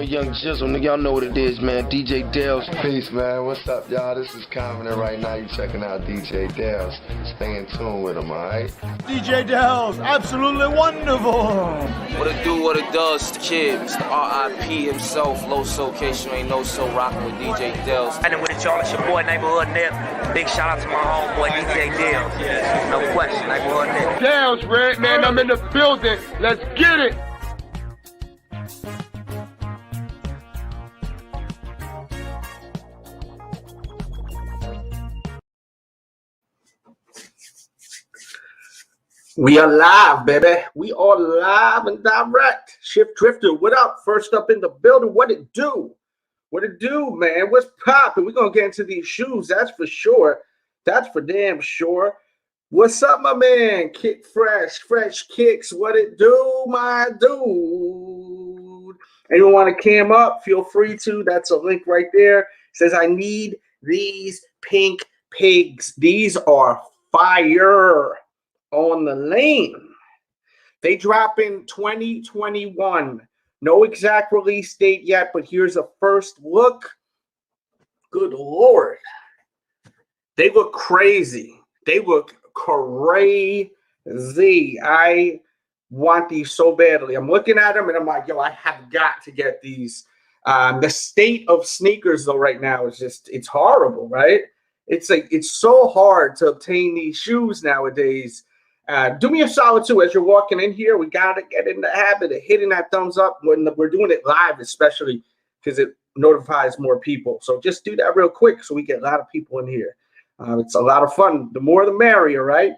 boy Young Jizzle, nigga, y'all know what it is, man. DJ Delz. Peace, man. What's up, y'all? This is Common, right now you checking out DJ Delz. Stay in tune with him, alright? DJ Delz, absolutely wonderful. What it do, what it does, kid. Mr. R.I.P. himself, Low Soul Case, you ain't no so rockin' with DJ Delz. And with it, y'all, it's your boy, Neighborhood Nip. Big shout out to my homeboy, DJ Delz. No question, Neighborhood Nip. Delz, man, I'm in the building. Let's get it. We are live, baby. We are live and direct. Shift Drifter, what up? First up in the building. What it do? What it do, man? What's poppin'? We're going to get into these shoes, that's for sure. That's for damn sure. What's up, my man? Kick Fresh Kicks. What it do, my dude? Anyone want to cam up? Feel free to. That's a link right there. It says, I need these pink pigs. These are fire. On the lane. They drop in 2021. No exact release date yet, but here's a first look. Good Lord. They look crazy. They look crazy. I want these so badly. I'm looking at them and I'm like, yo, I have got to get these. The state of sneakers though right now is just, it's horrible, right? It's like, it's so hard to obtain these shoes nowadays. Do me a solid too, as you're walking in here, we got to get in the habit of hitting that thumbs up when we're doing it live, especially because it notifies more people. So just do that real quick so we get a lot of people in here. It's a lot of fun. The more the merrier, right?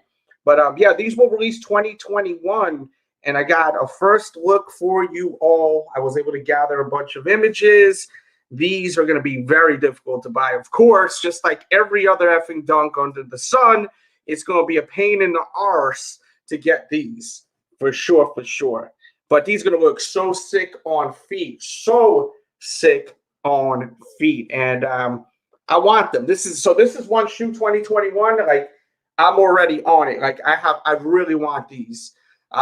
But yeah, these will release 2021, and I got a first look for you all. I was able to gather a bunch of images. These are going to be very difficult to buy, of course, just like every other effing dunk under the sun. It's going to be a pain in the arse to get these, for sure, for sure. But these are going to look so sick on feet, so sick on feet. And I want them. This is one shoe 2021. Like, I'm already on it. Like, I really want these. You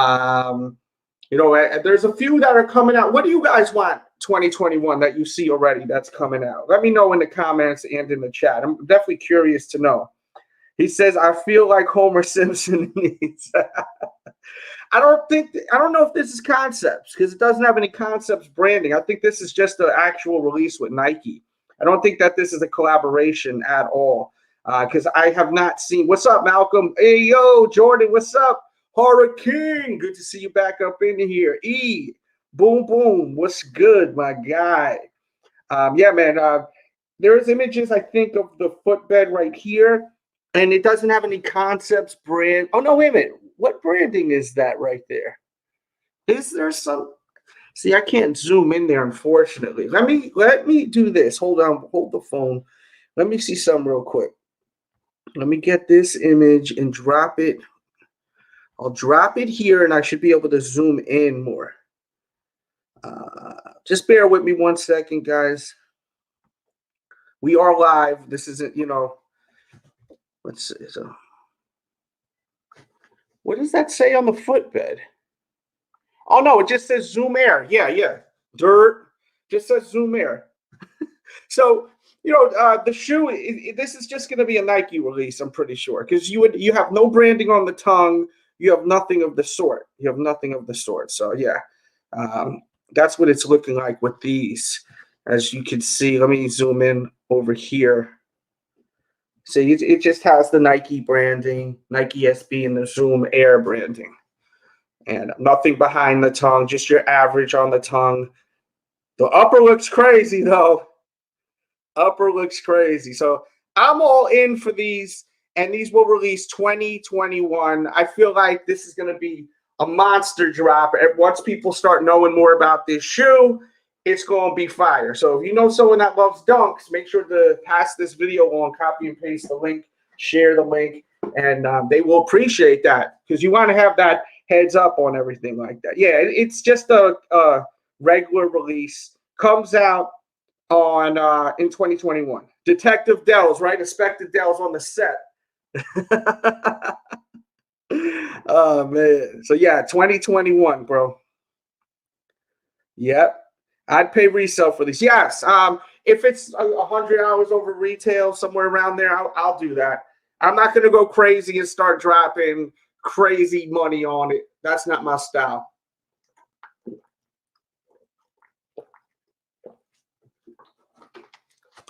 know, there's a few that are coming out. What do you guys want 2021 that you see already that's coming out? Let me know in the comments and in the chat. I'm definitely curious to know. He says, I feel like Homer Simpson needs. I don't know if this is concepts because it doesn't have any concepts branding. I think this is just an actual release with Nike. I don't think that this is a collaboration at all because I have not seen. What's up, Malcolm? Hey, yo, Jordan, what's up? Horror King, good to see you back up in here. E, boom, boom, what's good, my guy? Yeah, man, there's images, I think, of the footbed right here. And it doesn't have any concepts brand. Oh, no, wait a minute. What branding is that right there? Is there some? See, I can't zoom in there, unfortunately. Let me do this. Hold on. Hold the phone. Let me see some real quick. Let me get this image and drop it. I'll drop it here, and I should be able to zoom in more. Just bear with me 1 second, guys. We are live. This isn't, you know. Let's see. So, what does that say on the footbed? Oh no, it just says Zoom Air. Yeah. Dirt. Just says Zoom Air. So, you know, the shoe. This is just going to be a Nike release. I'm pretty sure because you have no branding on the tongue. You have nothing of the sort. So yeah, that's what it's looking like with these. As you can see, let me zoom in over here. So it just has the Nike branding, Nike SB, and the Zoom Air branding. And nothing behind the tongue, just your average on the tongue. The upper looks crazy, though. Upper looks crazy. So I'm all in for these, and these will release 2021. I feel like this is going to be a monster drop. Once people start knowing more about this shoe, it's going to be fire. So if you know someone that loves dunks, make sure to pass this video on, copy and paste the link, share the link, and they will appreciate that because you want to have that heads up on everything like that. Yeah, it's just a regular release. Comes out on in 2021. Detective Delz, right? Inspector Delz on the set. Oh, man. So, yeah, 2021, bro. Yep. I'd pay resale for these. Yes. If it's 100 hours over retail, somewhere around there, I'll do that. I'm not going to go crazy and start dropping crazy money on it. That's not my style.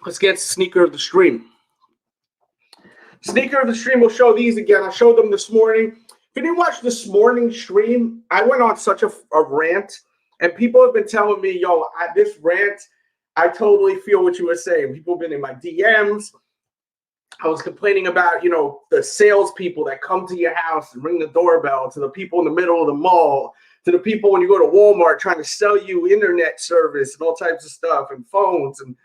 Let's get sneaker of the stream. Sneaker of the stream will show these again. I showed them this morning. If you didn't watch this morning's stream, I went on such a rant, and people have been telling me, yo, this rant, I totally feel what you were saying. People have been in my DMs. I was complaining about, you know, the salespeople that come to your house and ring the doorbell, to the people in the middle of the mall, to the people when you go to Walmart trying to sell you internet service and all types of stuff and phones. And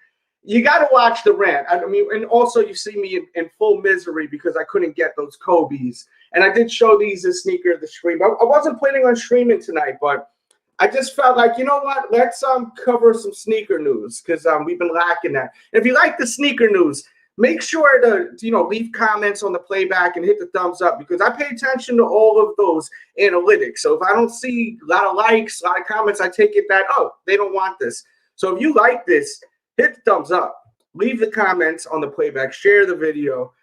you got to watch the rant. I mean, and also you see me in full misery because I couldn't get those Kobe's. And I did show these as sneaker of the stream. I wasn't planning on streaming tonight, but I just felt like, you know what? Let's cover some sneaker news because we've been lacking that. And if you like the sneaker news, make sure to, you know, leave comments on the playback and hit the thumbs up because I pay attention to all of those analytics. So if I don't see a lot of likes, a lot of comments, I take it that, oh, they don't want this. So if you like this, hit the thumbs up. Leave the comments on the playback. Share the video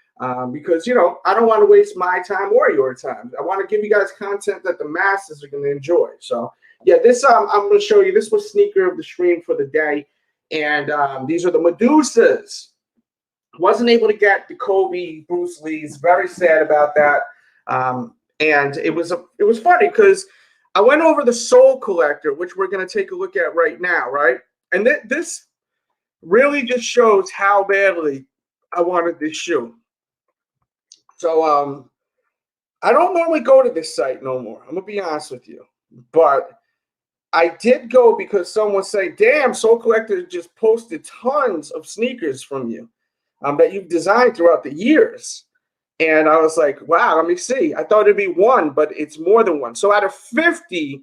because, you know, I don't want to waste my time or your time. I want to give you guys content that the masses are going to enjoy. So, yeah, this I'm going to show you. This was sneaker of the stream for the day. And these are the Medusas. Wasn't able to get the Kobe Bruce Lee's. Very sad about that. And it was funny because I went over the Soul Collector, which we're going to take a look at right now, right? And this really just shows how badly I wanted this shoe. So I don't normally go to this site no more. I'm going to be honest with you. But I did go because someone said, damn, Soul Collector just posted tons of sneakers from you that you've designed throughout the years. And I was like, wow, let me see. I thought it'd be one, but it's more than one. So out of 50,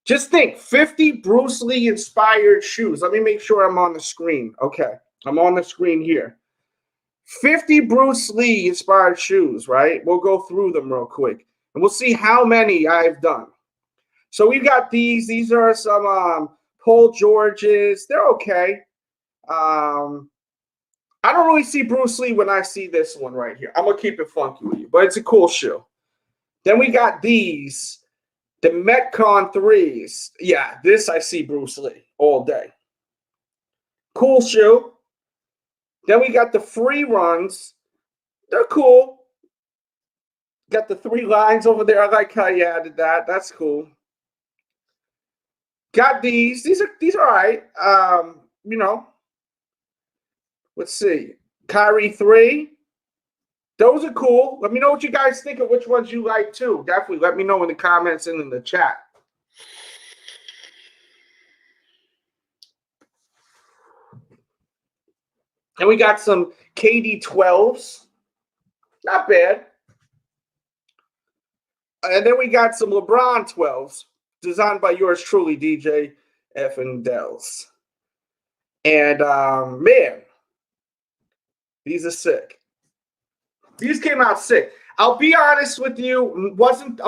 just think, 50 Bruce Lee inspired shoes. Let me make sure I'm on the screen. Okay, I'm on the screen here. 50 Bruce Lee inspired shoes, right? We'll go through them real quick. And we'll see how many I've done. So we've got these. These are some Paul Georges. They're okay. I don't really see Bruce Lee when I see this one right here. I'm going to keep it funky with you, but it's a cool shoe. Then we got these, the Metcon 3s. Yeah, this I see Bruce Lee all day. Cool shoe. Then we got the free runs. They're cool. Got the 3 lines over there. I like how you added that. That's cool. Got these. These are all right. You know. Let's see. Kyrie 3. Those are cool. Let me know what you guys think of which ones you like too. Definitely let me know in the comments and in the chat. And we got some KD 12s. Not bad. And then we got some LeBron 12s designed by yours truly, DJ DELZ. And man, these are sick. These came out sick. I'll be honest with you, wasn't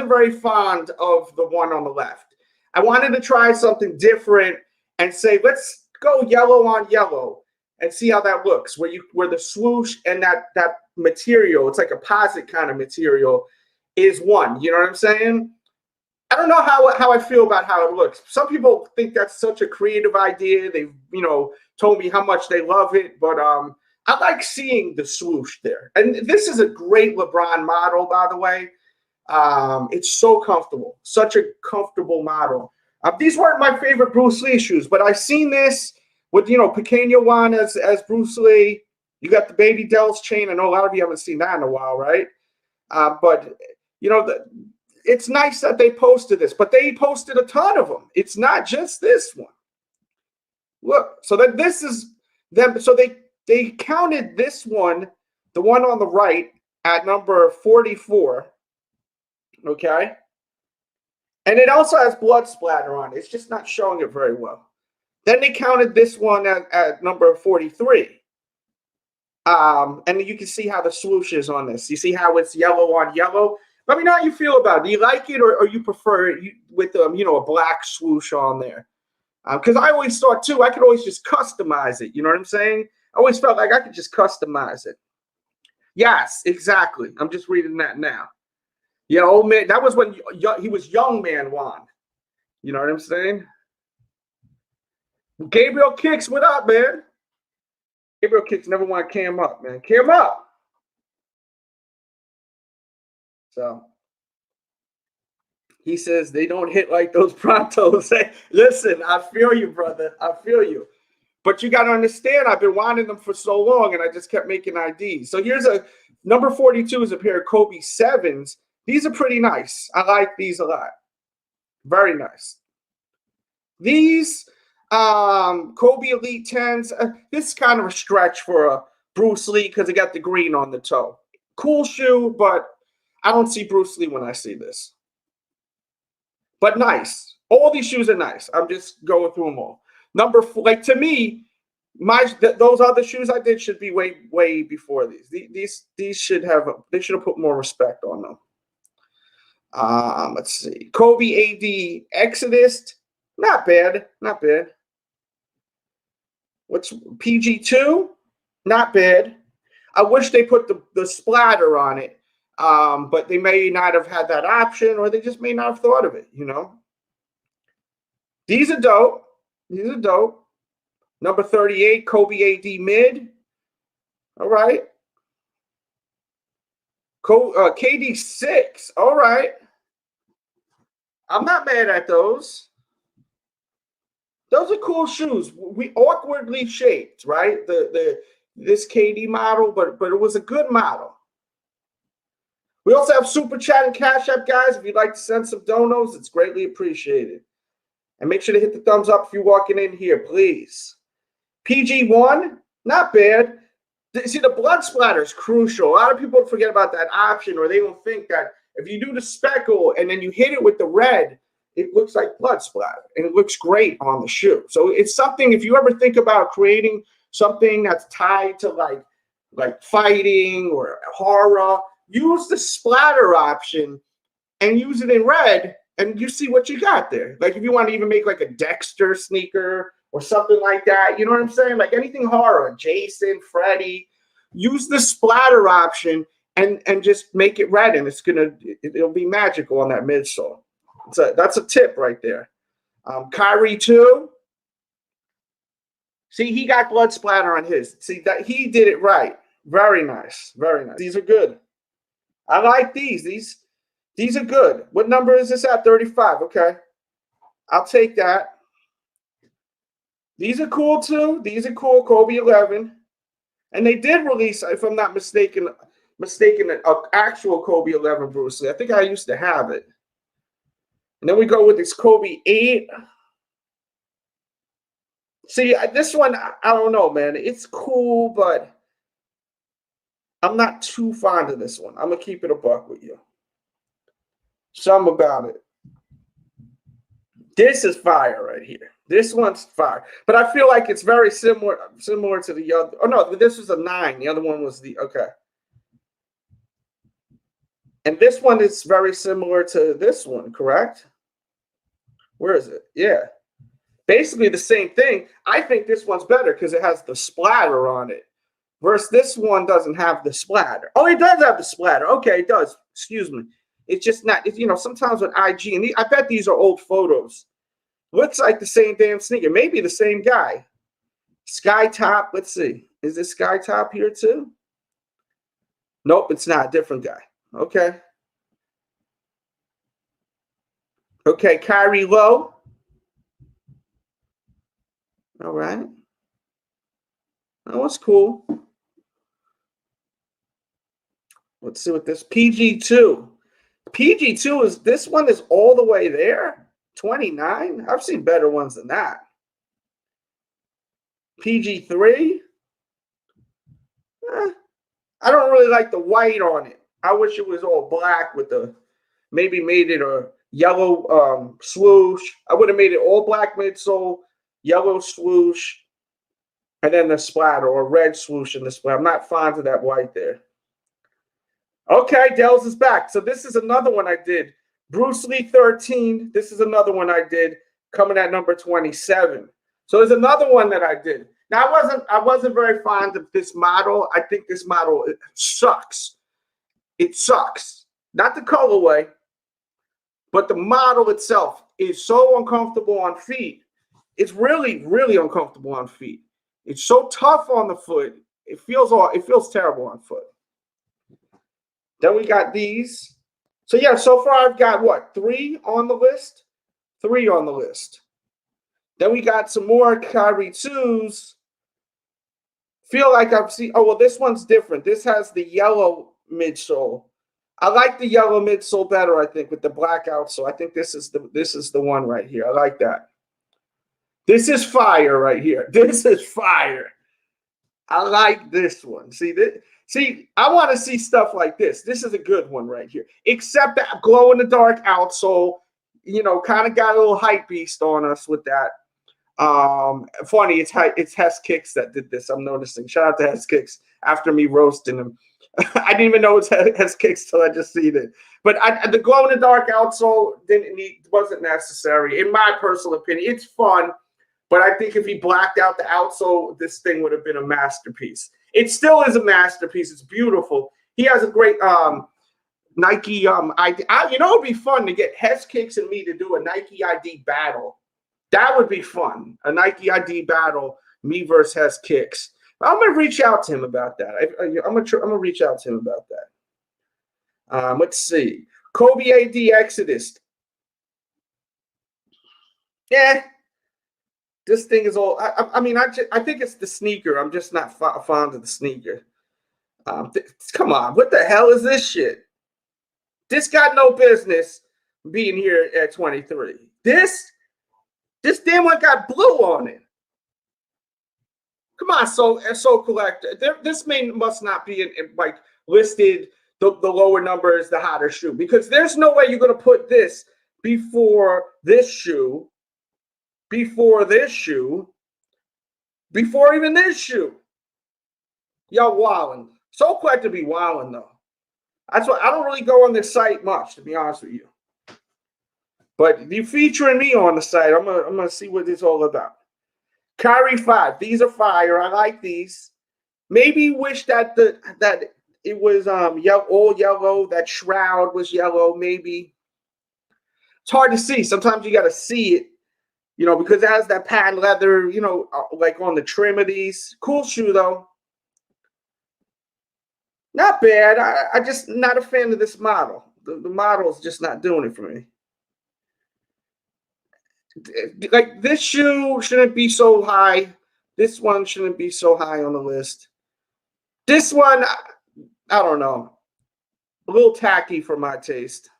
very fond of the one on the left. I wanted to try something different and say, let's go yellow on yellow and see how that looks. Where the swoosh and that material, it's like a posit kind of material, is one. You know what I'm saying? I don't know how I feel about how it looks. Some people think that's such a creative idea. They've, you know, told me how much they love it, but I like seeing the swoosh there. And this is a great LeBron model, by the way. It's so comfortable, such a comfortable model. These weren't my favorite Bruce Lee shoes, but I've seen this with, you know, Pequeño Juan as Bruce Lee. You got the Baby DELZ chain. I know a lot of you haven't seen that in a while, right? But, you know, it's nice that they posted this, but they posted a ton of them. It's not just this one. Look, so that this is them. So they counted this one, the one on the right, at number 44. Okay. And it also has blood splatter on it. It's just not showing it very well. Then they counted this one at number 43. And you can see how the swoosh is on this. You see how it's yellow on yellow? Let me know how you feel about it. Do you like it or you prefer it with you know, a black swoosh on there? Because I always thought, too, I could always just customize it. You know what I'm saying? I always felt like I could just customize it. Yes, exactly. I'm just reading that now. Yeah, old man. That was when he was young man Juan. You know what I'm saying? Gabriel Kicks, what up, man? Gabriel Kicks never want to cam up, man. Cam up. So he says they don't hit like those Prontos. Hey, listen, I feel you, brother. I feel you. But you got to understand, I've been wanting them for so long, and I just kept making IDs. So here's a number 42 is a pair of Kobe 7s. These are pretty nice. I like these a lot. Very nice. These Kobe Elite 10s, this is kind of a stretch for a Bruce Lee because it got the green on the toe. Cool shoe, but I don't see Bruce Lee when I see this. But nice. All these shoes are nice. I'm just going through them all. Number 4, like to me, those other shoes I did should be way before these. These should have put more respect on them. Let's see. Kobe AD Exodus, not bad, not bad. What's PG2? Not bad. I wish they put the splatter on it, but they may not have had that option, or they just may not have thought of it. You know. These are dope. These are dope. Number 38, Kobe AD mid. All right. KD 6. All right. I'm not mad at those. Those are cool shoes. We awkwardly shaped, right? This KD model, but it was a good model. We also have Super Chat and Cash App, guys. If you'd like to send some donos, it's greatly appreciated. And make sure to hit the thumbs up if you're walking in here, please. PG1, not bad. See, the blood splatter is crucial. A lot of people forget about that option, or they don't think that if you do the speckle and then you hit it with the red, it looks like blood splatter, and it looks great on the shoe. So it's something, if you ever think about creating something that's tied to like fighting or horror, use the splatter option and use it in red, and you see what you got there. Like if you want to even make like a Dexter sneaker or something like that, you know what I'm saying? Like anything horror, Jason, Freddy, use the splatter option and just make it red, and it'll be magical on that midsole. That's a tip right there. Kyrie 2. See, he got blood splatter on his. See, that he did it right. Very nice. Very nice. These are good. I like these. These are good. What number is this at? 35. Okay. I'll take that. These are cool too. These are cool. Kobe 11. And they did release, if I'm not mistaken, an actual Kobe 11 Bruce Lee. I think I used to have it. And then we go with this Kobe 8. See, this one, I don't know, man. It's cool, but I'm not too fond of this one. I'm going to keep it a buck with you. Something about it. This is fire right here. This one's fire. But I feel like it's very similar to the other. Oh, no, this was a 9. The other one was okay. And this one is very similar to this one, correct? Where is it? Yeah. Basically the same thing. I think this one's better because it has the splatter on it. Versus this one doesn't have the splatter. Oh, it does have the splatter. Okay, it does. Excuse me. It's just not, sometimes with IG, and I bet these are old photos. Looks like the same damn sneaker. Maybe the same guy. Sky Top. Let's see. Is this Sky Top here too? Nope, it's not. Different guy. Okay. Okay, Kyrie Low. All right. That was cool. Let's see what this PG2. PG2 this one is all the way there. 29. I've seen better ones than that. PG3. I don't really like the white on it. I wish it was all black with maybe made it a yellow swoosh. I would have made it all black midsole, yellow swoosh, and then the splatter, or red swoosh in the splatter. I'm not fond of that white there. Okay, Delz is back. So this is another one I did. Bruce Lee 13. This is another one I did. coming at number 27. So there's another one that I did. Now I wasn't very fond of this model. I think this model sucks. It sucks. Not the colorway, but the model itself is so uncomfortable on feet. It's really, really uncomfortable on feet. It's so tough on the foot. It feels terrible on foot. Then we got these. So yeah, so far I've got what? 3 on the list? 3 on the list. Then we got some more Kyrie 2s. Feel like I've seen, oh, well, this one's different. This has the yellow midsole. I like the yellow midsole better, I think, with the black outsole. I think this is the one right here. I like that. This is fire right here. This is fire. I like this one. See, I want to see stuff like this. This is a good one right here. Except that glow-in-the-dark outsole, you know, kind of got a little hype beast on us with that. Funny, it's Hess Kicks that did this. I'm noticing. Shout out to Hess Kicks after me roasting him. I didn't even know it was Hess Kicks till I just seen it. But the glow-in-the-dark outsole wasn't necessary, in my personal opinion. It's fun. But I think if he blacked out the outsole, this thing would have been a masterpiece. It still is a masterpiece. It's beautiful. He has a great Nike ID. You know, it'd be fun to get Hess Kicks and me to do a Nike ID battle. That would be fun. A Nike ID battle, me versus Hess Kicks. I'm gonna reach out to him about that. I'm gonna reach out to him about that. Let's see. Kobe AD Exodus. Yeah. This thing is all. I mean, I think it's the sneaker. I'm just not fond of the sneaker. Come on, what the hell is this shit? This got no business being here at 23. This damn one got blue on it. Come on, so collector. This must not be in like listed. The lower number is the hotter shoe, because there's no way you're gonna put this before this shoe. Before this shoe, before even this shoe. Y'all wildin'. So glad to be wildin' though. That's why I don't really go on this site much, to be honest with you. But if you're featuring me on the site, I'm gonna see what it's all about. Kyrie 5. These are fire. I like these. Maybe wish that it was all yellow. That shroud was yellow. Maybe it's hard to see. Sometimes you gotta see it. You know, because it has that patent leather, you know, like on the trim of these. Cool shoe, though. Not bad. I just not a fan of this model. The model is just not doing it for me. Like, this shoe shouldn't be so high. This one shouldn't be so high on the list. This one, I don't know. A little tacky for my taste.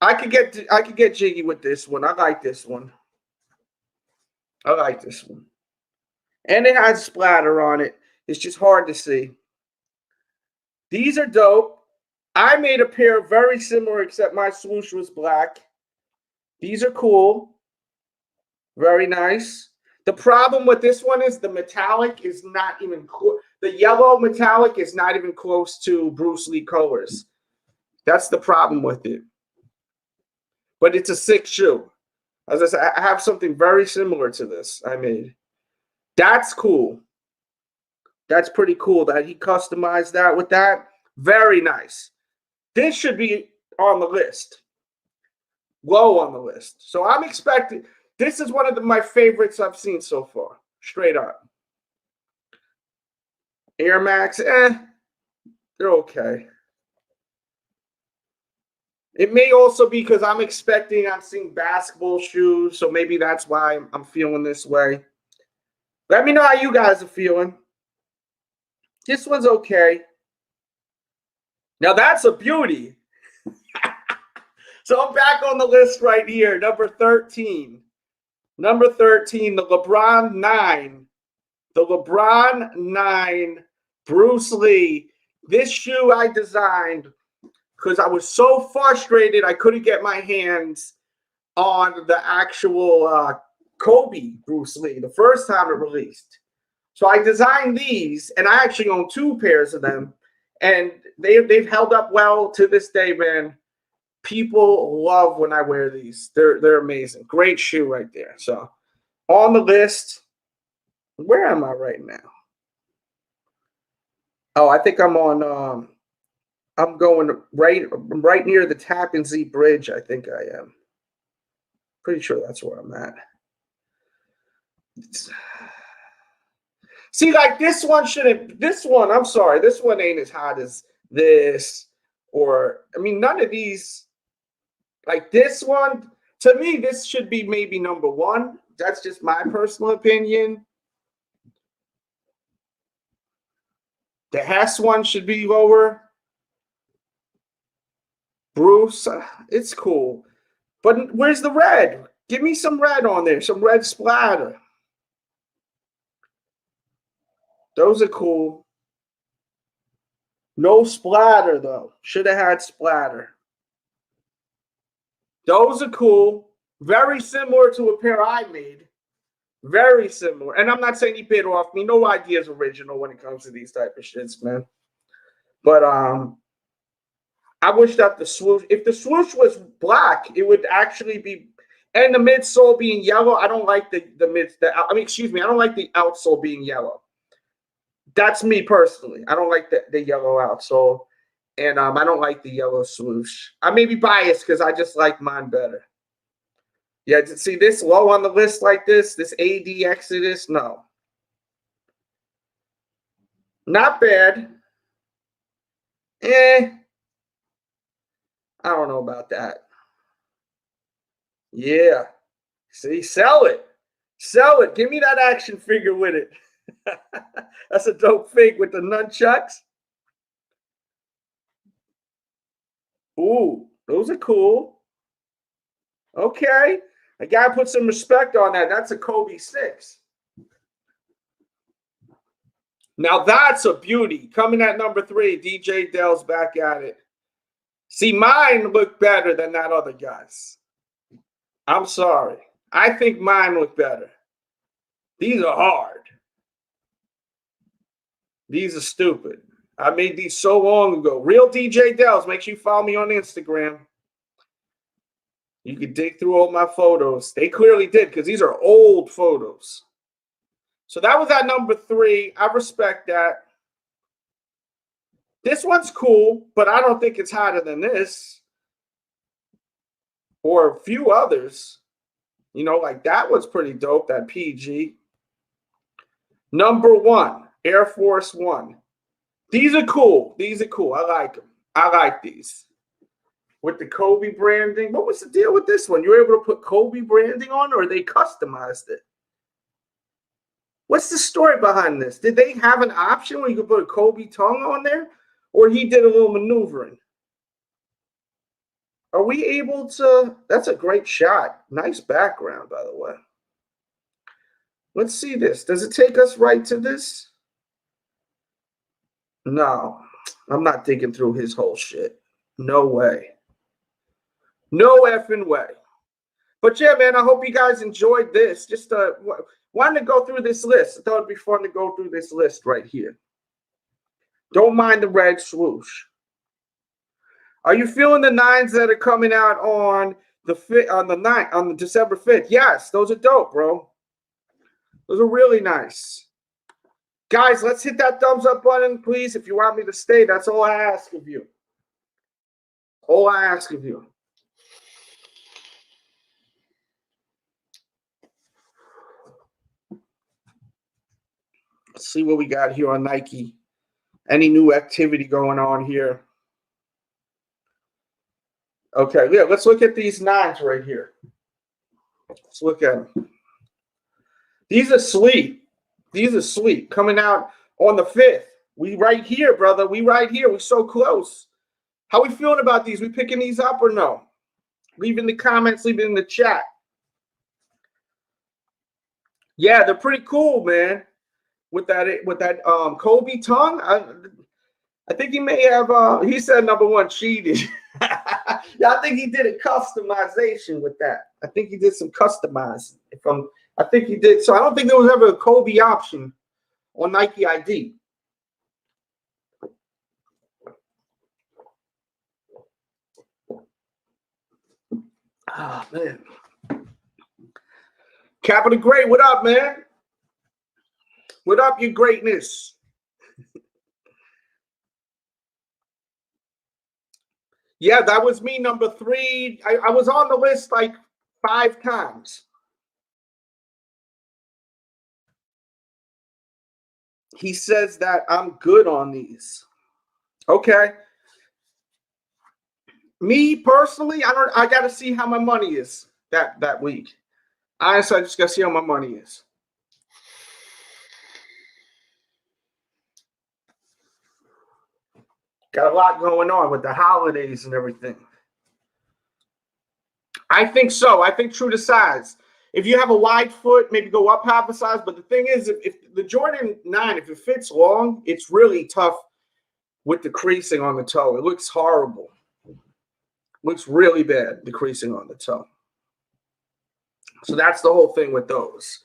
I could get jiggy with this one. I like this one. I like this one. And it has splatter on it. It's just hard to see. These are dope. I made a pair very similar, except my swoosh was black. These are cool. Very nice. The problem with this one is the metallic is not even the yellow metallic is not even close to Bruce Lee colors. That's the problem with it. But it's a sick shoe. As I said, I have something very similar to this I made. That's cool. That's pretty cool that he customized that with that. Very nice. This should be on the list. Low on the list. So I'm expecting. This is one of my favorites I've seen so far. Straight up. Air Max, they're okay. It may also be because I'm seeing basketball shoes, so maybe that's why I'm feeling this way. Let me know how you guys are feeling. This one's okay. Now that's a beauty. So I'm back on the list right here, number 13. Number 13, the LeBron 9. The LeBron 9 Bruce Lee. This shoe I designed because I was so frustrated I couldn't get my hands on the actual Kobe Bruce Lee the first time it released. So I designed these, and I actually own 2 pairs of them, and they've held up well to this day, man. People love when I wear these. They're amazing. Great shoe right there. So on the list, where am I right now? Oh, I think I'm on. I'm going right near the Tappan Zee Bridge. I think I am. Pretty sure that's where I'm at. See, like this one shouldn't. This one, I'm sorry. This one ain't as hot as this. Or I mean, none of these. Like this one, to me, this should be maybe number one. That's just my personal opinion. The Hess one should be lower. Bruce, it's cool. But where's the red? Give me some red on there, some red splatter. Those are cool. No splatter, though. Should have had splatter. Those are cool. Very similar to a pair I made. Very similar. And I'm not saying he bit off me. No idea is original when it comes to these type of shits, man. But I wish that the swoosh, if the swoosh was black, it would actually be, and the midsole being yellow. I don't like I don't like the outsole being yellow. That's me personally. I don't like the yellow outsole. And I don't like the yellow swoosh. I may be biased because I just like mine better. Yeah, see this low on the list like this AD Exodus? No. Not bad. I don't know about that. Yeah. See, sell it. Sell it. Give me that action figure with it. That's a dope fig with the nunchucks. Ooh, those are cool. Okay. I got to put some respect on that. That's a Kobe 6. Now that's a beauty. Coming at number 3, DJ Dell's back at it. See, mine look better than that other guy's. I'm sorry. I think mine look better. These are hard. These are stupid. I made these so long ago. Real DJ Dells. Make sure you follow me on Instagram. You can dig through all my photos. They clearly did because these are old photos. So that was at number 3. I respect that. This one's cool, but I don't think it's hotter than this. Or a few others. You know, like that one's pretty dope, that PG. Number 1, Air Force One. These are cool. These are cool. I like them. I like these. With the Kobe branding. What was the deal with this one? You were able to put Kobe branding on, or they customized it? What's the story behind this? Did they have an option where you could put a Kobe tongue on there? Or he did a little maneuvering? Are we able to? That's a great shot. Nice background, by the way. Let's see this. Does it take us right to this? No, I'm not digging through his whole shit. No way. No effing way. But yeah, man, I hope you guys enjoyed this. Just wanted to go through this list. I thought it'd be fun to go through this list right here. Don't mind the red swoosh. Are you feeling the 9s that are coming out on the December 5th? Yes, those are dope, bro. Those are really nice. Guys, let's hit that thumbs up button, please. If you want me to stay, that's all I ask of you. All I ask of you. Let's see what we got here on Nike. Any new activity going on here? Okay, yeah, let's look at these 9s right here. Let's look at them. These are sweet. These are sweet. Coming out on the 5th. We right here, brother. We right here. We're so close. How we feeling about these? We picking these up or no? Leave in the comments. Leave it in the chat. Yeah, they're pretty cool, man. With that Kobe tongue. I think he may have he said number 1 cheated. Yeah, I think he did a customization with that. I think he did some customizing. I think he did. So I don't think there was ever a Kobe option on Nike ID. Oh, man. Cappa the Great, what up, man? What up, your greatness? Yeah, that was me, number 3. I was on the list like 5 times. He says that I'm good on these. Okay. Me personally, I gotta see how my money is that week. Honestly, I just gotta see how my money is. Got a lot going on with the holidays and everything. I think so. I think true to size. If you have a wide foot, maybe go up half a size. But the thing is, if the Jordan 9, if it fits long, it's really tough with the creasing on the toe. It looks horrible. Looks really bad, the creasing on the toe. So that's the whole thing with those.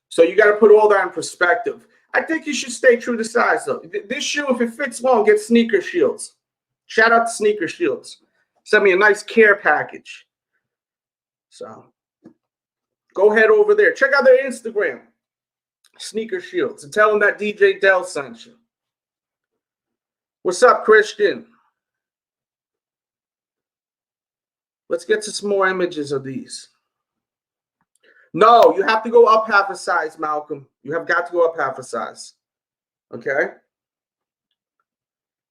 So you got to put all that in perspective. I think you should stay true to size, though. This shoe, if it fits long, get Sneaker Shields. Shout out to Sneaker Shields. Send me a nice care package. So go ahead over there. Check out their Instagram, Sneaker Shields, and tell them that DJ Dell sent you. What's up, Christian? Let's get to some more images of these. No, you have to go up half a size, Malcolm. You have got to go up half a size. Okay?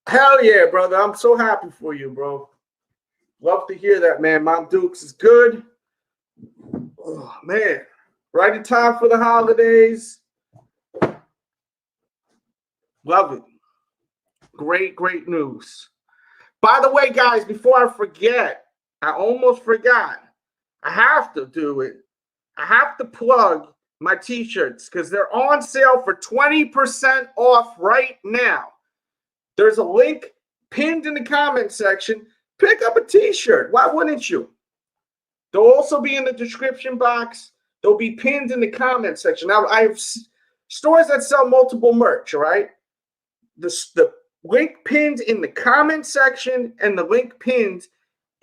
Hell yeah, brother. I'm so happy for you, bro. Love to hear that, man. Mom Dukes is good. Oh, man. Right in time for the holidays. Love it. Great, great news. By the way, guys, before I forget, I almost forgot. I have to do it. I have to plug my t-shirts because they're on sale for 20% off right now. There's a link pinned in the comment section. Pick up a t-shirt. Why wouldn't you? They'll also be in the description box. They'll be pinned in the comment section. Now, I have stores that sell multiple merch, all right? The link pinned in the comment section and the link pinned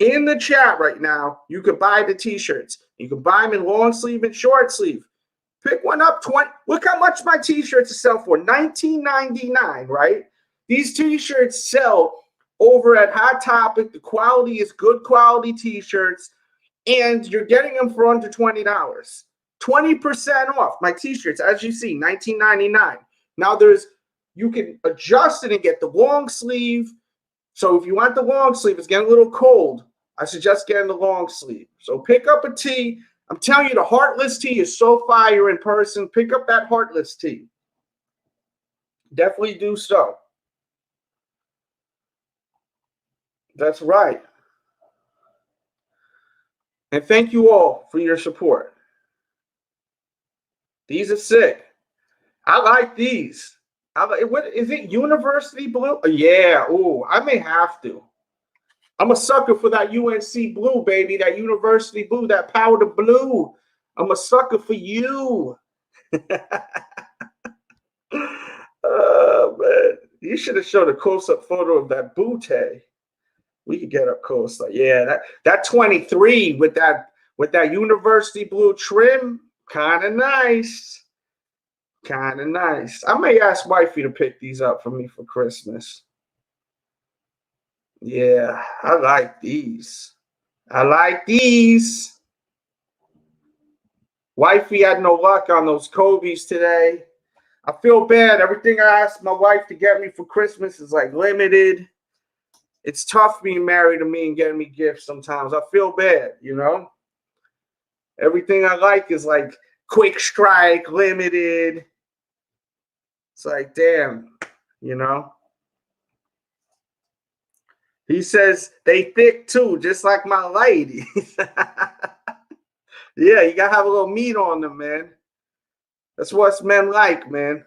in the chat right now. You could buy the t-shirts. You can buy them in long sleeve and short sleeve. Pick one up. Look how much my t-shirts sell for. $19.99, right? These t-shirts sell over at Hot Topic. The quality is good quality t-shirts, and you're getting them for under $20. 20% off my t-shirts, as you see, $19.99. Now you can adjust it and get the long sleeve. So if you want the long sleeve, it's getting a little cold. I suggest getting the long sleeve. So pick up a tee. I'm telling you, the Heartless tee is so fire in person. Pick up that Heartless tee. Definitely do so. That's right. And thank you all for your support. These are sick. I like these. What is it? University blue? Yeah. Oh, I may have to. I'm a sucker for that UNC blue, baby. That university blue, that powder blue. I'm a sucker for you. Oh, man. You should have showed a close-up photo of that bootay. We could get up close. Yeah, that 23 with that university blue trim, kind of nice. Kind of nice. I may ask wifey to pick these up for me for Christmas. Yeah, I like these. I like these. Wifey had no luck on those Kobe's today. I feel bad. Everything I asked my wife to get me for Christmas is like limited. It's tough being married to me and getting me gifts sometimes. I feel bad, you know? Everything I like is like quick strike, limited. It's like, damn, you know? He says they thick too, just like my lady. Yeah, you gotta have a little meat on them, man. That's what men like, man.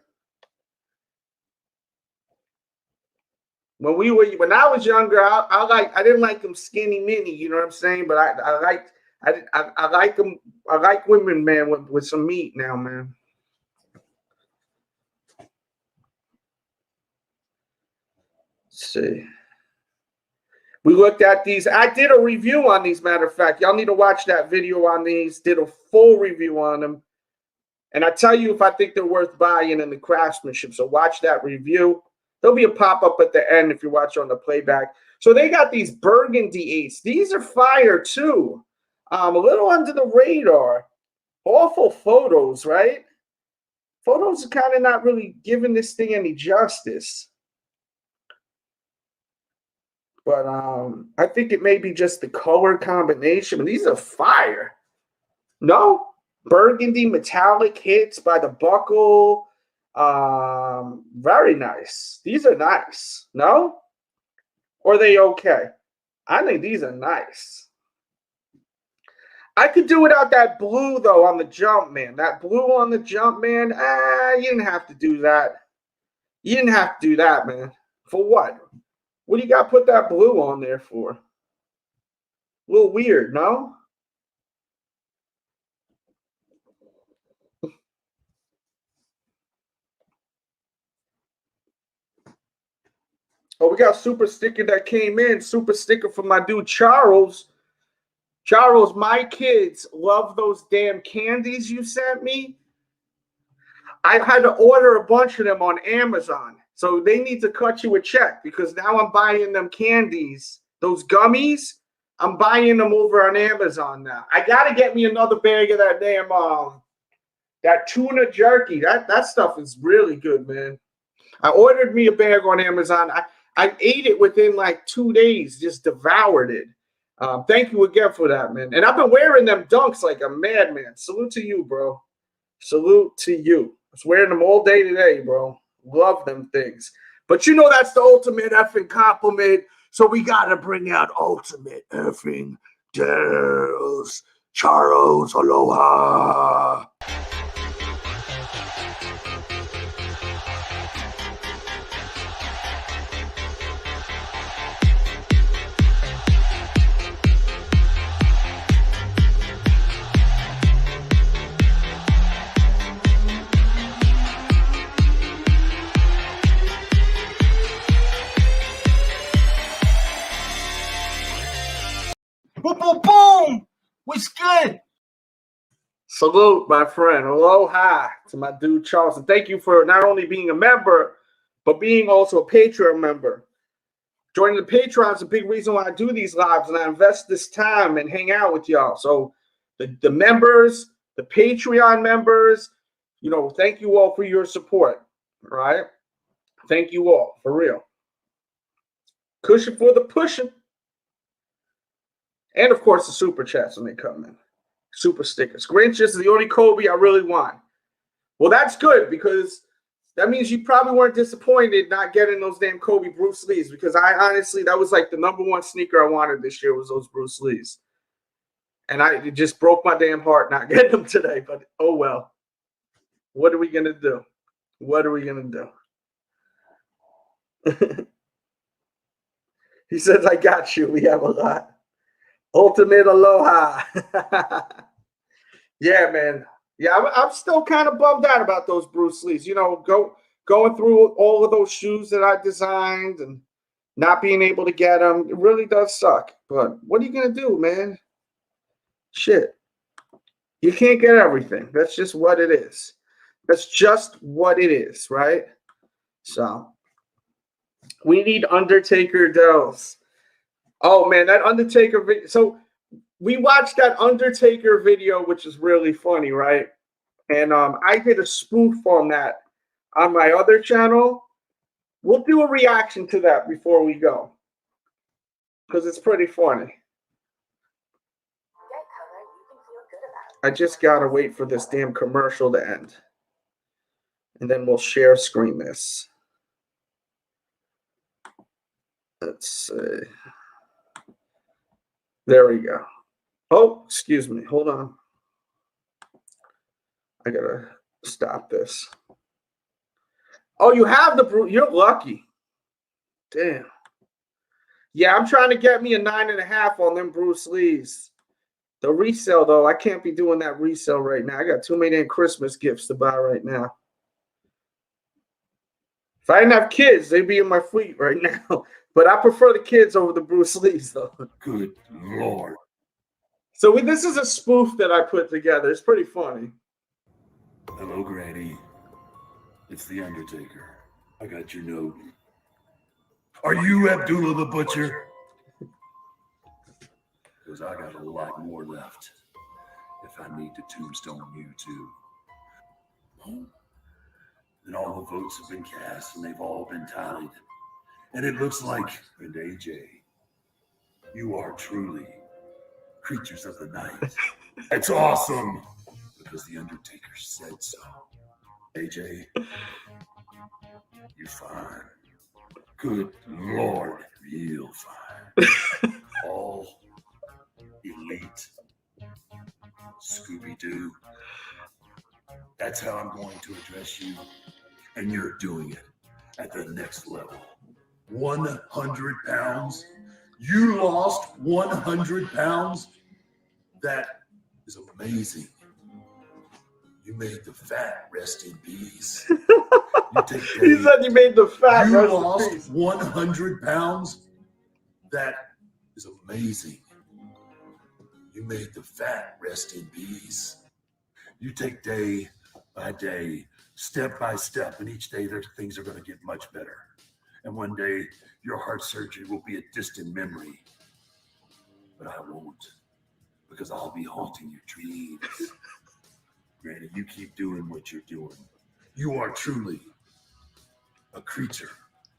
When I was younger, I didn't like them skinny mini, you know what I'm saying? But I like them. I like women, man, with some meat now, man. Let's see. We looked at these. I did a review on these, matter of fact. Y'all need to watch that video on these. Did a full review on them. And I tell you if I think they're worth buying in the craftsmanship. So watch that review. There'll be a pop-up at the end if you watch on the playback. So they got these burgundy 8s. These are fire too. A little under the radar. Awful photos, right? Photos are kind of not really giving this thing any justice. But I think it may be just the color combination. But these are fire. No? Burgundy metallic hits by the buckle. Very nice. These are nice. No? Or are they okay? I think these are nice. I could do without that blue, though, on the jump, man. That blue on the jump, man. You didn't have to do that. You didn't have to do that, man. For what? What do you got to put that blue on there for? A little weird, no? Oh, we got a super sticker that came in. Super sticker from my dude, Charles. Charles, my kids love those damn candies you sent me. I had to order a bunch of them on Amazon. So they need to cut you a check because now I'm buying them candies. Those gummies, I'm buying them over on Amazon now. I got to get me another bag of that damn, that tuna jerky. That stuff is really good, man. I ordered me a bag on Amazon. I ate it within like 2 days, just devoured it. Thank you again for that, man. And I've been wearing them dunks like a madman. Salute to you, bro. Salute to you. I was wearing them all day today, bro. Love them things. But you know that's the ultimate effing compliment. So we got to bring out ultimate effing Delz. Charles, aloha. Boom, boom, boom! What's good? Salute, my friend. Aloha to my dude, Charles. And thank you for not only being a member, but being also a Patreon member. Joining the Patreon is a big reason why I do these lives and I invest this time and hang out with y'all. So the members, the Patreon members, you know, thank you all for your support. All right? Thank you all, for real. Cushion for the pushing. And, of course, the super chats when they come in. Super stickers. Grinch is the only Kobe I really want. Well, that's good because that means you probably weren't disappointed not getting those damn Kobe Bruce Lees because I honestly, that was like the #1 sneaker I wanted this year was those Bruce Lees. And it just broke my damn heart not getting them today. But, oh, well. What are we going to do? What are we going to do? He says, I got you. We have a lot. Ultimate aloha. Yeah, man. Yeah, I'm still kind of bummed out about those Bruce Lees. You know, going through all of those shoes that I designed and not being able to get them. It really does suck. But what are you going to do, man? Shit. You can't get everything. That's just what it is. That's just what it is, right? So, we need Undertaker Delz. Oh, man, that Undertaker video. So we watched that Undertaker video, which is really funny, right? And I did a spoof on that on my other channel. We'll do a reaction to that before we go because it's pretty funny. I just got to wait for this damn commercial to end. And then we'll share screen this. Let's see. There we go. Oh, excuse me. Hold on. I got to stop this. Oh, you have the... You're lucky. Damn. Yeah, I'm trying to get me a 9.5 on them Bruce Lees. The resale, though, I can't be doing that resale right now. I got too many damn Christmas gifts to buy right now. If I didn't have kids, they'd be in my fleet right now. But I prefer the kids over the Bruce Lees, though. Good Lord. So this is a spoof that I put together. It's pretty funny. Hello, Granny. It's the Undertaker. I got your note. Are you Abdullah the Butcher? Because I got a lot more left. If I need to tombstone you too. And all the votes have been cast and they've all been tallied. And it looks like, and AJ, you are truly creatures of the night. It's awesome because the Undertaker said so. AJ, you're fine. Good Lord, real fine. All elite Scooby-Doo. That's how I'm going to address you. And you're doing it at the next level. 100 pounds. You lost 100 pounds. That is amazing. You made the fat rest in peace. He said you made the fat You rest in lost peace. 100 pounds. That is amazing. You made the fat rest in peace. You take day by day, step by step, and each day things are going to get much better. And one day, your heart surgery will be a distant memory. But I won't, because I'll be haunting your dreams. Granny, you keep doing what you're doing. You are truly a creature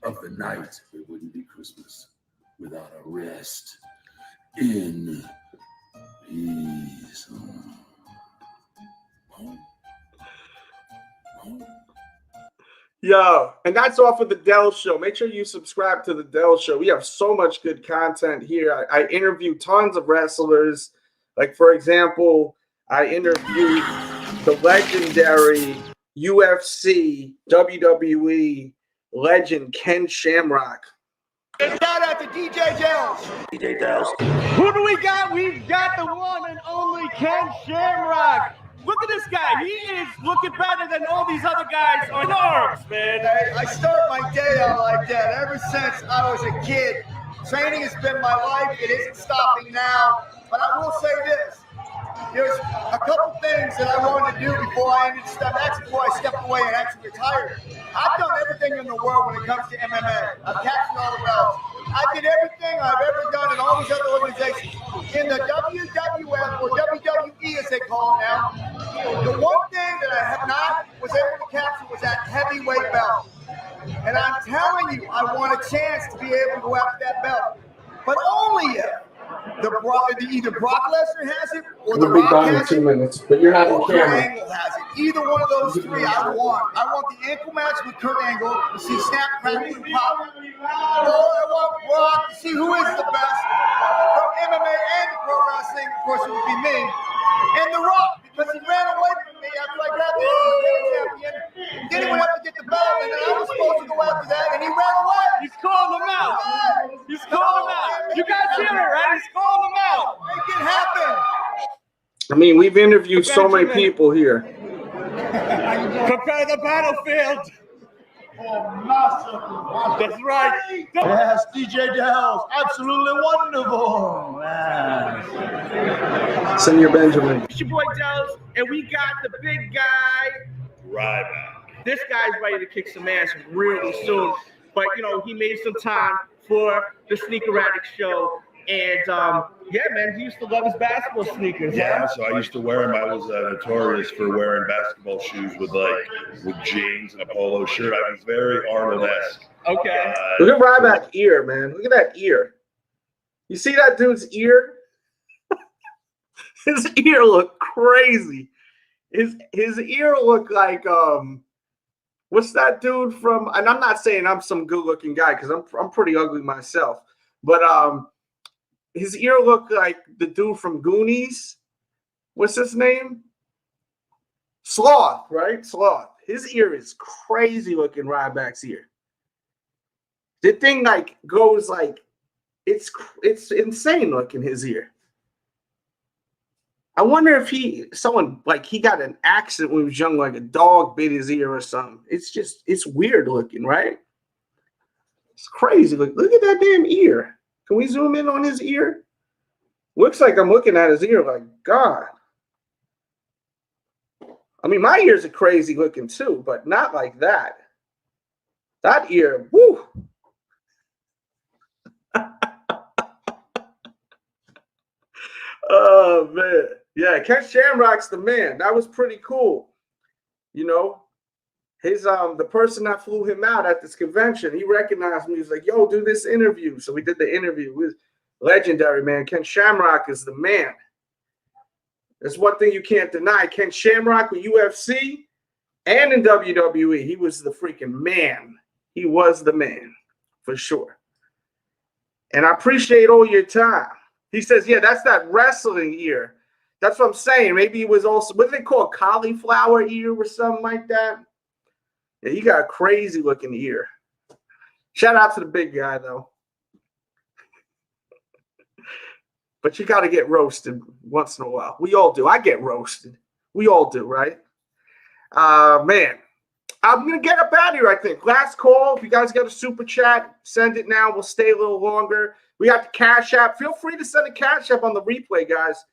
of the night. It wouldn't be Christmas without a rest in peace. Yo, and that's off of the Dell Show. Make sure you subscribe to the Dell Show. We have so much good content here. I interview tons of wrestlers. Like, for example, I interviewed the legendary UFC, WWE legend Ken Shamrock. Shout out to DJ Delz. DJ Delz. Who do we got? We've got the one and only Ken Shamrock. Look at this guy. He is looking better than all these other guys on arms, man. I start my day out like that ever since I was a kid. Training has been my life. It isn't stopping now. But I will say this. There's a couple things that I wanted to do before I ended before I stepped away and actually retired. I've done everything in the world when it comes to MMA. I've captured all the belts. I did everything I've ever done in all these other organizations. In the WWF, or WWE as they call it now, the one thing that I have not was able to capture was that heavyweight belt. And I'm telling you, I want a chance to be able to go after that belt. But only if either Brock Lesnar has it, or The We'll be Rock gone in has 2 it, minutes, but you're having or Kurt camera. Angle has it. Either one of those three I want. I want the ankle match with Kurt Angle to see snap, crackle, and pop. Or I want Brock to see who is the best from MMA and pro wrestling. Of course, it would be me. And The Rock, because he ran away from me after I grabbed the champion. Then he went up to get the belt, and then I was supposed to go after that, and he ran away. He's calling them out. He's calling them out. You guys hear it, right? He's calling them out. Make it happen. I mean, we've interviewed so many people here. Prepare the battlefield. That's right. Yes, DJ Delz, absolutely wonderful. Senor Benjamin. It's your boy Delz, and we got the big guy. Ryback. This guy's ready to kick some ass really soon. But, you know, he made some time for the Sneakerhead show. And, yeah, man, he used to love his basketball sneakers. Yeah, so I used to wear them. I was notorious for wearing basketball shoes with jeans and a polo shirt. I was very Arnold-esque. Okay. Look at Ryback's ear, man. Look at that ear. You see that dude's ear? His ear look crazy. His ear look like what's that dude from? And I'm not saying I'm some good looking guy because I'm pretty ugly myself, but his ear looked like the dude from Goonies. What's his name? Sloth, right? Sloth. His ear is crazy looking. Ryback's ear. The thing goes it's insane looking his ear. I wonder if he got an accident when he was young, like a dog bit his ear or something. It's weird looking, right? It's crazy. Look at that damn ear. Can we zoom in on his ear? Looks like I'm looking at his ear like, God. I mean, my ears are crazy looking too, but not like that. That ear, woo. Oh, man. Yeah, Ken Shamrock's the man. That was pretty cool. You know, his the person that flew him out at this convention, he recognized me. He was like, yo, do this interview. So we did the interview. It was legendary, man. Ken Shamrock is the man. There's one thing you can't deny. Ken Shamrock with UFC and in WWE, he was the freaking man. He was the man, for sure. And I appreciate all your time. He says, yeah, that's that wrestling ear. That's what I'm saying. Maybe it was also, what do they call, cauliflower ear or something like that? Yeah, you got a crazy looking ear. Shout out to the big guy, though. But you got to get roasted once in a while. We all do. I get roasted. We all do, right? Man, I'm going to get up out of here, I think. Last call. If you guys got a super chat, send it now. We'll stay a little longer. We got the Cash App. Feel free to send a Cash App on the replay, guys.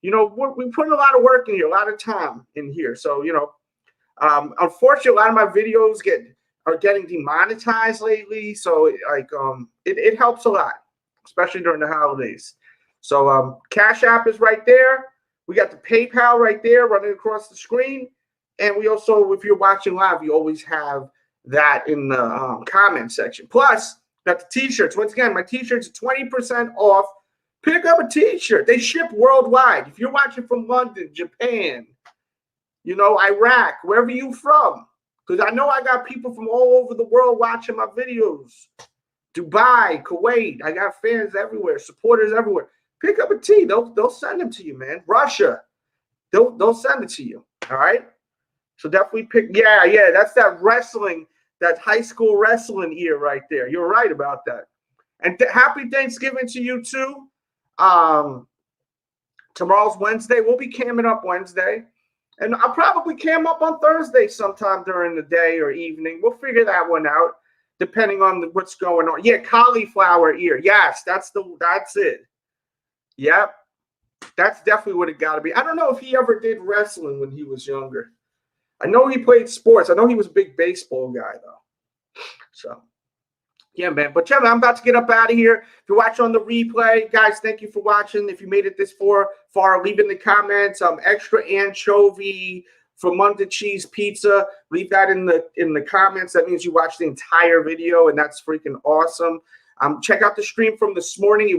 You know, we put a lot of work in here, a lot of time in here. So, you know, unfortunately, a lot of my videos are getting demonetized lately. So, it helps a lot, especially during the holidays. So, Cash App is right there. We got the PayPal right there running across the screen. And we also, if you're watching live, you always have that in the comment section. Plus, got the T-shirts. Once again, my T-shirts are 20% off. Pick up a T-shirt. They ship worldwide. If you're watching from London, Japan, you know, Iraq, wherever you from, because I know I got people from all over the world watching my videos. Dubai, Kuwait. I got fans everywhere, supporters everywhere. Pick up a tee. They'll send them to you, man. Russia, they'll send it to you. All right. So definitely pick. Yeah. That's that wrestling, that high school wrestling ear right there. You're right about that. And happy Thanksgiving to you too. Tomorrow's Wednesday. We'll be camming up Wednesday. And I'll probably cam up on Thursday sometime during the day or evening. We'll figure that one out depending on what's going on. Yeah, cauliflower ear. Yes, that's it. Yep. That's definitely what it got to be. I don't know if he ever did wrestling when he was younger. I know he played sports. I know he was a big baseball guy, though. So, yeah, man. But, yeah, man, I'm about to get up out of here. If you're watching on the replay, guys, thank you for watching. If you made it this far, leave in the comments. Extra anchovy for Monday cheese pizza. Leave that in the comments. That means you watched the entire video, and that's freaking awesome. Check out the stream from this morning.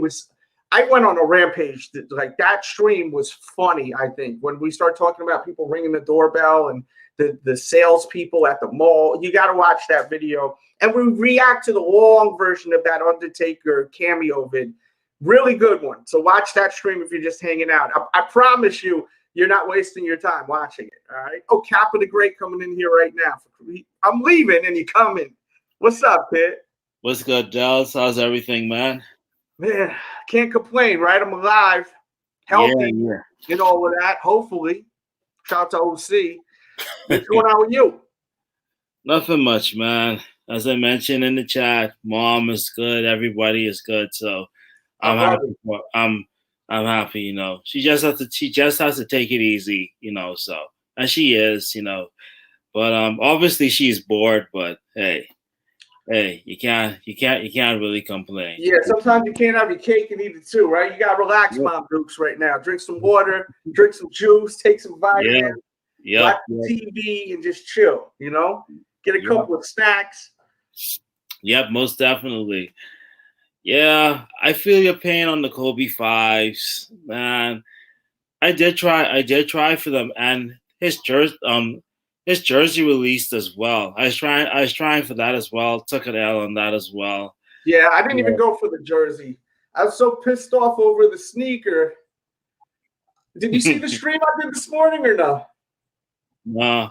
I went on a rampage. Like, that stream was funny, I think. When we start talking about people ringing the doorbell and the salespeople at the mall, you got to watch that video. And we react to the long version of that Undertaker cameo vid. Really good one. So watch that stream if you're just hanging out. I promise you, you're not wasting your time watching it. All right. Oh, Cappa the Great coming in here right now. I'm leaving and you coming. What's up, Pitt? What's good, Delz? How's everything, man? Man, can't complain, right? I'm alive, healthy, and all of that, hopefully. Shout out to OC. What's going on with you? Nothing much, man. As I mentioned in the chat, mom is good. Everybody is good. So I'm happy. I'm happy, you know. She just has to take it easy, you know, so and she is, you know. But obviously she's bored, but hey, you can't really complain. Yeah, sometimes you can't have your cake and eat it too, right? You gotta relax, Mom Dukes, right now. Drink some water, drink some juice, take some vitamins, watch TV, and just chill. You know, get a couple of snacks. Yep, most definitely. Yeah, I feel your pain on the Kobe 5s, man. I did try for them, and his jersey released as well. I was trying for that as well. Took an L on that as well. Yeah, I didn't even go for the jersey. I was so pissed off over the sneaker. Did you see the stream I did this morning or no? No.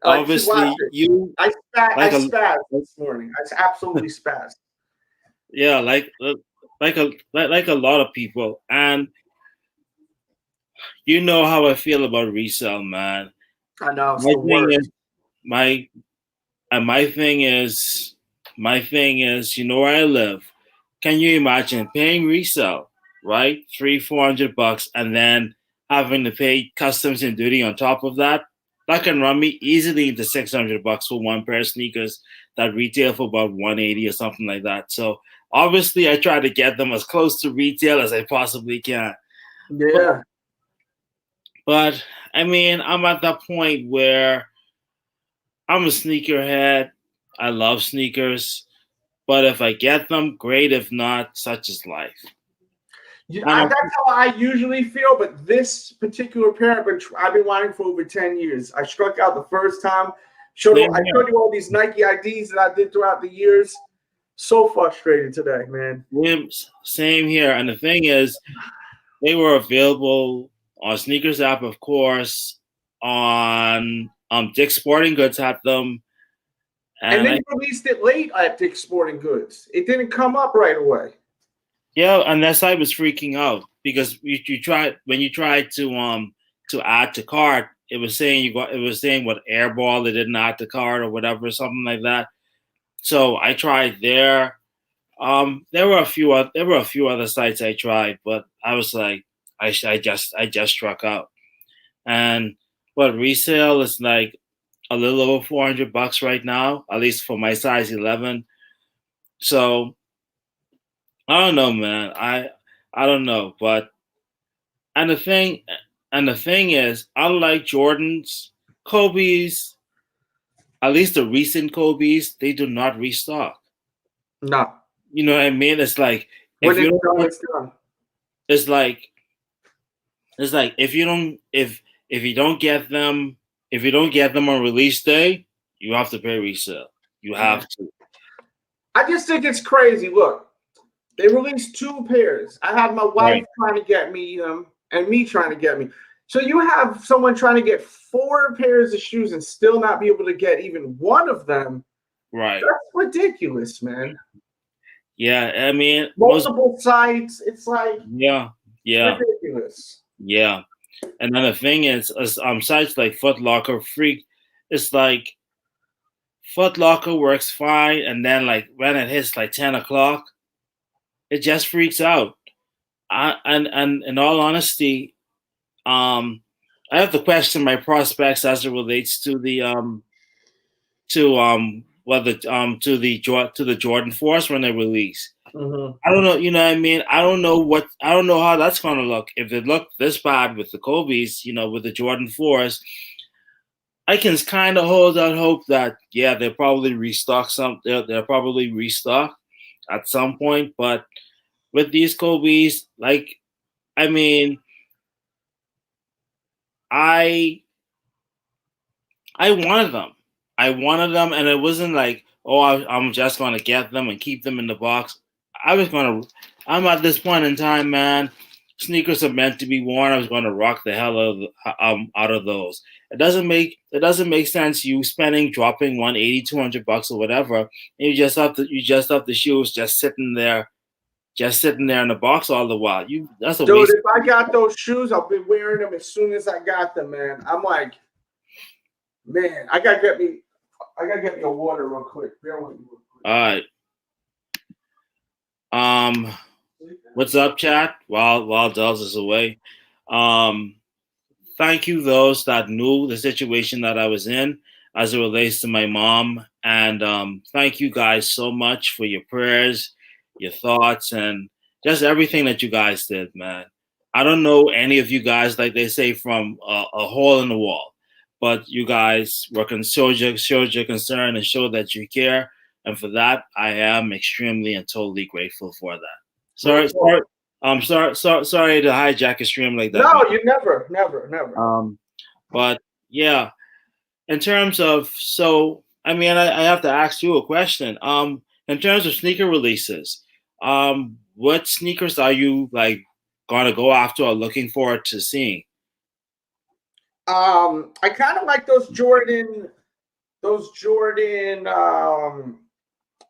Obviously, I spazzed this morning. I absolutely spazzed. Yeah, like a lot of people, and you know how I feel about resale, man. I know. My thing is, my thing is, you know where I live. Can you imagine paying resale, right? $300-400, and then having to pay customs and duty on top of that? That can run me easily into $600 for one pair of sneakers that retail for about $180 or something like that. So obviously, I try to get them as close to retail as I possibly can. Yeah. But I mean, I'm at that point where I'm a sneakerhead. I love sneakers. But if I get them, great. If not, such is life. That's how I usually feel. But this particular pair, I've been wanting for over 10 years. I struck out the first time. I showed you all these Nike IDs that I did throughout the years. So frustrated today, man. Same here. And the thing is, they were available on Sneakers app, of course. On Dick's Sporting Goods had them. And then you released it late at Dick's Sporting Goods. It didn't come up right away. Yeah, and that site was freaking out because when you tried to add to cart, it was saying what airball it didn't add to cart or whatever, something like that. So I tried there. There were a few other sites I tried, but I was like, I just struck out. And what resale is like a little over $400 right now, at least for my size 11. So I don't know, man. I don't know, but the thing is, unlike Jordans, Kobe's, at least the recent Kobe's, they do not restock. No. You know what I mean? It's like when it's done, it's done. It's like if you don't get them on release day, you have to pay resale. You have to. I just think it's crazy. Look, they released 2 pairs. I had my wife trying to get me them and me trying to get me. So you have someone trying to get 4 pairs of shoes and still not be able to get even one of them. Right. That's ridiculous, man. Yeah, I mean, multiple sites. It's like ridiculous. Yeah, and then the thing is, sites like Foot Locker Freak, it's like Foot Locker works fine, and then like when it hits like 10 o'clock, it just freaks out. And in all honesty, I have to question my prospects as it relates to the Jordan Force when they release. Mm-hmm. I don't know, you know what I mean? I don't know how that's gonna look. If it looked this bad with the Kobe's, with the Jordan 4s, I can kind of hold out hope that they'll probably restock they'll probably restock at some point. But with these Kobe's, like, I mean, I wanted them. And it wasn't like, I'm just going to get them and keep them in the box. I'm at this point in time, man, sneakers are meant to be worn. I was going to rock the hell out of those. It doesn't make sense you dropping $180, $200 or whatever, and you just have the shoes just sitting there in the box all the while. That's a waste. Dude, if I got those shoes, I'll be wearing them as soon as I got them, man. I'm like, man, I gotta get me a water real quick. Bear with me real quick. All right. What's up, chat? While Delz is away. Thank you those that knew the situation that I was in as it relates to my mom. And thank you guys so much for your prayers, your thoughts, and just everything that you guys did, man. I don't know any of you guys, like they say, from a hole in the wall, but you guys showed your concern and showed that you care. And for that, I am extremely and totally grateful for that. Sorry to hijack a stream like that. No, you never. But yeah, in terms of, I have to ask you a question. In terms of sneaker releases, what sneakers are you like gonna go after or looking forward to seeing? I kind of like those Jordan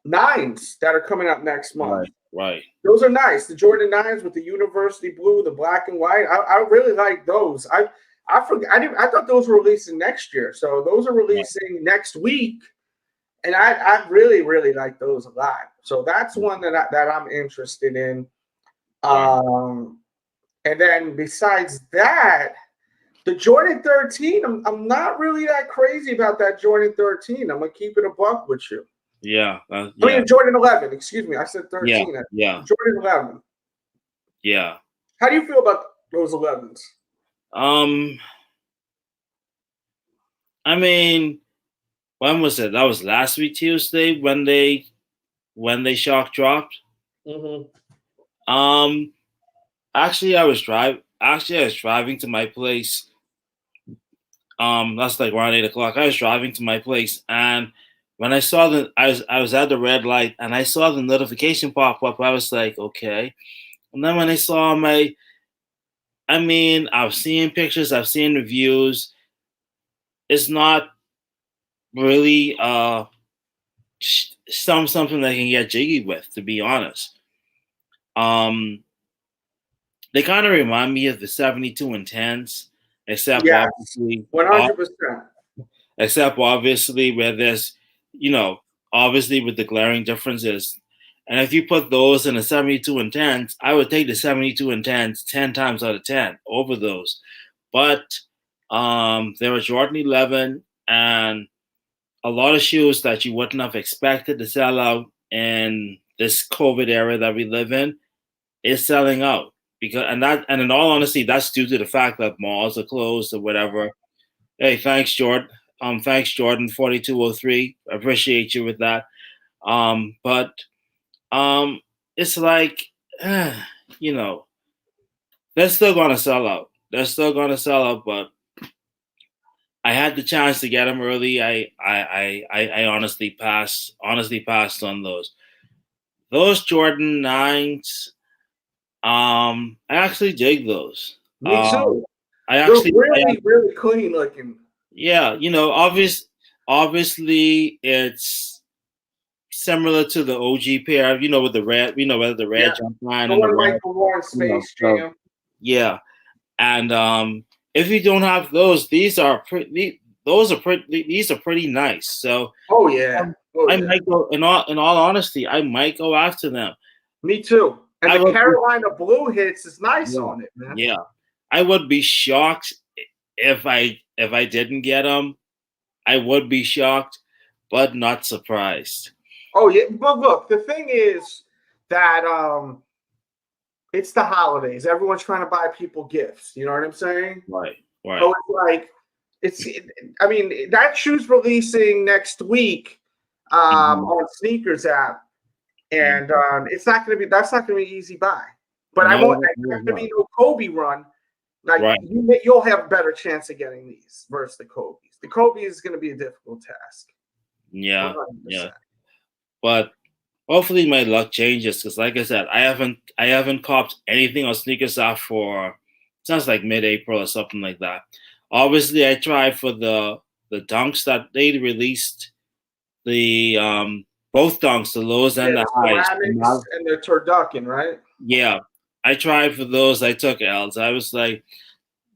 9s that are coming up next month. Right. Those are nice. The Jordan 9s with the university blue, the black and white. I really like those. I thought those were releasing next year. So those are releasing next week. And I really, really like those a lot. So that's one that I'm interested in. And then besides that, the Jordan 13, I'm not really that crazy about that Jordan 13. I'm gonna keep it a buck with you. Yeah. I mean Jordan 11. Excuse me, I said 13. Yeah. Jordan 11. Yeah. How do you feel about those 11s? I mean, when was it? That was last week Tuesday when they shock dropped. Actually, I was driving to my place. That's like around 8 o'clock. I was driving to my place, and when I saw I was at the red light, and I saw the notification pop up. I was like, okay. And then when I saw I've seen pictures, I've seen reviews. It's not really something that I can get jiggy with, to be honest. They kind of remind me of the 72 and 10s, except obviously 100%. Except obviously where there's, obviously with the glaring differences. And if you put those in a 72 and 10s, I would take the 72 and 10s 10 times out of 10 over those. But there was Jordan 11 and a lot of shoes that you wouldn't have expected to sell out in this COVID era that we live in is selling out. And in all honesty, that's due to the fact that malls are closed or whatever. Hey, thanks, Jordan. Thanks, Jordan 4203. I appreciate you with that. But it's like, they're still gonna sell out. They're still gonna sell out, but I had the chance to get them early. I honestly passed on those. Those Jordan 9s, I actually dig those. Me too. They're really clean looking. Yeah, obviously it's similar to the OG pair, with the red, with the red jump line and the red. Michael Moore Space Jam. Yeah, and if you don't have those, these are pretty nice. So I might go. In all honesty, I might go after them. Me too. And the Carolina Blue hits is nice on it, man. Yeah, I would be shocked if I didn't get them. I would be shocked, but not surprised. Oh yeah, but look, the thing is that it's the holidays. Everyone's trying to buy people gifts. You know what I'm saying? Right. So it's like that shoe's releasing next week on Sneakers app. And that's not going to be easy buy. But I won't. There's going to be no Kobe run. Like you'll have a better chance of getting these versus the Kobe's. The Kobe is going to be a difficult task. Yeah, 100%. yeah. But hopefully my luck changes because, like I said, I haven't copped anything on Sneakers app for sounds like mid-April or something like that. Obviously, I tried for the dunks that they released. The both dunks, the lows and the highs. And the turducken, right? Yeah. I tried for those. I took L's. I was like,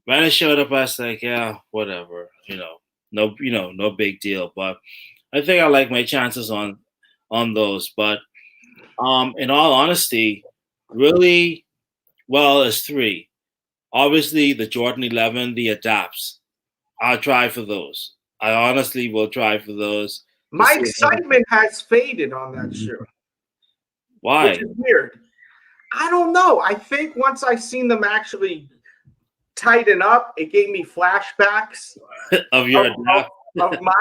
when I showed up, I was like, yeah, whatever. No big deal. But I think I like my chances on those. But in all honesty, really, it's three. Obviously, the Jordan 11, the adapts. I'll try for those. I honestly will try for those. My excitement has faded on that shoe. Why? Which is weird. I don't know. I think once I seen them actually tighten up, it gave me flashbacks of my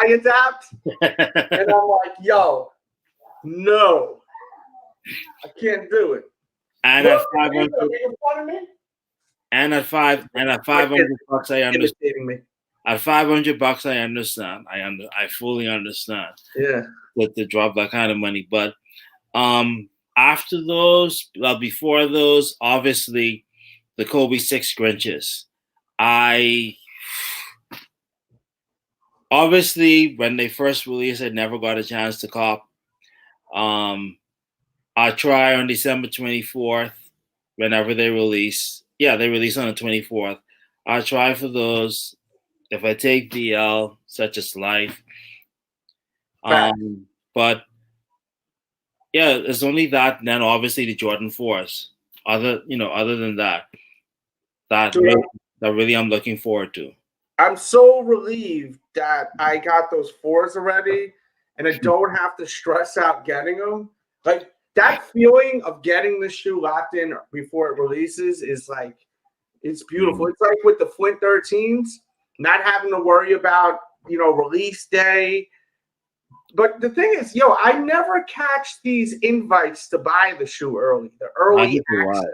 adapt. And I'm like, yo, no. I can't do it. And at 500 bucks, I understand. At $500, I understand. I fully understand. Yeah. With the drop that kind of money, but after those, before those, obviously the Kobe 6 Grinches. Obviously when they first released, I never got a chance to cop. I try on December 24th, whenever they release. Yeah, they release on the 24th. I try for those. If I take the L, such as life. But yeah, it's only that. And then obviously the Jordan 4s. Other than that, that really I'm looking forward to. I'm so relieved that I got those 4s already, and I don't have to stress out getting them. Like that feeling of getting the shoe locked in before it releases is like, it's beautiful. It's like with the Flint 13s, not having to worry about, release day. But the thing is, I never catch these invites to buy the shoe early, the early access.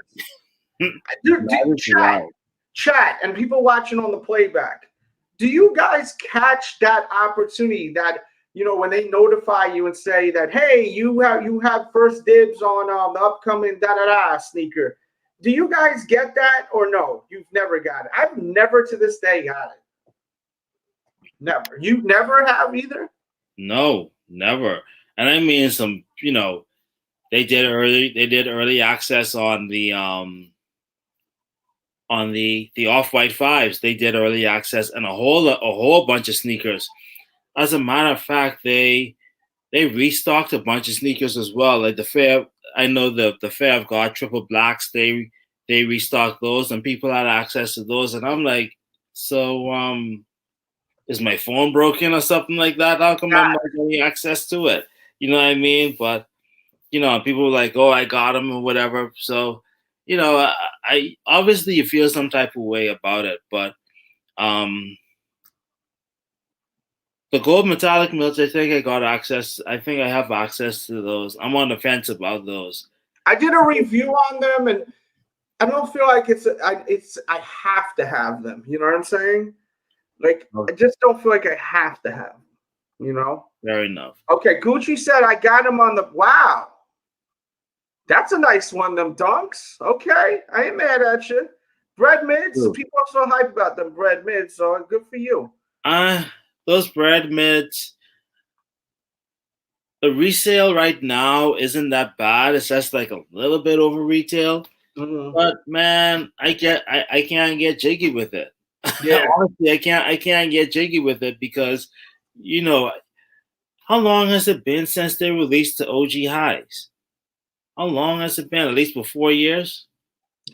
Chat, and people watching on the playback. Do you guys catch that opportunity that, when they notify you and say that, hey, you have first dibs on the upcoming sneaker? Do you guys get that or no? You've never got it. I've never to this day got it. Never. You never have either? No, never. And I mean they did early access on the Off-White 5s. They did early access and a whole bunch of sneakers. As a matter of fact, they restocked a bunch of sneakers as well. Like the Fair, I know the Fair of God triple blacks, they restocked those and people had access to those. And I'm like, so is my phone broken or something like that? How come I'm not getting access to it? You know what I mean? But people were like, oh, I got them or whatever. So, I obviously you feel some type of way about it, but the gold metallic mills, I think I got access. I think I have access to those. I'm on the fence about those. I did a review on them, and I don't feel like I have to have them. You know what I'm saying? Like, I just don't feel like I have to have them, Fair enough. Okay, Gucci said I got him on the – wow. That's a nice one, them dunks. Okay, I ain't mad at you. Bread mids, people are so hype about them bread mids, so good for you. Those bread mids, the resale right now isn't that bad. It's just like a little bit over retail. Mm-hmm. But man, I can't get jiggy with it. Yeah. Honestly, I can't get jiggy with it because, how long has it been since they released the OG highs? How long has it been? At least for 4 years?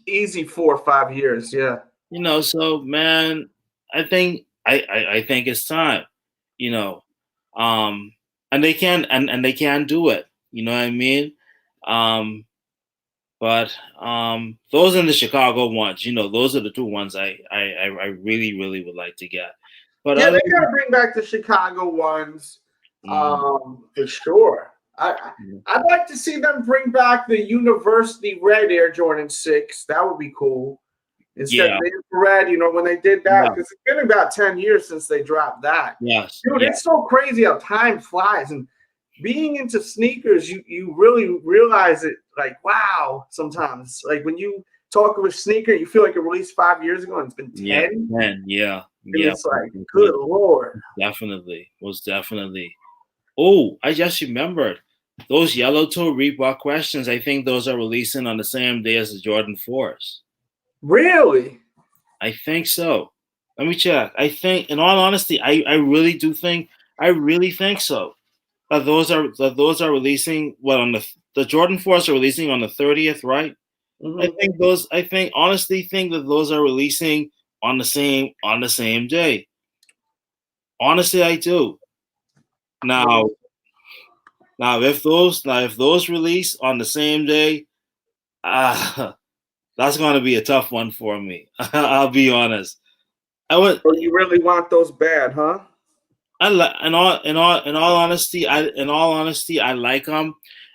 Easy 4 or 5 years, yeah. So man, I think it's time, and they can do it. You know what I mean? But those are the Chicago ones. Those are the two ones I really, really would like to get. But yeah, they gotta bring back the Chicago ones, for sure. I'd like to see them bring back the University Red Air Jordan 6. That would be cool. Instead of the infrared, when they did that, because it's been about 10 years since they dropped that. Yes. Dude, it's so crazy how time flies. And being into sneakers, you really realize it, like, wow, sometimes. Like, when you talk of a sneaker, you feel like it released 5 years ago and it's been 10. 10, yeah. And it's like, good Lord. Definitely. Most definitely. Oh, I just remembered. Those yellow toe Reebok questions, I think those are releasing on the same day as the Jordan 4s. Really? I think so. Let me check. I think, in all honesty, I really think so. Those are releasing on the Jordan 4s are releasing on the 30th, right? Mm-hmm. I honestly think that those are releasing on the same day. Honestly, I do. Now if those release on the same day, that's gonna be a tough one for me. I'll be honest. So you really want those bad, huh? In all honesty, I like them,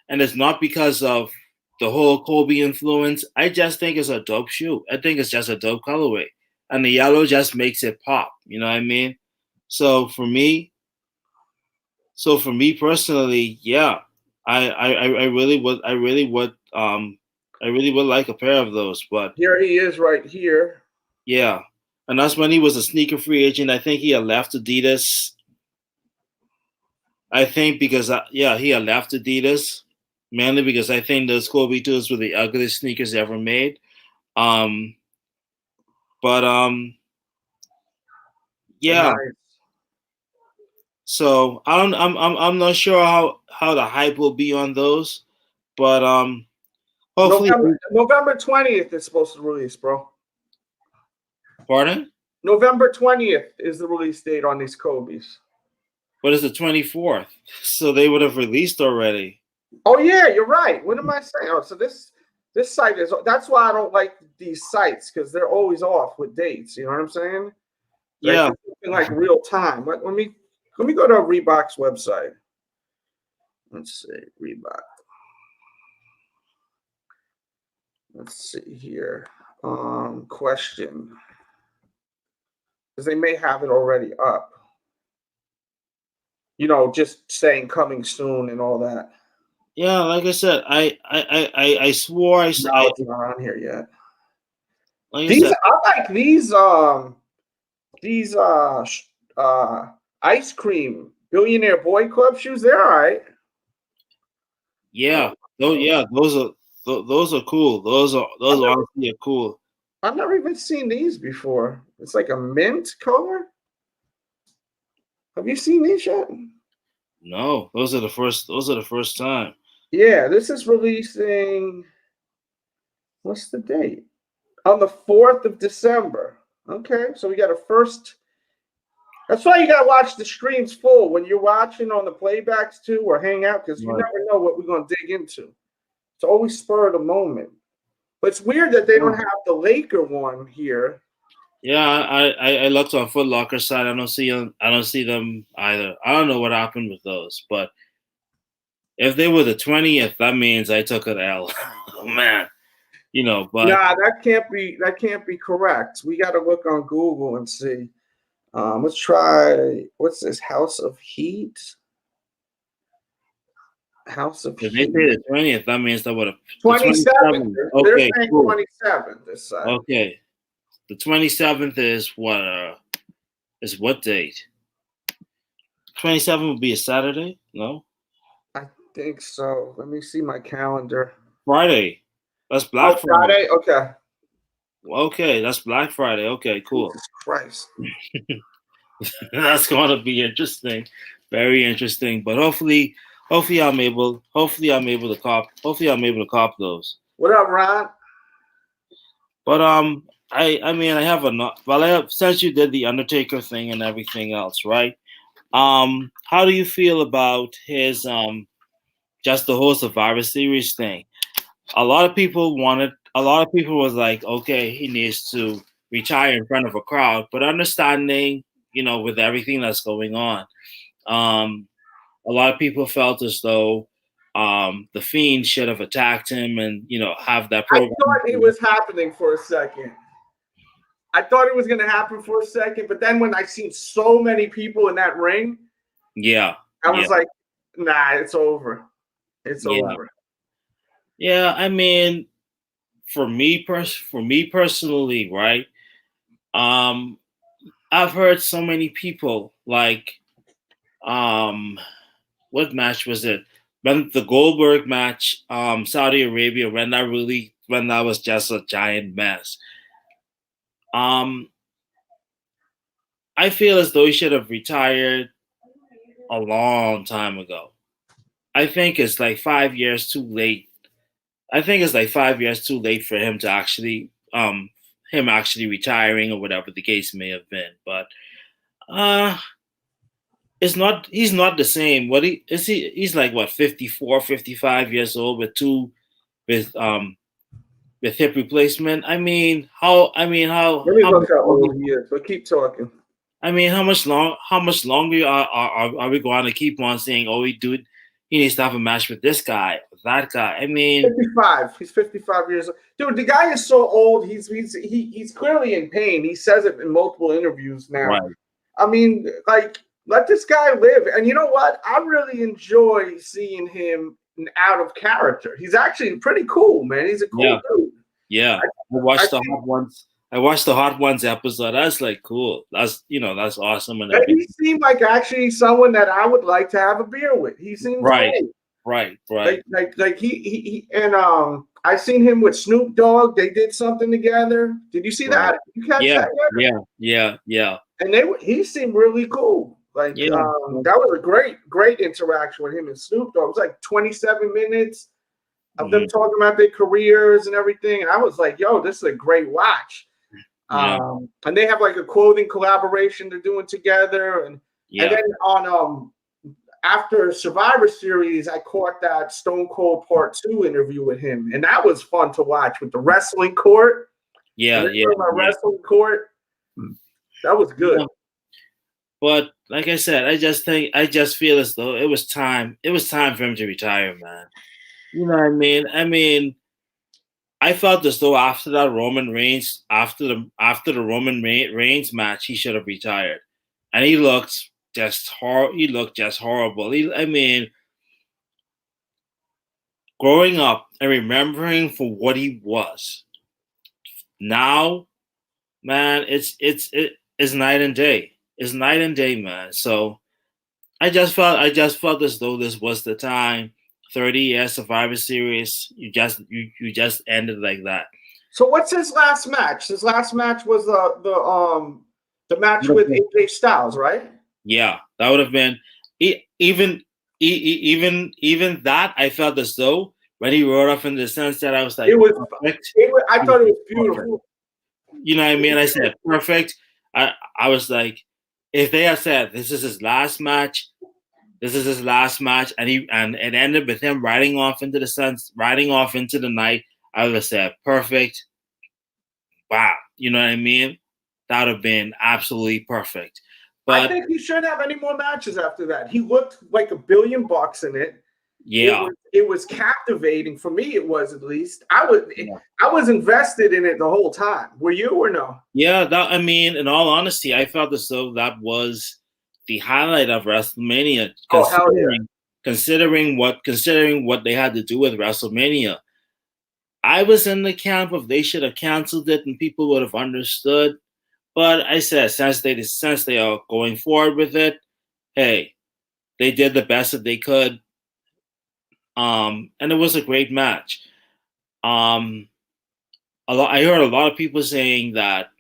and it's not because of the whole Kobe influence. I just think it's a dope shoe. I think it's just a dope colorway, and the yellow just makes it pop. You know what I mean? So for me personally, yeah, I really would like a pair of those. But here he is, right here. Yeah, and that's when he was a sneaker free agent. I think he had left Adidas. I think because he had left Adidas mainly because I think those Kobe 2s were the ugliest sneakers ever made. Yeah. Nice. So I'm not sure how the hype will be on those, but hopefully November 20th is supposed to release, bro. Pardon? November 20th is the release date on these Kobe's. What is the 24th? So they would have released already. Oh yeah, you're right. What am I saying? Oh, so this site is. That's why I don't like these sites, because they're always off with dates. You know what I'm saying? Yeah. Like real time. Let me go to Reebok's website. Let's see, Reebok. Let's see here. Question. Because they may have it already up. You know, just saying coming soon and all that. Yeah, like I said, I swore it's not on here yet. Like I like these ice cream billionaire boy club shoes. They're all right. Yeah, those are cool. Those honestly are cool. I've never even seen these before. It's like a mint color. Have you seen these yet? No, those are the first time. Yeah, this is releasing. What's the date? On the 4th of December. Okay, so we got a first. That's why you gotta watch the streams full when you're watching on the playbacks too, or hang out, because you never know what we're gonna dig into. It's always spur of the moment. But it's weird that they don't have the Laker one here. Yeah, I looked on Foot Locker side. I don't see them either. I don't know what happened with those, but if they were the 20th, that means I took an L. Oh man, you know. But nah, that can't be correct. We got to look on Google and see. Let's try. What's this? House of Heat. House of if Heat. they say the 20th, that means that would have 27th. Okay, they're saying cool. 27th this side. Okay, the 27th is what? Is what date? 27th would be a Saturday? No, I think so. Let me see my calendar. Friday. That's Black Friday. Okay. Okay, that's Black Friday. Okay, cool. Jesus Christ. That's gonna be interesting, very interesting. But hopefully I'm able to cop those. What up, Ron? But I have since you did the Undertaker thing and everything else, right? How do you feel about his just the whole Survivor Series thing? A lot of people was like, okay, he needs to retire in front of a crowd, but understanding, with everything that's going on, a lot of people felt as though the Fiend should have attacked him and, have that program. I thought it was happening for a second. I thought it was going to happen for a second, but then when I seen so many people in that ring, I was like, nah, it's over. It's over. Yeah, I mean, for me personally, right? I've heard so many people like, what match was it? When the Goldberg match, Saudi Arabia, when that was just a giant mess. I feel as though he should have retired a long time ago. I think it's like 5 years too late. I think it's like 5 years too late for him to actually retiring or whatever the case may have been. But he's not the same. He's like what, 54, 55 years old with hip replacement. Let me look how old he is, but keep talking. I mean, how much longer are we going to keep on saying, oh, he needs to have a match with this guy, that guy? I mean, 55. He's 55 years old. Dude, the guy is so old. He's clearly in pain. He says it in multiple interviews now. Right. I mean, like, let this guy live. And you know what? I really enjoy seeing him out of character. He's actually pretty cool, man. He's a cool dude. Yeah. I watched the Hot Ones episode. That's like cool. That's awesome. And he seemed like actually someone that I would like to have a beer with. He seems right. cool. Right. Like he and I seen him with Snoop Dogg. They did something together. Did you see that? You catch that? Yeah. And he seemed really cool. Like Yeah. that was a great interaction with him and Snoop Dogg. It was like 27 minutes of them talking about their careers and everything. And I was like, yo, this is a great watch. Yeah. And they have like a clothing collaboration they're doing together. And then on after Survivor Series, I caught that Stone Cold Part 2 interview with him. And that was fun to watch with the wrestling court. Wrestling court. That was good. Yeah. But like I said, I just feel as though it was time for him to retire, man. You know what I mean? I mean, I felt as though after that Roman Reigns, after the Roman Reigns match, he should have retired. And he looked just horrible. I mean, growing up and remembering for what he was, now, man, it's night and day. It's night and day, man. So I just felt as though this was the time. 30 years Survivor Series, you just ended like that. So what's his last match? His last match was the match with AJ Styles, right? Yeah, that would have been even that. I felt as though when he rode off in the sunset, I was like, I thought it was beautiful. You know what I mean? I said perfect. I was like, if they had said this is his last match, and it ended with him riding off into the night, I would have said perfect. Wow, you know what I mean? That would have been absolutely perfect. But I think he shouldn't have any more matches after that. He looked like $1 billion in it. Yeah, it was captivating for me. It was, at least I was invested in it the whole time. Were you or no? Yeah, I mean, in all honesty, I felt as though that was the highlight of WrestleMania. Considering what they had to do with WrestleMania. I was in the camp of they should have canceled it and people would have understood. But I said, since they are going forward with it, hey, they did the best that they could. And it was a great match. I heard a lot of people saying that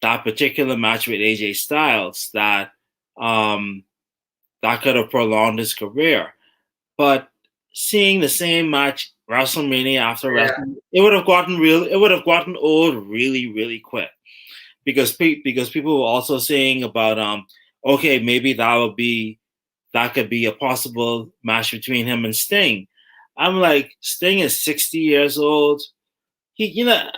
particular match with AJ Styles that could have prolonged his career. But seeing the same match WrestleMania after WrestleMania, it would have gotten old really, really quick. Because people were also saying about okay, maybe that could be a possible match between him and Sting. I'm like, Sting is 60 years old. And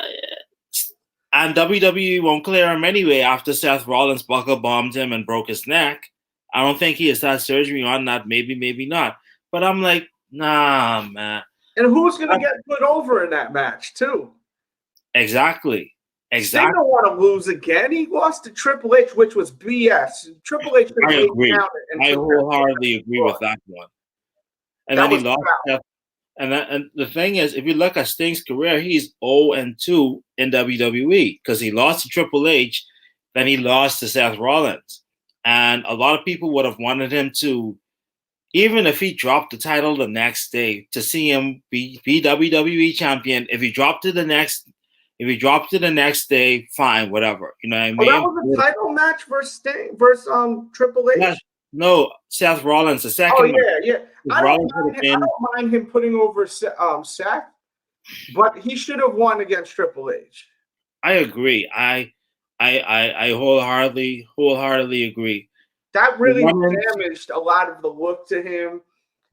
WWE won't clear him anyway after Seth Rollins buckle bombed him and broke his neck. I don't think he has had surgery on that. Maybe not. But I'm like, nah, man. And who's gonna get put over in that match too? Exactly. Sting don't want to lose again. He lost to Triple H, which was BS. Triple H. I agree. I wholeheartedly agree with that one. And then he lost. And the thing is, if you look at Sting's career, he's 0-2 in WWE because he lost to Triple H, then he lost to Seth Rollins, and a lot of people would have wanted him to, even if he dropped the title the next day, to see him be WWE champion. If he dropped it the next day, fine, whatever. You know what I mean? That was a title match versus Triple H. Yeah. No, Seth Rollins, the second. Oh yeah. I don't mind him putting over Seth, but he should have won against Triple H. I agree. I wholeheartedly agree. That really damaged a lot of the look to him.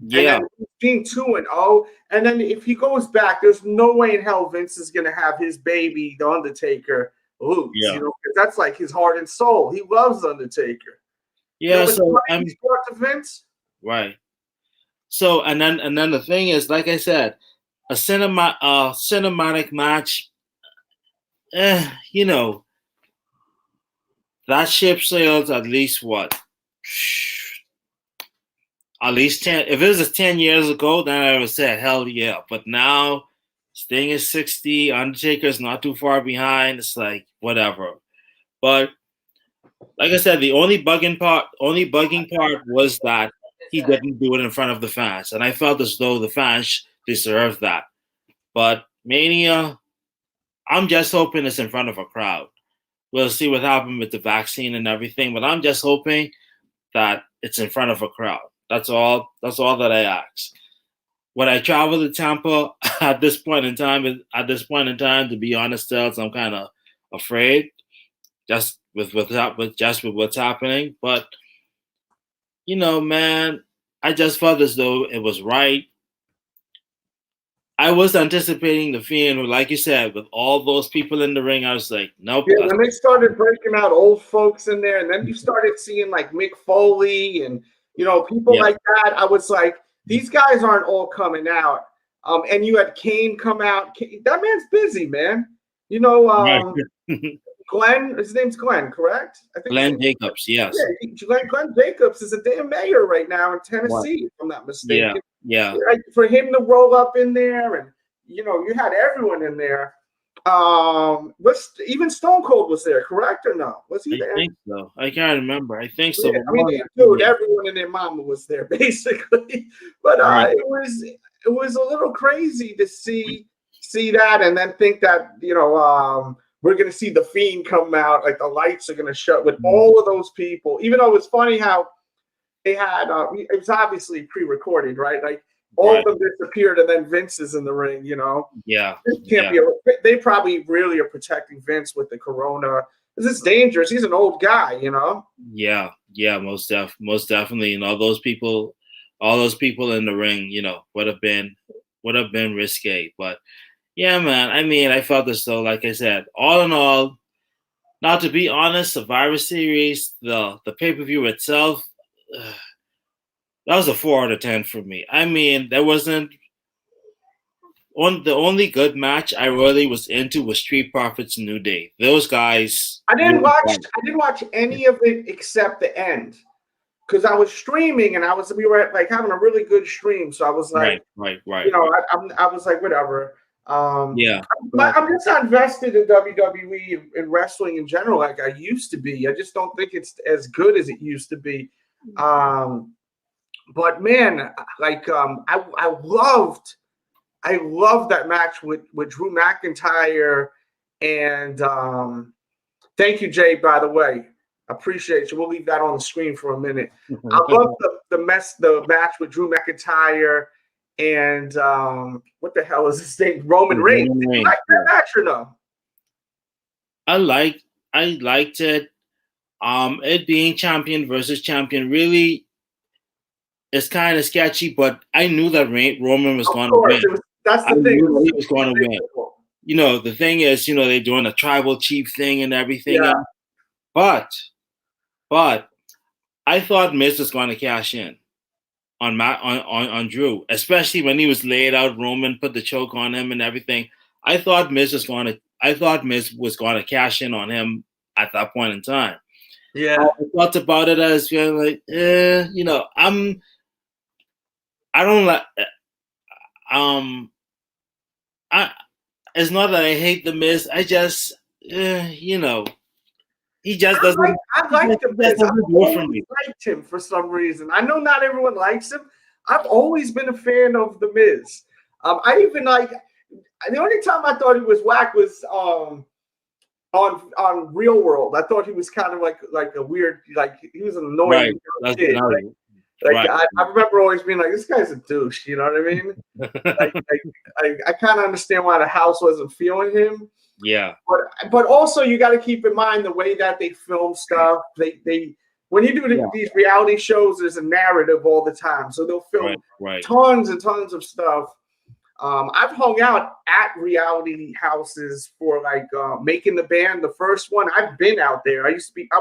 Yeah. And then being 2-0, and then if he goes back, there's no way in hell Vince is gonna have his baby, the Undertaker, lose. Yeah. You know, because that's like his heart and soul. He loves Undertaker. Yeah, so he's brought to Vince. Right. So and then the thing is, like I said, a cinematic match. You know, that ship sails at least what? At least 10. If it was 10 years ago, then I would say hell yeah. But now, Sting is 60, Undertaker's not too far behind. It's like whatever. But like I said, the only bugging part was that he didn't do it in front of the fans, and I felt as though the fans deserved that. But Mania, I'm just hoping it's in front of a crowd. We'll see what happens with the vaccine and everything, but I'm just hoping that it's in front of a crowd. That's all that I ask. Would I travel to Tampa at this point in time? To be honest, Delz, I'm kind of afraid, just with what's happening. But you know, man, I just felt as though it was right. I was anticipating the Fiend, like you said, with all those people in the ring. I was like, nope. Yeah, when they started breaking out old folks in there, and then you started seeing like Mick Foley and people like that, I was like, these guys aren't all coming out. And you had Kane come out. That man's busy, man. Glenn, his name's Glenn, correct? I think Glenn Jacobs, yes. Yeah, Glenn Jacobs is a damn mayor right now in Tennessee, if I'm not mistaken. Yeah. Like, for him to roll up in there, and you had everyone in there. Even Stone Cold was there, correct or no? Was he there? I think so. I can't remember. I think so. Yeah, I mean, dude, everyone and their mama was there basically. But it was a little crazy to see that, and then think that we're gonna see the Fiend come out, like the lights are gonna shut with all of those people. Even though it was funny how they had it was obviously pre-recorded, right? Like all of them disappeared, and then Vince is in the ring. Yeah. They probably really are protecting Vince with the corona. This is dangerous. He's an old guy, Yeah, most definitely. And all those people in the ring, would have been risque. But yeah, man. I mean, I felt as though, like I said, all in all, now to be honest, Survivor Series, the pay-per-view itself, that was a 4 out of 10 for me. I mean, there wasn't the only good match I really was into was Street Profits New Day. Those guys. I didn't watch any of it except the end, because I was streaming and we were like having a really good stream. So I was like, right. I was like, whatever. I'm just not invested in WWE and wrestling in general like I used to be. I just don't think it's as good as it used to be. But man, like I loved that match with Drew McIntyre, and thank you, Jay, by the way. Appreciate you. We'll leave that on the screen for a minute. I love the match with Drew McIntyre and what the hell is his name? Roman Reigns. Did you like that match or no? I liked it. It being champion versus champion really is kind of sketchy, but I knew that Roman was going to win. That's the thing. He was going to win. The thing is, they're doing a tribal chief thing and everything. Yeah. But I thought Miz was going to cash in on Drew, especially when he was laid out. Roman put the choke on him and everything. I thought Miz was going to cash in on him at that point in time. Yeah, I thought about it as feeling like, I don't like. It's not that I hate the Miz. I just, he just doesn't. I like the Miz. I liked him for some reason. I know not everyone likes him. I've always been a fan of the Miz. I even like. The only time I thought he was whack was on Real World. I thought he was kind of like a weird, like he was an annoying kid. I remember always being like, this guy's a douche. You know what I mean? I kind of understand why the house wasn't feeling him. Yeah. But also you got to keep in mind the way that they film stuff. They when you do these reality shows, there's a narrative all the time. So they'll film tons and tons of stuff. I've hung out at reality houses for like Making the Band, the first one. I've been out there. I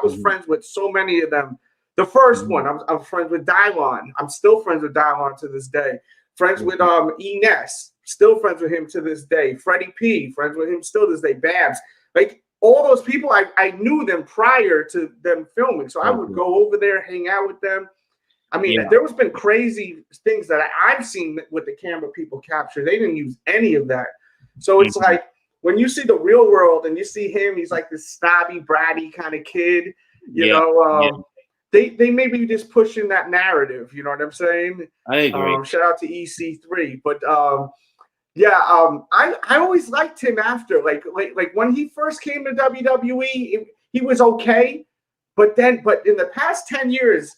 was friends with so many of them. The first one, I'm friends with Dylon. I'm still friends with Dylon to this day. Friends with Ness, still friends with him to this day. Freddie P, friends with him still to this day. Babs, like all those people, I knew them prior to them filming, so I would go over there, hang out with them. I mean, there has been crazy things that I've seen with the camera people capture. They didn't use any of that, so it's like when you see the Real World and you see him, he's like this snobby, bratty kind of kid, you know. They may be just pushing that narrative, you know what I'm saying? I agree. Shout out to EC3, but I always liked him after, like when he first came to WWE, he was okay, but in the past 10 years,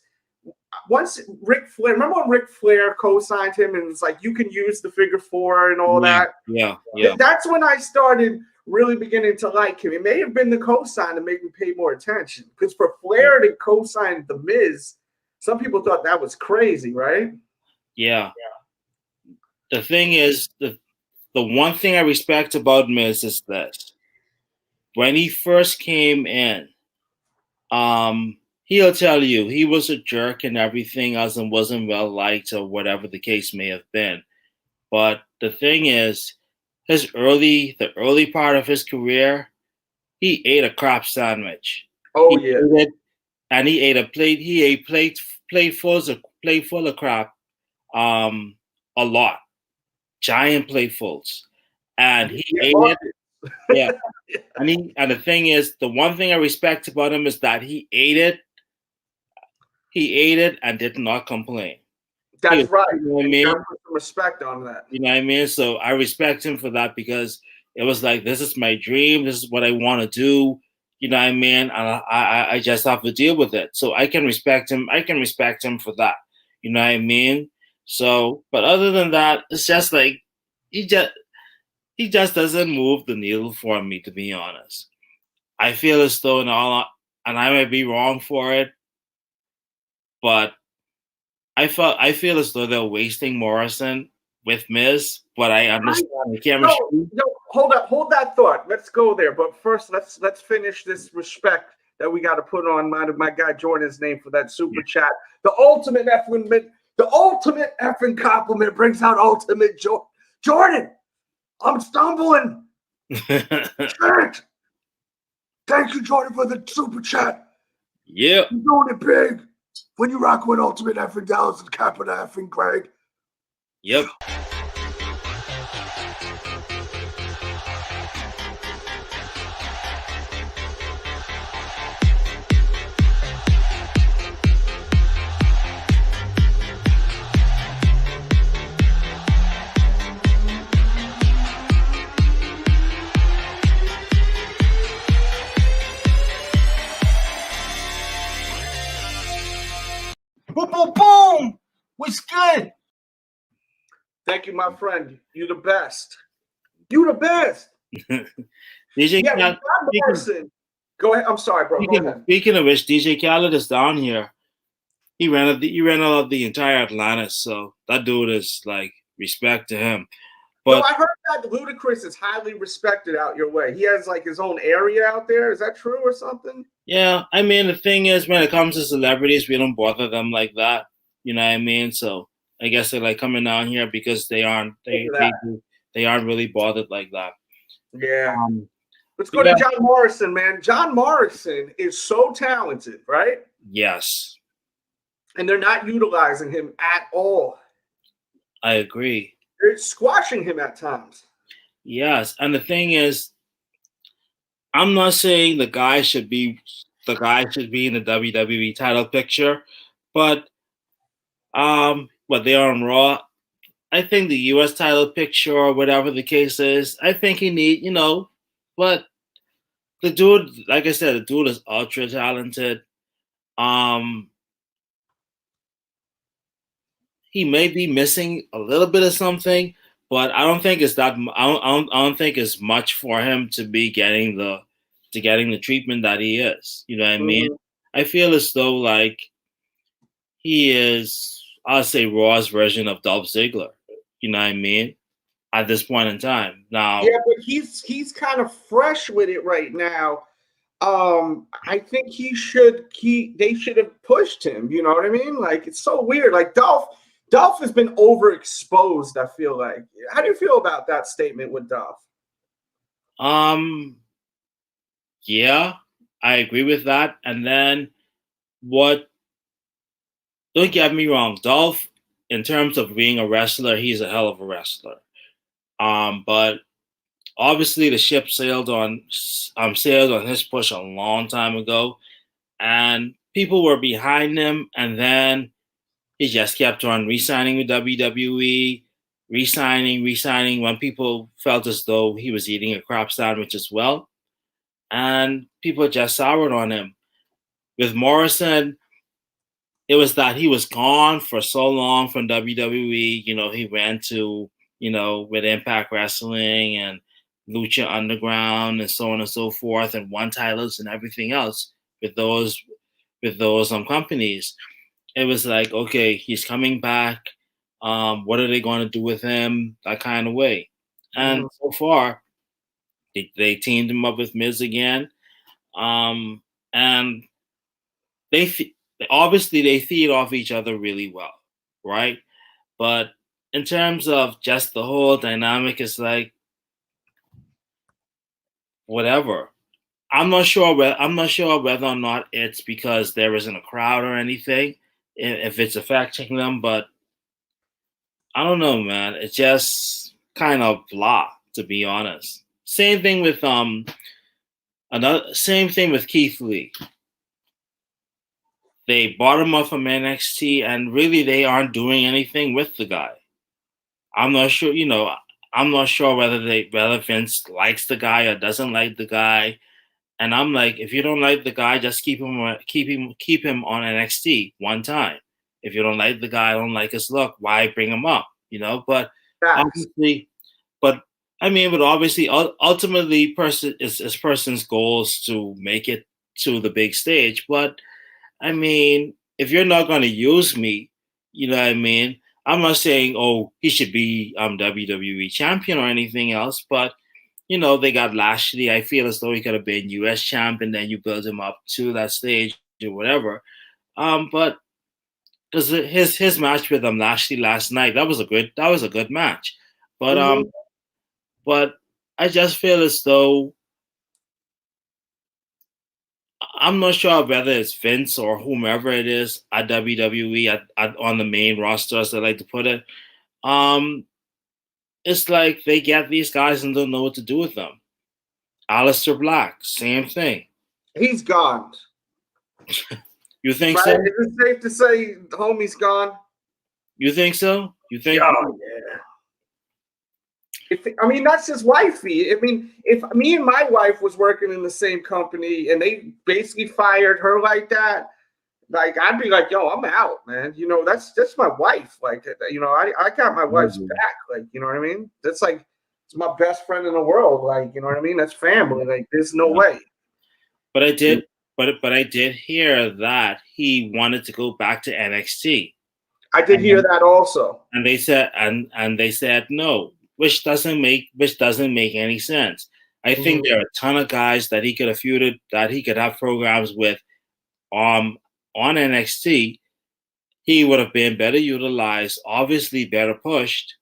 once Ric Flair, remember when Ric Flair co-signed him and it's like you can use the figure 4 and all that? Yeah. That's when I started really beginning to like him. It may have been the co-sign to make me pay more attention. Because for Flair to co-sign The Miz, some people thought that was crazy, right? Yeah. The thing is, the one thing I respect about Miz is this. When he first came in, he'll tell you he was a jerk and everything else and wasn't well liked or whatever the case may have been. But the thing is, the early part of his career, he ate a crap sandwich. Oh, he ate it, and he ate a plate. He ate plate full of crap, a lot, giant platefuls, and he ate it. Yeah, and the thing is, the one thing I respect about him is that he ate it. He ate it and did not complain. That's right. You know what I mean? Put some respect on that. You know what I mean? So I respect him for that because it was like, this is my dream. This is what I want to do. You know what I mean? And I just have to deal with it. So I can respect him. I can respect him for that. You know what I mean? So, but other than that, it's just like he just doesn't move the needle for me, to be honest. I feel as though, and I might be wrong for it, but I feel as though they're wasting Morrison with Miz, but I understand the chemistry. No, hold that thought. Let's go there. But first, let's finish this respect that we got to put on my guy Jordan's name for that super chat. The ultimate effing compliment brings out ultimate joy. Jordan, I'm stumbling. Shit. Thank you, Jordan, for the super chat. Yeah. You're doing it big. When you rock with Ultimate effing Dallas and Cappa effing Greg. Yep. Boom, boom, boom. What's good? Thank you, my friend. You the best. You the best. DJ Khaled, Morrison. Go ahead. I'm sorry, bro. Go ahead. Speaking of which, DJ Khaled is down here. He ran out the entire Atlantis, so that dude is like respect to him. But I heard that Ludacris is highly respected out your way. He has like his own area out there. Is that true or something? yeah, I mean the thing is, when it comes to celebrities, we don't bother them like that. You know what I mean? So I guess they're like coming down here because they aren't really bothered like that. Yeah. Let's go to John Morrison, man. John Morrison is so talented, right? Yes. And they're not utilizing him at all. I agree. They're squashing him at times. Yes, and the thing is, I'm not saying the guy should be in the WWE title picture, but they are on Raw. I think the US title picture or whatever the case is, I think he need, but the dude, like I said, the dude is ultra talented. He may be missing a little bit of something, but I don't think it's that. I don't think it's much for him to be getting the treatment that he is. You know what I mean? I feel as though like he is, I'll say, Raw's version of Dolph Ziggler. You know what I mean? At this point in time, now. Yeah, but he's kind of fresh with it right now. I think they should have pushed him. You know what I mean? Like it's so weird. Like Dolph has been overexposed, I feel like. How do you feel about that statement with Dolph? Yeah, I agree with that. And then don't get me wrong, Dolph, in terms of being a wrestler, he's a hell of a wrestler. But obviously the ship sailed on his push a long time ago, and people were behind him, and then he just kept on re-signing with WWE, re-signing when people felt as though he was eating a crap sandwich as well. And people just soured on him. With Morrison, it was that he was gone for so long from WWE. You know, he went to, you know, with Impact Wrestling and Lucha Underground and so on and so forth, and won titles and everything else with those companies. It was like, okay, he's coming back. What are they going to do with him? That kind of way. And so far, they teamed him up with Miz again, and obviously they feed off each other really well, right? But in terms of just the whole dynamic, it's like whatever. I'm not sure whether or not it's because there isn't a crowd or anything, if it's affecting them, but I don't know, man. It's just kind of blah, to be honest. Same thing with Keith Lee. They bought him up from NXT, and really they aren't doing anything with the guy. I'm not sure, you know, I'm not sure whether Vince likes the guy or doesn't like the guy. And I'm like, if you don't like the guy, just keep him on NXT one time. If you don't like the guy, don't like his look, why bring him up? You know, but obviously, ultimately, person's goals to make it to the big stage. But I mean, if you're not going to use me, you know what I mean? I'm not saying, oh, he should be WWE champion or anything else, but you know, they got Lashley. I feel as though he could have been US champ, and then you build him up to that stage or whatever. But because his match with Lashley last night, that was a good match. But but I just feel as though I'm not sure whether it's Vince or whomever it is at WWE on the main roster, as I like to put it. It's like they get these guys and don't know what to do with them. Aleister Black, same thing. He's gone. You think right? so? Is it safe to say the homie's gone? You think so? You think? Oh, yeah. I mean, that's his wifey. I mean, if me and my wife was working in the same company and they basically fired her like that, like I'd be like, yo, I'm out, man. You know, that's my wife. Like, you know, I got my wife's back. Like, you know what I mean? That's like, it's my best friend in the world. Like, you know what I mean? That's family. Like, there's no way. But I did, but I did hear that he wanted to go back to NXT. I did hear that also. And they said, and they said no, which doesn't make any sense. I think there are a ton of guys that he could have feuded, that he could have programs with, on NXT. He would have been better utilized, obviously better pushed,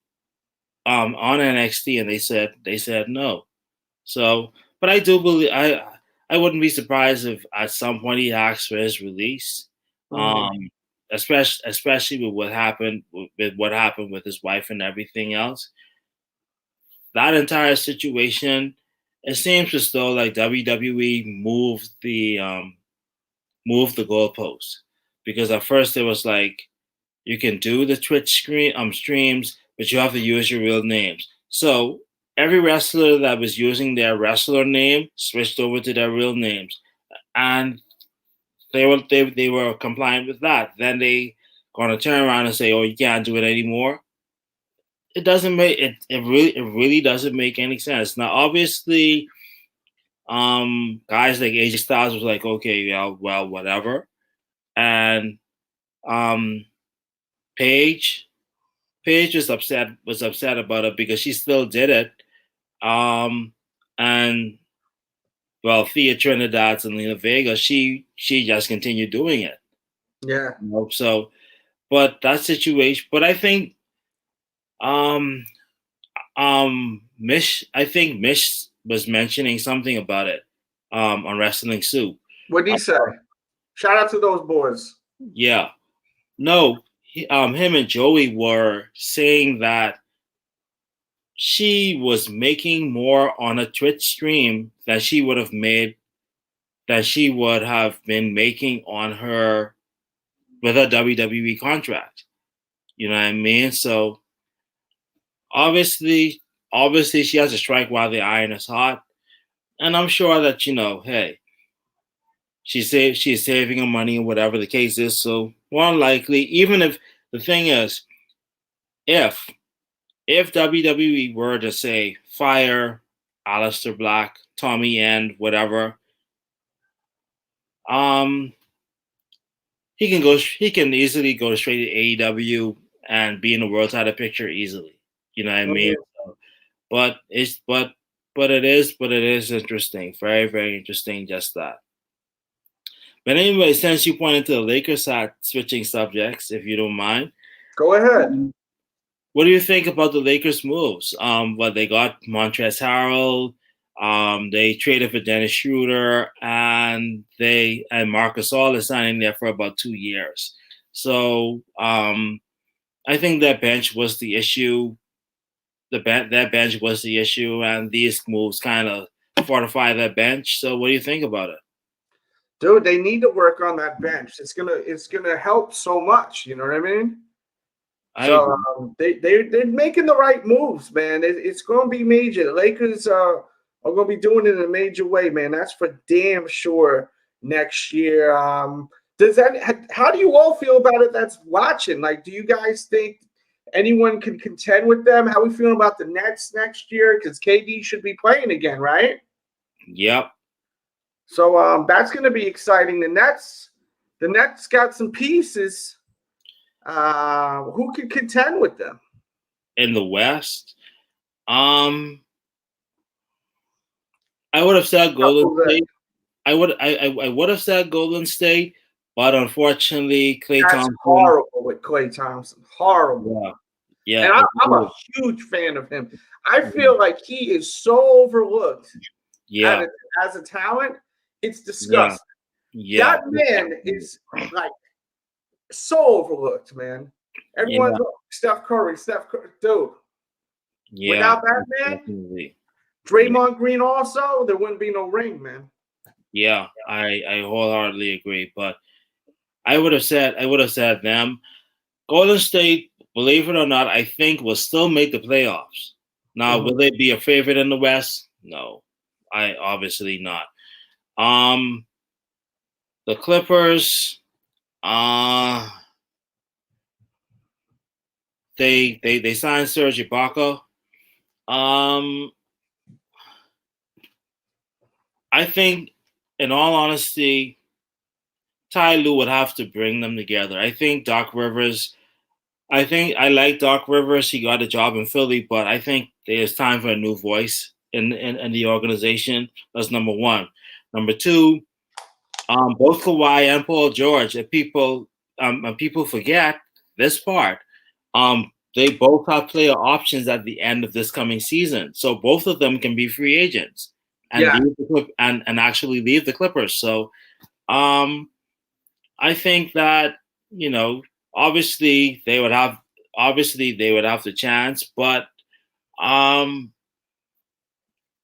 on NXT, and they said no. So, but I do believe I wouldn't be surprised if at some point he asks for his release. Especially with what happened with his wife and everything else. That entire situation, it seems as though like WWE moved the goalposts, because at first it was like you can do the Twitch streams, but you have to use your real names. So every wrestler that was using their wrestler name switched over to their real names, and they were compliant with that. Then they gonna turn around and say, "Oh, you can't do it anymore." It doesn't make it. It really doesn't make any sense. Now, obviously, guys like AJ Styles was like, "Okay, yeah, well, whatever," and Paige was upset about it because she still did it. And well, Thea Trinidad and Lena Vega, she just continued doing it. Yeah. You know, so, but that situation, but I think, Mish was mentioning something about it, on Wrestling Soup. What did he say? Shout out to those boys. Yeah. No, him and Joey were saying that she was making more on a Twitch stream than she would have been making on her with a WWE contract. You know what I mean? So obviously she has to strike while the iron is hot. And I'm sure that, you know, hey, she's saving her money or whatever the case is. So more likely, even if the thing is, if WWE were to say fire Aleister Black, Tommy End, whatever, he can easily go straight to AEW and be in the world title picture easily. You know what I mean? So, but it is interesting. Very, very interesting, just that. But anyway, since you pointed to the Lakers side, switching subjects, if you don't mind. Go ahead. What do you think about the Lakers moves? What they got Montrezl Harrell, they traded for Dennis Schroeder, and Marcus Gasol is signing there for about 2 years. So I think that bench was the issue. That bench was the issue, and these moves kind of fortify that bench. So what do you think about it? Dude, they need to work on that bench. It's gonna help so much. You know what I mean? They're making the right moves, man. It's going to be major. The Lakers are going to be doing it in a major way, man. That's for damn sure next year. How do you all feel about it that's watching? Like, do you guys think anyone can contend with them? How are we feeling about the Nets next year? Because KD should be playing again, right? Yep. So that's going to be exciting. The Nets got some pieces. Who can contend with them in the West? I would have said Golden State. I would have said Golden State, but unfortunately, Klay Thompson. Horrible with Klay Thompson. Horrible. Yeah. And I'm a huge fan of him. I feel like he is so overlooked. Yeah. As a talent, it's disgusting. Yeah. That man is like so overlooked, man. Everyone's Steph Curry, dude. Yeah. Without that man, definitely. Draymond Green also, there wouldn't be no ring, man. Yeah, I wholeheartedly agree. But I would have said them. Golden State, believe it or not, I think will still make the playoffs. Now, will they be a favorite in the West? No, I obviously not. The Clippers, they signed Serge Ibaka. I think, in all honesty, Ty Lue would have to bring them together. I think Doc Rivers. I like Doc Rivers. He got a job in Philly, but I think there's time for a new voice in the organization. That's number one. Number two, both Kawhi and Paul George. If people forget this part, they both have player options at the end of this coming season, so both of them can be free agents and actually leave the Clippers. So, I think that obviously they would have the chance, but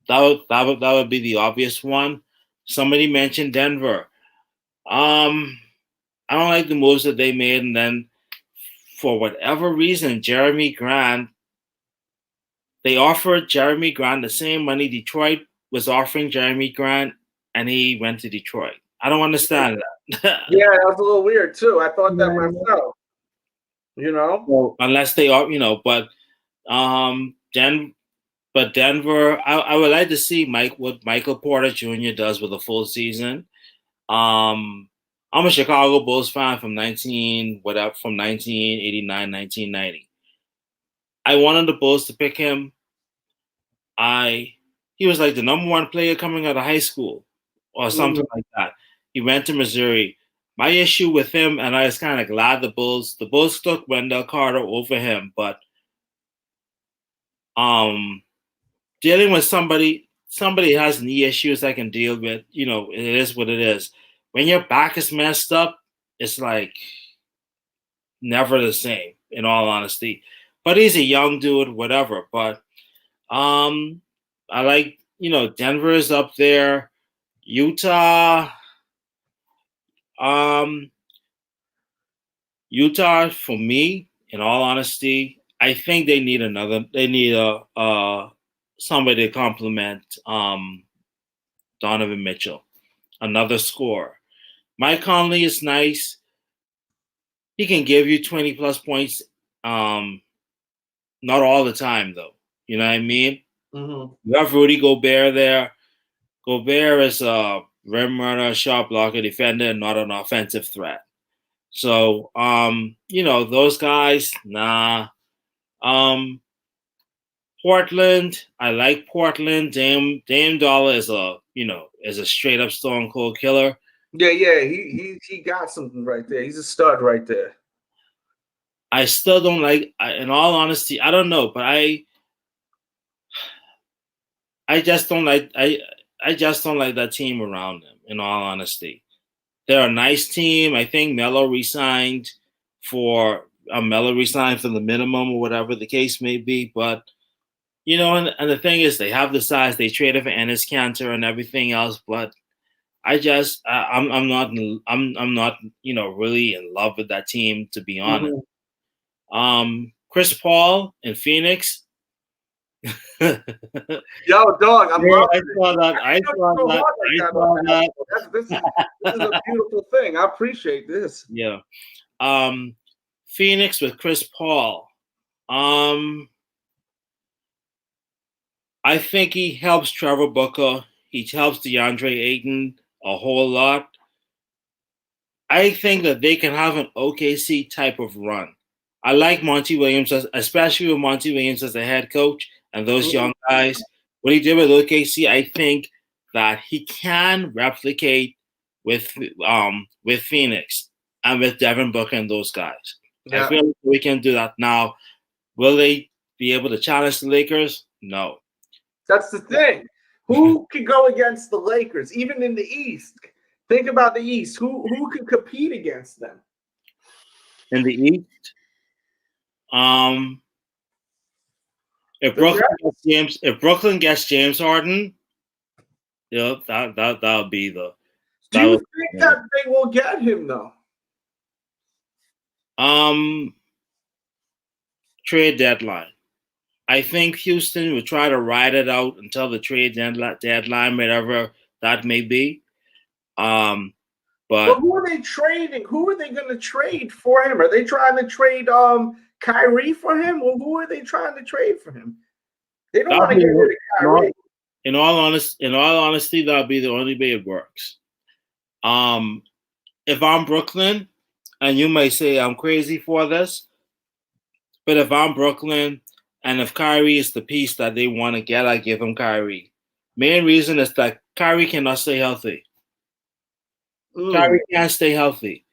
that would be the obvious one. Somebody mentioned Denver. I don't like the moves that they made, and then for whatever reason, they offered Jeremy Grant the same money Detroit was offering Jeremy Grant, and he went to Detroit. I don't understand that. Yeah, that was a little weird too. I thought that myself. Well, unless they are, but Denver, I would like to see what Michael Porter Jr. does with a full season. I'm a Chicago Bulls fan from 1989, 1990. I wanted the Bulls to pick him. He was like the number one player coming out of high school or something like that. He went to Missouri. My issue with him, and I was kind of glad the Bulls took Wendell Carter over him, but dealing with somebody has knee issues I can deal with, it is what it is. When your back is messed up, it's like never the same, in all honesty. But he's a young dude, whatever. But I like, Denver is up there. Utah for me, in all honesty, I think they need somebody to complement Donovan Mitchell, another scorer. Mike Conley is nice. He can give you 20+ points. Not all the time, though. You know what I mean? Mm-hmm. You have Rudy Gobert there. Gobert is a rim runner, shot blocker, defender, not an offensive threat. So, you know, those guys, nah. Portland, I like Portland. Dame Dollar is a straight up stone cold killer. Yeah, he got something right there. He's a stud right there. I still don't like, in all honesty, I don't know, but I just don't like I just don't like that team around them, in all honesty. They're a nice team. I think Melo resigned for the minimum or whatever the case may be. But you know, and the thing is, they have the size. They traded for Enes Kanter and everything else. But I'm not really in love with that team, to be honest. Mm-hmm. Chris Paul in Phoenix. Yo, dog, I saw that. This is a beautiful thing. I appreciate this. Yeah. Phoenix with Chris Paul. I think he helps Trevor Booker. He helps DeAndre Ayton a whole lot. I think that they can have an OKC type of run. I like Monty Williams, especially with Monty Williams as the head coach and those young guys. What he did with OKC, I think that he can replicate with Phoenix and with Devin Booker and those guys. Yeah. I feel like we can do that. Now, will they be able to challenge the Lakers? No. That's the thing. Who can go against the Lakers, even in the East? Think about the East. Who can compete against them? In the East? If Brooklyn gets James Harden, that'll be the. Do you think that they will get him though? Trade deadline. I think Houston will try to ride it out until the trade deadline, whatever that may be. But who are they trading? Who are they going to trade for him? Are they trying to trade Kyrie for him? Well, who are they trying to trade for him? They don't want to get rid of Kyrie. In all honesty, that'll be the only way it works. If I'm Brooklyn, and you may say I'm crazy for this, but if I'm Brooklyn and if Kyrie is the piece that they want to get, I give him Kyrie. Main reason is that Kyrie cannot stay healthy. Kyrie can't stay healthy.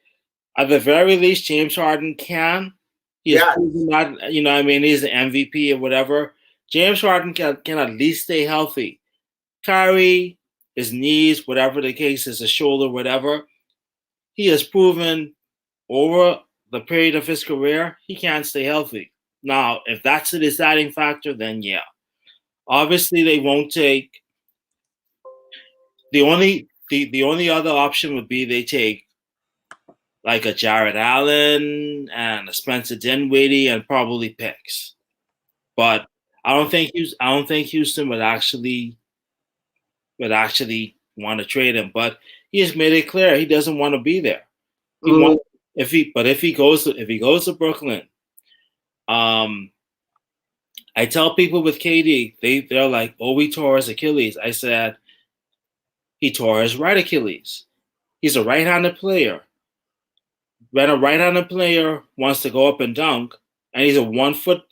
At the very least, James Harden can. He's not, you know what I mean, he's the MVP or whatever. James Harden can at least stay healthy. Kyrie, his knees, whatever the case is, his shoulder, whatever, he has proven over the period of his career, he can't stay healthy. Now, if that's the deciding factor, then yeah. Obviously, they won't take the only other option would be they take like a Jared Allen and a Spencer Dinwiddie and probably picks. But I don't think Houston would actually want to trade him. But he has made it clear he doesn't want to be there. If he goes to Brooklyn, I tell people with KD, they're like, oh, he tore his Achilles. I said, he tore his right Achilles. He's a right-handed player. When a right-handed player wants to go up and dunk, and he's a 1 foot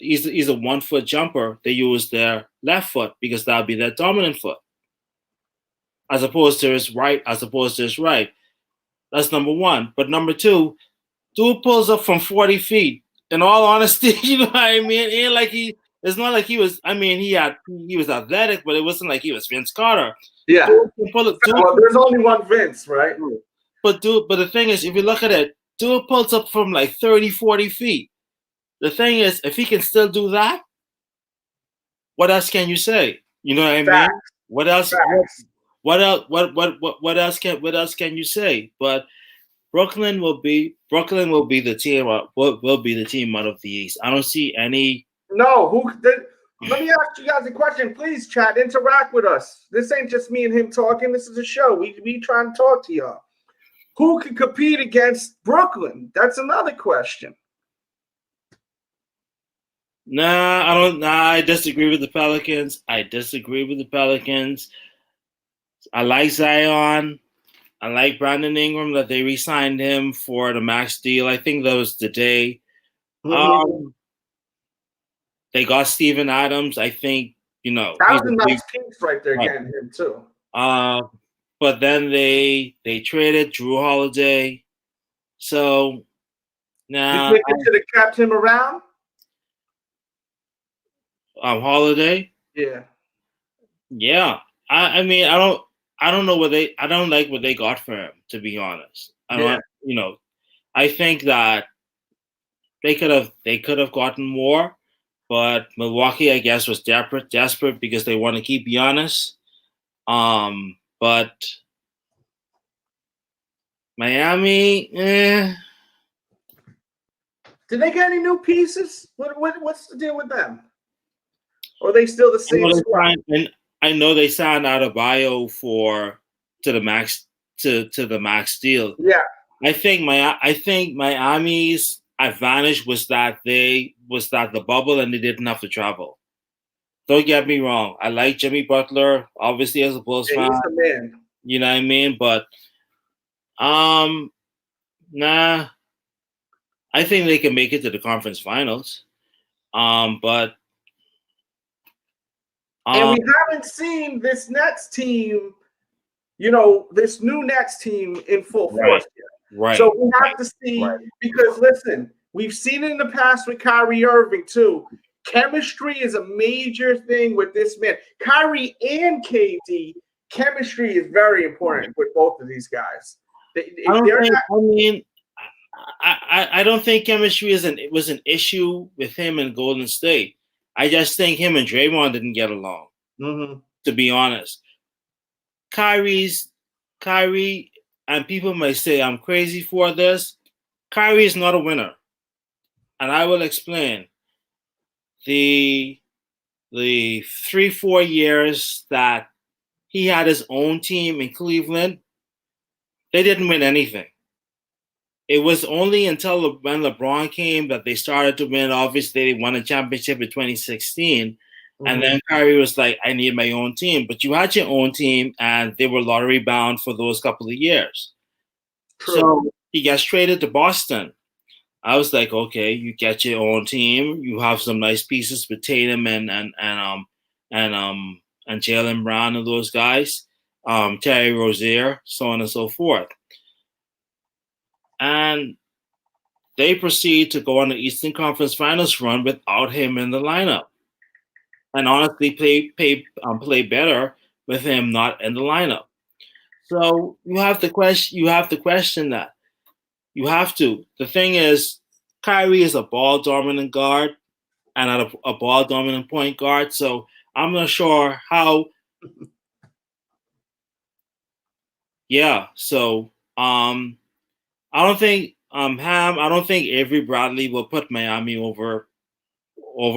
jumper, they use their left foot because that'll be their dominant foot, as opposed to his right. That's number one. But number two, dude pulls up from 40 feet. In all honesty, you know what I mean? It's not like he was. I mean, he was athletic, but it wasn't like he was Vince Carter. Yeah. Well, there's only one Vince, right? But the thing is, if you look at it, dude pulls up from like 30, 40 feet. The thing is, if he can still do that, what else can you say? You know what I mean? What else? What else can you say? But Brooklyn will be the team. Will be the team out of the East. I don't see any. No, let me ask you guys a question, please. Chat, interact with us. This ain't just me and him talking. This is a show. We trying to talk to y'all. who can compete against Brooklyn? That's another question. Nah, I don't. Nah, I disagree with the Pelicans. I like Zion. I like Brandon Ingram, that they re-signed him for the max deal. I think that was today. They got Steven Adams. I think, that was a nice piece right there, getting him too. But then they traded Drew Holiday. So now you think they should have kept him around? Holiday. Yeah. Yeah. I mean, I don't know I don't like what they got for him, to be honest. I think that they could have gotten more, but Milwaukee, I guess, was desperate because they want to keep Giannis. But Miami, Did they get any new pieces? What's the deal with them? Or are they still the same squad? I know they signed Adebayo to the max deal. Yeah. I think Miami's advantage was that the bubble and they didn't have to travel. Don't get me wrong. I like Jimmy Butler, obviously, as a Bulls fan. He's the man. You know what I mean? But nah. I think they can make it to the conference finals. But and we haven't seen this Nets team, this new Nets team in full force yet. Right. So we have to see, because listen, we've seen it in the past with Kyrie Irving too. Chemistry is a major thing with this man. Kyrie and KD, chemistry is very important with both of these guys. I don't think chemistry was an issue with him in Golden State. I just think him and Draymond didn't get along. To be honest, Kyrie, and people might say I'm crazy for this. Kyrie is not a winner, and I will explain. The 3-4 years that he had his own team in Cleveland, they didn't win anything. It was only until when LeBron came that they started to win. Obviously, they won a championship in 2016. And then Kyrie was like, I need my own team. But you had your own team, and they were lottery bound for those couple of years. True. So he gets traded to Boston. I was like, okay, you get your own team. You have some nice pieces with Tatum and Jaylen Brown and those guys, Terry Rozier, so on and so forth. And they proceed to go on the Eastern Conference Finals run without him in the lineup, and honestly play better with him not in the lineup. So you have to question that. You have to. The thing is, Kyrie is a ball dominant guard and a ball dominant point guard. So I'm not sure how. Yeah. So I don't think I don't think Avery Bradley will put Miami over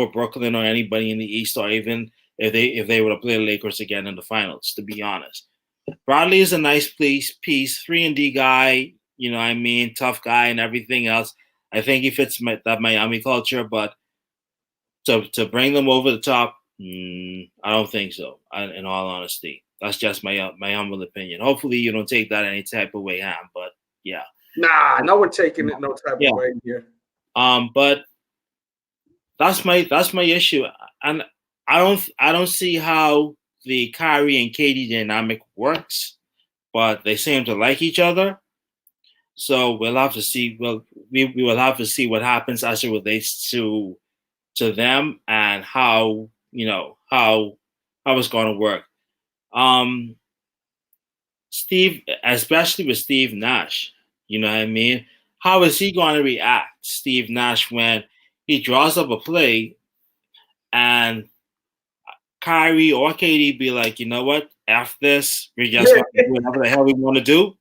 Brooklyn or anybody in the East, or even if they were to play the Lakers again in the finals, to be honest. Bradley is a nice piece, 3-and-D guy, you know what I mean, tough guy and everything else. I think he fits that Miami culture, but to bring them over the top, I don't think so, in all honesty. That's just my humble opinion. Hopefully you don't take that any type of way, Ham, but yeah. Nah, no one taking it no type of way here. But that's my issue, and I don't see how the Kyrie and KD dynamic works, but they seem to like each other. So we'll have to see. We will have to see what happens as it relates to them and how it's going to work. Steve, especially with Steve Nash, you know what I mean? How is he going to react, Steve Nash, when he draws up a play and Kyrie or KD be like, you know what, F this, we just want to do whatever the hell we want to do,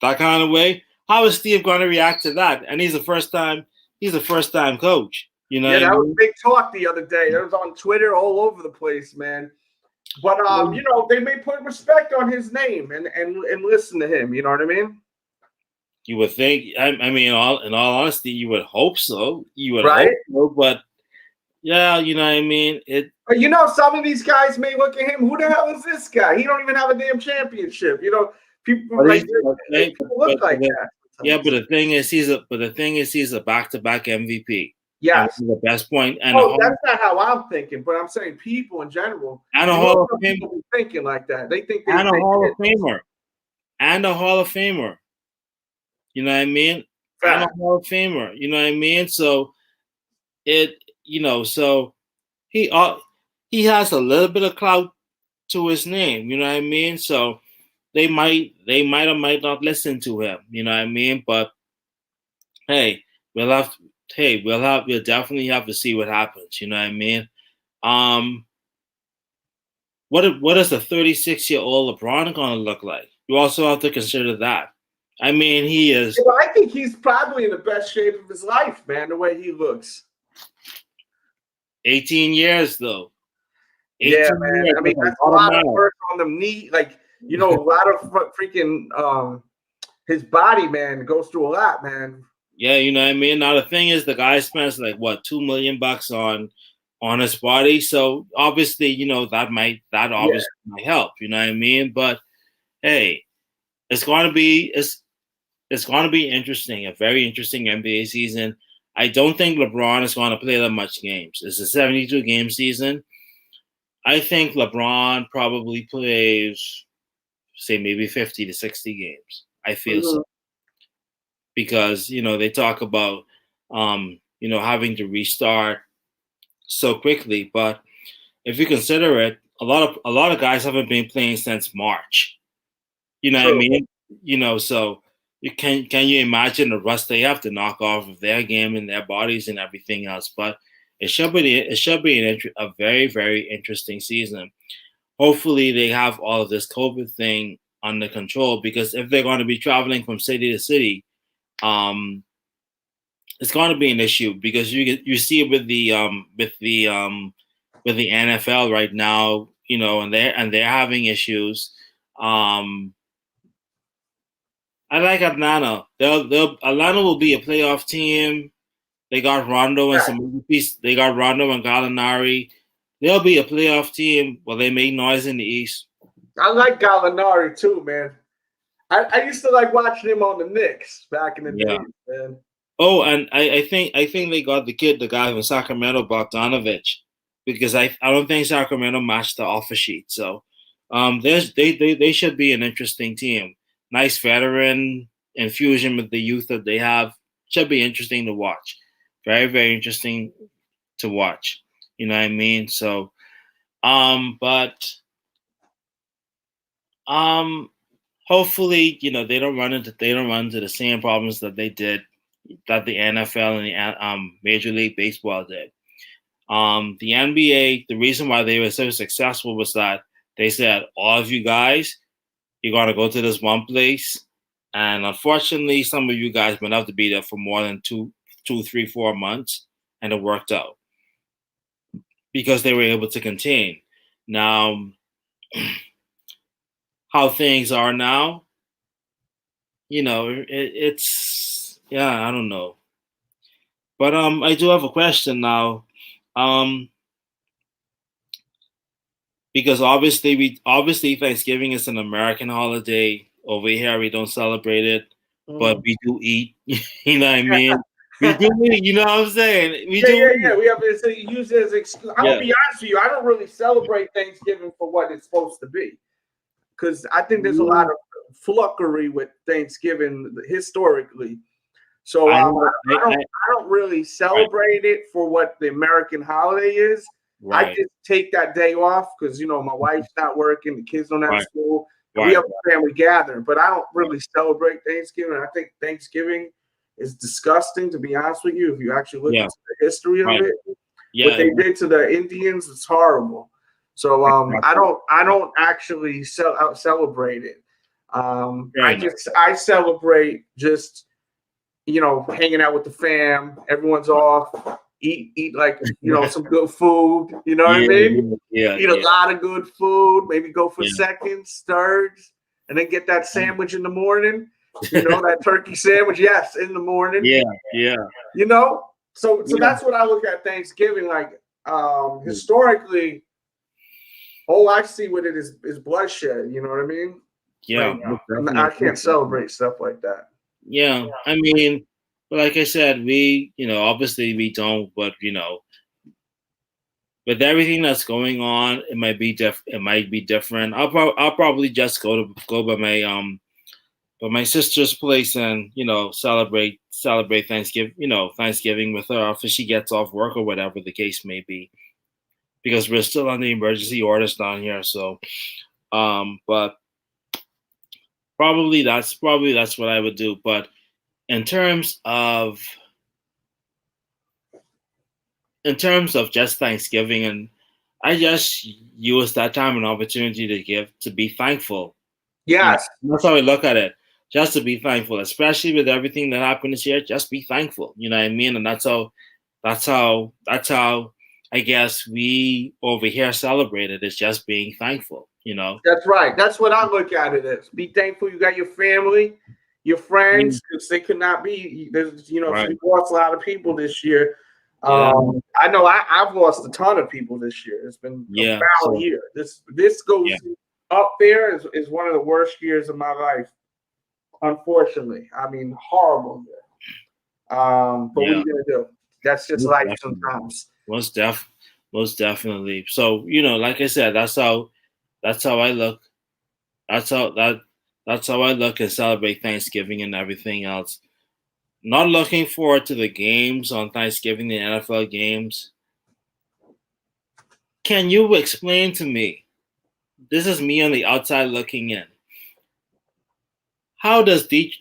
that kind of way? How is Steve going to react to that? And he's a first time coach. You know, that was big talk the other day. It was on Twitter all over the place, man. But they may put respect on his name and listen to him. You know what I mean? You would think. I mean, in all honesty, you would hope so. You would Right? hope so, but yeah, you know what I mean. But you know, some of these guys may look at him. Who the hell is this guy? He don't even have a damn championship. You know, people like people look like that. Yeah, but the thing is, he's a back-to-back MVP. Yes, the best point. And that's not how I'm thinking, but I'm saying people in general. And a Hall of Famer people thinking like that. They think and a Hall of Famer, and a Hall of Famer. You know what I mean? And a Hall of Famer. You know what I mean? So so he has a little bit of clout to his name. You know what I mean? So they might or might not listen to him. You know what I mean? But hey, we'll definitely have to see what happens. You know what I mean? What is a 36-year-old LeBron gonna look like? You also have to consider that. I mean, he is. Well, I think he's probably in the best shape of his life, man. The way he looks. 18 years though. Yeah, man. I mean, that's a lot of work on the knee. Like, you know, a lot of freaking his body, man, goes through a lot, man. Yeah, you know what I mean? Now the thing is, the guy spends like what, $2 million on his body. So obviously, you know, that might help, you know what I mean? But hey, it's gonna be interesting, a very interesting NBA season. I don't think LeBron is going to play that much games. It's a 72 game season. I think LeBron probably plays, say, maybe 50 to 60 games. I feel so. Because, you know, they talk about, you know, having to restart so quickly. But if you consider it, a lot of guys haven't been playing since March. You know what I mean? You know, so can you imagine the rust they have to knock off of their game and their bodies and everything else? But it should be a very, very interesting season. Hopefully they have all of this COVID thing under control, because if they're going to be traveling from city to city, it's going to be an issue, because you see it with the NFL right now, you know, and they're having issues. I like Atlanta. Atlanta will be a playoff team. They got Rondo and some other pieces. They got Rondo and Gallinari. They'll be a playoff team. Well, they make noise in the East. I like Gallinari too, man. I used to like watching him on the Knicks back in the day, man. Oh, and I think they got the guy from Sacramento, Bogdanovich, because I don't think Sacramento matched the offer sheet. So they should be an interesting team. Nice veteran infusion with the youth that they have. Should be interesting to watch. Very, very interesting to watch. You know what I mean? So, hopefully, you know, they don't run into the same problems that the NFL and the Major League Baseball did. The NBA, the reason why they were so successful was that they said, all of you guys, you're going to go to this one place. And unfortunately, some of you guys might have to be there for more than 2, 3, 4 months. And it worked out because they were able to contain. Now, how things are now, you know, it's I don't know. But I do have a question now. Because obviously Thanksgiving is an American holiday. Over here we don't celebrate it, but we do eat. You know what I mean? We do eat, you know what I'm saying? We have to use it as excuse. I'm gonna be honest with you, I don't really celebrate Thanksgiving for what it's supposed to be. Because I think there's a lot of flummery with Thanksgiving historically. So I don't really celebrate it for what the American holiday is. Right. I just take that day off because, you know, my wife's not working, the kids don't have school. We have a family gathering, but I don't really celebrate Thanksgiving. I think Thanksgiving is disgusting, to be honest with you. If you actually look into the history of it, what they did to the Indians is horrible. So I don't actually celebrate it. I celebrate just, you know, hanging out with the fam. Everyone's off. Eat like, you know, some good food. You know what I mean? Eat a lot of good food. Maybe go for seconds, thirds, and then get that sandwich in the morning. You know, that turkey sandwich, yes, in the morning. Yeah, yeah. You know, so that's what I look at Thanksgiving. Like historically, all I see with it is bloodshed. You know what I mean? Yeah, like, I can't celebrate stuff like that. Yeah, I mean, like I said, we, obviously we don't, but with everything that's going on, it might be different. I'll probably just go by my sister's place and celebrate Thanksgiving, Thanksgiving with her after she gets off work or whatever the case may be, because we're still on the emergency orders down here. So, but probably that's what I would do. But in terms of just Thanksgiving, and I just use that time and opportunity to be thankful. Yes. That's how I look at it. Just to be thankful, especially with everything that happened this year, just be thankful. You know what I mean? And that's how I guess we over here celebrate it, is just being thankful, That's right. That's what I look at it as. Be thankful you got your family, your friends, because they could not be. There's, Right. we lost a lot of people this year. Yeah. I know I've lost a ton of people this year. It's been a foul year. This goes up there is one of the worst years of my life, unfortunately. I mean, horrible year. But what are you gonna do? That's just life sometimes. Most definitely. So, like I said, that's how I look. That's how I look and celebrate Thanksgiving and everything else. Not looking forward to the games on Thanksgiving, the NFL games. Can you explain to me? This is me on the outside looking in. How do the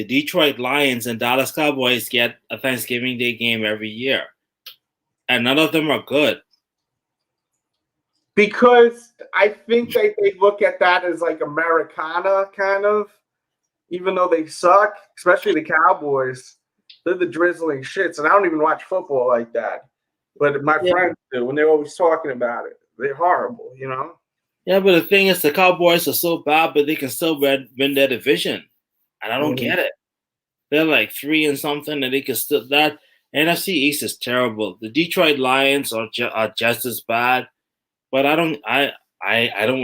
Detroit Lions and Dallas Cowboys get a Thanksgiving Day game every year, and none of them are good? Because I think they look at that as like Americana kind of, even though they suck, especially the Cowboys. They're the drizzling shits, and I don't even watch football like that. But my friends do, and they're always talking about it. They're horrible, Yeah, but the thing is, the Cowboys are so bad, but they can still win their division, and I don't get it. They're like 3 and something, and they can still. That NFC East is terrible. The Detroit Lions are just as bad, but I don't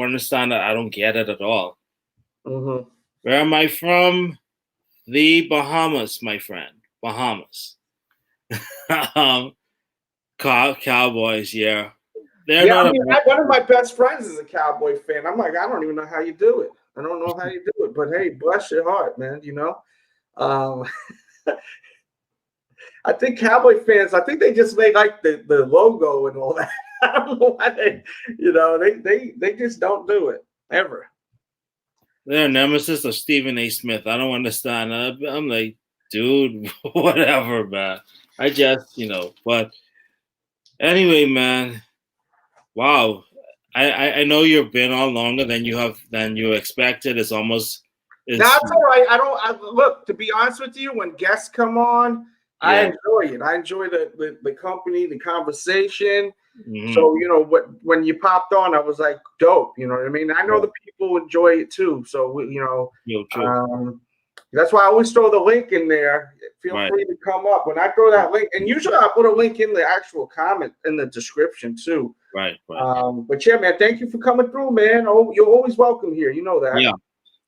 understand that. I don't get it at all. Mm-hmm. Where am I from? The Bahamas, my friend. Bahamas. Cowboys, yeah. One of my best friends is a Cowboy fan. I'm like, I don't even know how you do it. I don't know how you do it, but hey, bless your heart, man. I think Cowboy fans, they just like the logo and all that. I don't know why they just don't do it ever. They're a nemesis of Stephen A. Smith. I don't understand. I'm like, dude, whatever, man. I just, but anyway, man. Wow. I know you've been on longer than you expected. It's almost. That's all right. Look, to be honest with you, when guests come on, I enjoy it. I enjoy the company, the conversation. Mm-hmm. So, when you popped on, I was like, dope. You know what I mean? I know the people enjoy it too. So, that's why I always throw the link in there. Feel free to come up. When I throw that link, and usually I put a link in the actual comment in the description too. Right. But yeah, man, thank you for coming through, man. Oh, you're always welcome here. You know that. Yeah.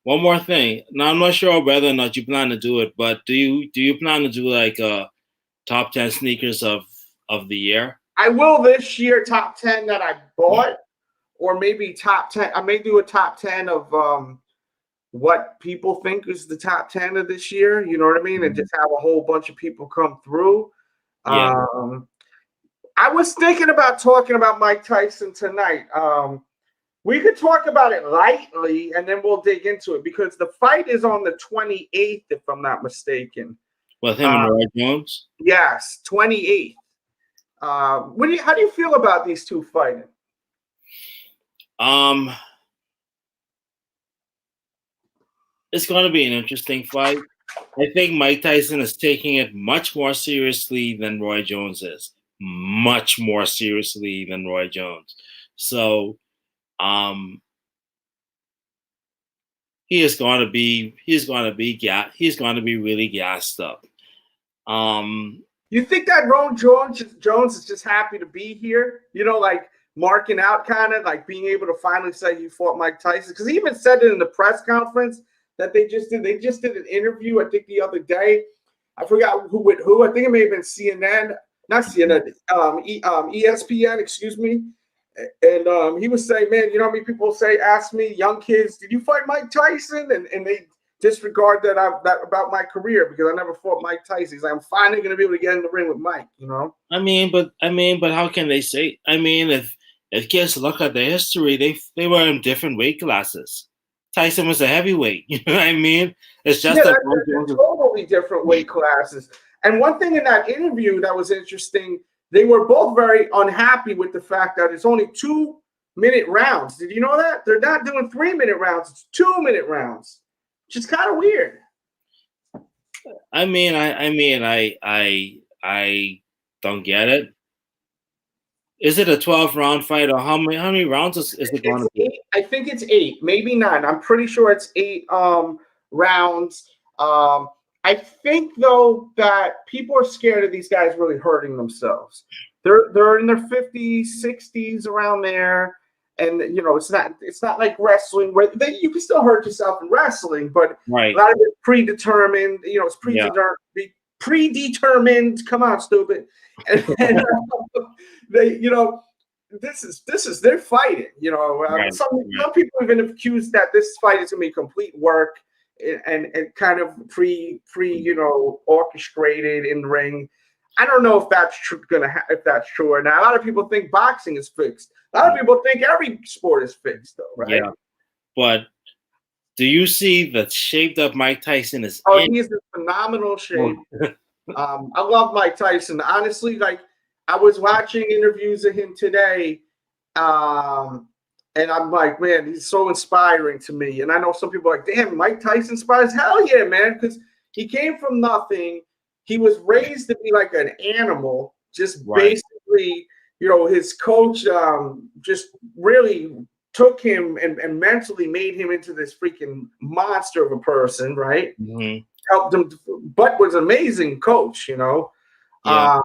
One more thing. Now, I'm not sure whether or not you plan to do it, but do you plan to do like a top 10 sneakers of the year? I will this year, top 10 that I bought, or maybe top 10. I may do a top 10 of what people think is the top 10 of this year. You know what I mean? And just have a whole bunch of people come through. Yeah. I was thinking about talking about Mike Tyson tonight. We could talk about it lightly, and then we'll dig into it, because the fight is on the 28th, if I'm not mistaken. With him and Roy Jones? Yes, 28th. How do you feel about these two fighting? It's going to be an interesting fight. I think Mike Tyson is taking it much more seriously than Roy Jones is. Much more seriously than Roy Jones. So, he's going to be really gassed up. You think that Ron Jones is just happy to be here? You know, like marking out, kind of like being able to finally say you fought Mike Tyson, because he even said it in the press conference that they just did. They just did an interview, I think, the other day. I forgot who with who. I think it may have been CNN, not CNN, ESPN, excuse me. And he was saying, man, you know how many people ask me, young kids, did you fight Mike Tyson? And they disregard that about my career because I never fought Mike Tyson. He's like, I'm finally going to be able to get in the ring with Mike, you know? I mean, but how can they say? I mean, if kids look at their history, they were in different weight classes. Tyson was a heavyweight. You know what I mean? It's just they're totally different weight classes. And one thing in that interview that was interesting, they were both very unhappy with the fact that it's only 2-minute rounds. Did you know that? They're not doing 3-minute rounds. It's 2-minute rounds, which is kind of weird. I don't get it. Is it a 12-round fight, or how many rounds is it going to be? I think it's 8, maybe 9. I'm pretty sure it's 8 rounds. I think, though, that people are scared of these guys really hurting themselves. They're in their 50s, 60s, around there, and you know it's not like wrestling where you can still hurt yourself in wrestling, but right. A lot of it's predetermined. You know, it's predetermined. Come on, stupid. And they, you know, this is they're fighting. You know, some people even accused that this fight is going to be complete work. And kind of pre you know, orchestrated in the ring. I don't know if that's true. If that's true or not. A lot of people think boxing is fixed. A lot of people think every sport is fixed, though, right? Yeah. But do you see the shape that Mike Tyson is? Oh, he's in phenomenal shape. I love Mike Tyson. Honestly, like I was watching interviews of him today. And I'm like, man, he's so inspiring to me. And I know some people are like, damn, Mike Tyson inspires. Hell yeah, man, because he came from nothing. He was raised to be like an animal, just basically, you know, his coach just really took him and mentally made him into this freaking monster of a person, right? Mm-hmm. Helped him, but was an amazing coach, you know. Yeah.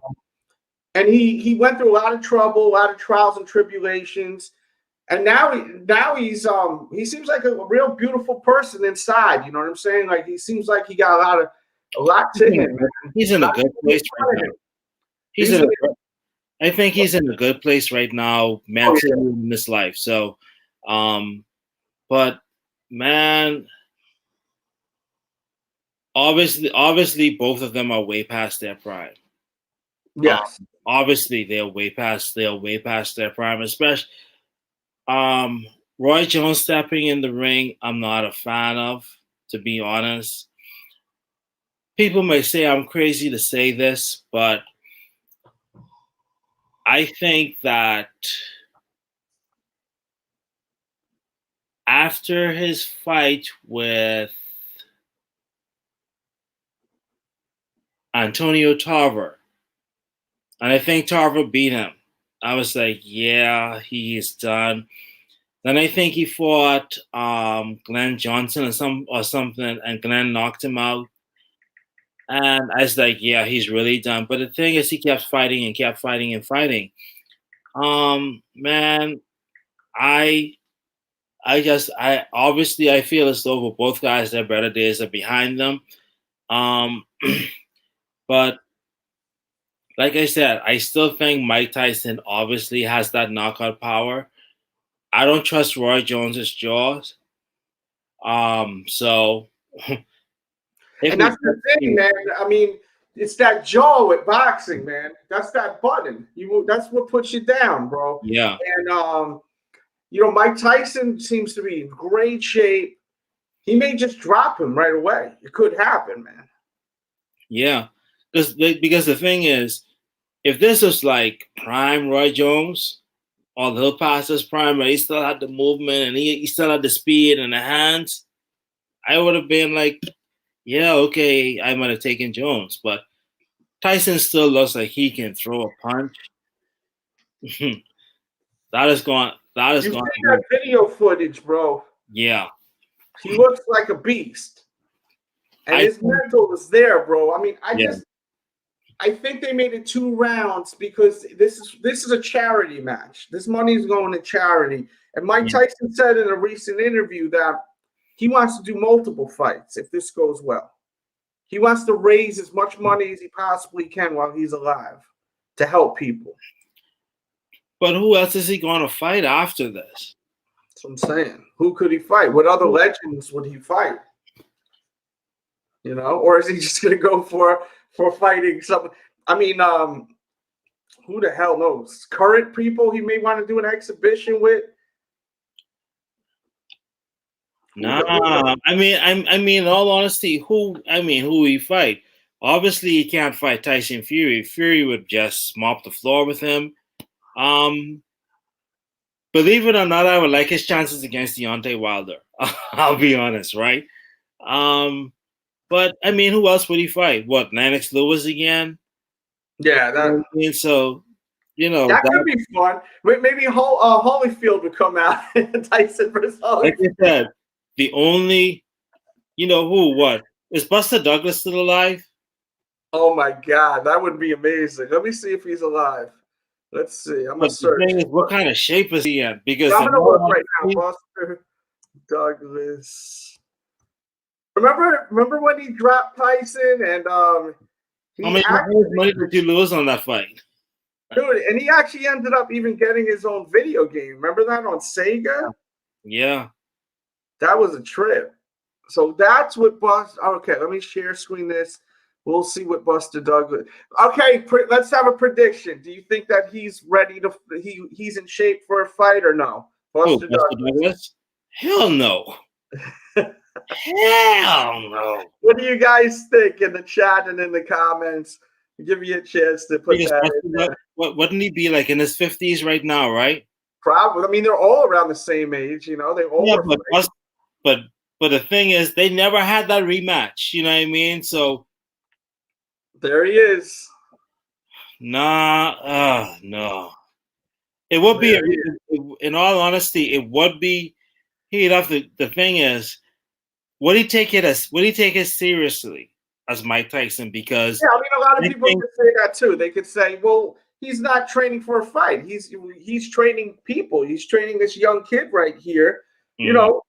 And he went through a lot of trouble, a lot of trials and tribulations. And now he's he seems like a real beautiful person inside. You know what I'm saying? Like he seems like he got a lot to him. He's in a good place right now. I think he's in a good place right now mentally in this life. So, but man, obviously both of them are way past their prime. Yes. Obviously they're way past their prime, especially. Roy Jones stepping in the ring, I'm not a fan of, to be honest. People may say I'm crazy to say this, but I think that after his fight with Antonio Tarver, and I think Tarver beat him, I was like, yeah, he's done. Then I think he fought Glenn Johnson or something, and Glenn knocked him out. And I was like, yeah, he's really done. But the thing is, he kept fighting and kept fighting and fighting. Man, I obviously I feel as though for both guys, their better days are behind them. But like I said, I still think Mike Tyson obviously has that knockout power. I don't trust Roy Jones's jaws. So and that's the thing, man. I mean, it's that jaw with boxing, man. That's that button. That's what puts you down, bro. Yeah. And you know, Mike Tyson seems to be in great shape. He may just drop him right away. It could happen, man. Yeah. Because the thing is, if this was like prime Roy Jones, or he'll pass his prime, but he still had the movement and he still had the speed and the hands, I would have been like, yeah, okay, I might have taken Jones. But Tyson still looks like he can throw a punch. That is going. That video footage, bro. Yeah. He looks like a beast. And his mental is there, bro. I mean, I think they made it 2 rounds because this is a charity match. This money is going to charity. And Mike Tyson said in a recent interview that he wants to do multiple fights if this goes well. He wants to raise as much money as he possibly can while he's alive to help people. But who else is he going to fight after this? That's what I'm saying. Who could he fight? What other legends would he fight? You know, or is he just going to go for fighting some? I mean, who the hell knows? Current people he may want to do an exhibition with. Nah, I mean, in all honesty, who he fight? Obviously, he can't fight Tyson Fury. Fury would just mop the floor with him. Believe it or not, I would like his chances against Deontay Wilder. I'll be honest, right? But I mean, who else would he fight? What, Lennox Lewis again? Yeah, that. So, you know, that could be fun. Maybe Holyfield would come out. Tyson versus Holyfield. Like I said, the only, you know, what is Buster Douglas still alive? Oh my God, that would be amazing. Let me see if he's alive. Let's see. I'm gonna search. What kind of shape is he in? Because I'm gonna look right now. Buster Douglas. Remember when he dropped Tyson and how much money did you lose on that fight? Dude, and he actually ended up even getting his own video game. Remember that on Sega? Yeah. That was a trip. So that's what Buster. Okay, let me share screen this. We'll see what Buster Douglas. Okay, let's have a prediction. Do you think that he's ready to? He's in shape for a fight or no? Buster Douglas? Hell no. Hell no. What do you guys think in the chat and in the comments? Give you a chance to put that in there. Wouldn't he be like in his 50s right now, right? Probably. I mean, they're all around the same age, you know. They all. Yeah, but the thing is, they never had that rematch. You know what I mean? So there he is. Nah, no. It would be, in all honesty, it would be. He'd have to. The thing is, would he take it seriously as Mike Tyson? Because I mean, a lot of people could say that too. They could say, well, he's not training for a fight. He's training people. He's training this young kid right here, you know.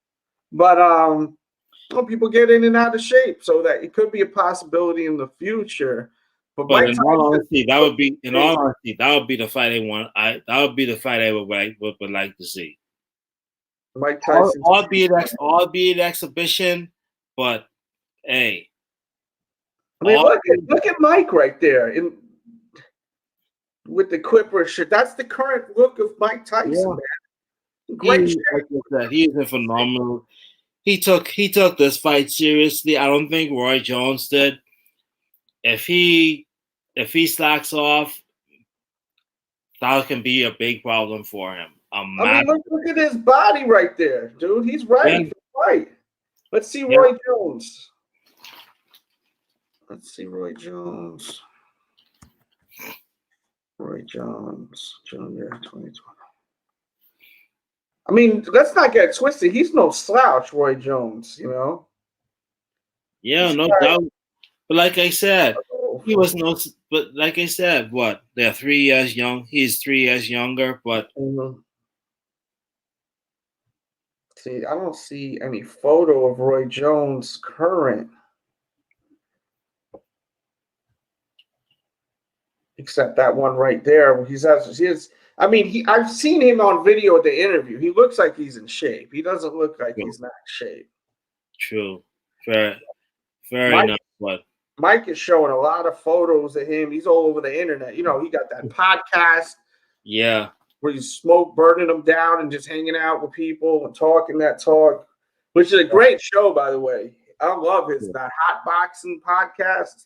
But well, people get in and out of shape, so that it could be a possibility in the future. But in all honesty, that would be the fight I want. That would be the fight I would like to see. Mike Tyson, albeit exhibition, but hey. I mean, look at Mike right there with the Quipper shirt. That's the current look of Mike Tyson, man. Great shirt. He is phenomenal. He took this fight seriously. I don't think Roy Jones did. If he slacks off, that can be a big problem for him. I mean, look at his body right there, dude. He's ready for fight. Let's see Roy Jones. Let's see Roy Jones. Roy Jones, Jr., 2020. I mean, let's not get twisted. He's no slouch, Roy Jones, you know? Yeah, no doubt. But like I said, he was no. But like I said, what? They're 3 years young. He's 3 years younger, but. See, I don't see any photo of Roy Jones current. Except that one right there. I mean, I've seen him on video at the interview. He looks like he's in shape. He doesn't look like he's not in shape. True. Fair enough. But Mike is showing a lot of photos of him. He's all over the internet. You know, he got that podcast. Yeah. Where he's burning them down and just hanging out with people and talking that talk, which is a great show, by the way. I love that hot boxing podcast.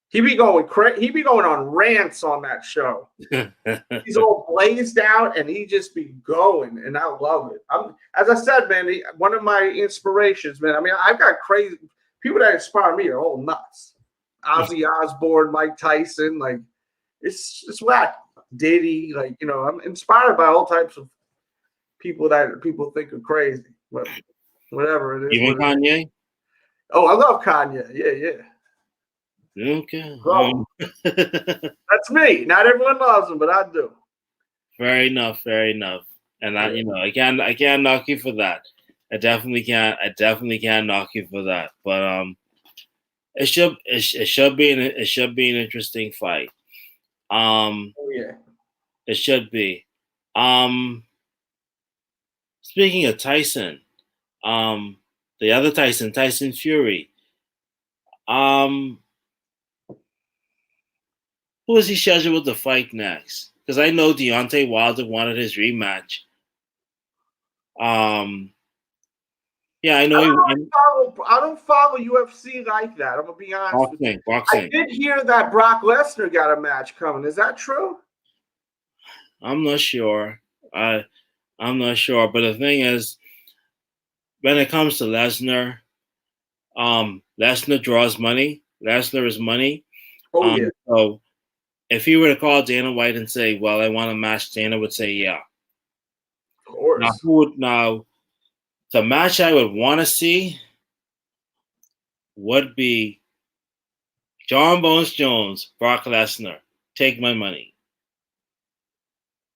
He be going on rants on that show. He's all blazed out and he just be going, and I love it. As I said, man, one of my inspirations, man. I mean, I've got crazy people that inspire me are all nuts. Ozzy Osbourne, Mike Tyson, like it's whack. Diddy, like, you know, I'm inspired by all types of people that people think are crazy. But Whatever it is. You and Kanye? Oh, I love Kanye. Yeah. Okay. That's me. Not everyone loves him, but I do. Fair enough. And I can't knock you for that. I definitely can't knock you for that. But it should be an interesting fight. It should be. Speaking of Tyson, the other Tyson Fury. Who is he scheduled to fight next? Because I know Deontay Wilder wanted his rematch. Yeah, I know. I don't follow UFC like that. I'm gonna be honest with you. Boxing. I did hear that Brock Lesnar got a match coming. Is that true? I'm not sure. I'm not sure. But the thing is, when it comes to Lesnar, Lesnar draws money. Lesnar is money. So if he were to call Dana White and say, "Well, I want a match," Dana would say, "Yeah." Of course. Now the match I would want to see would be John Bones Jones, Brock Lesnar. Take my money.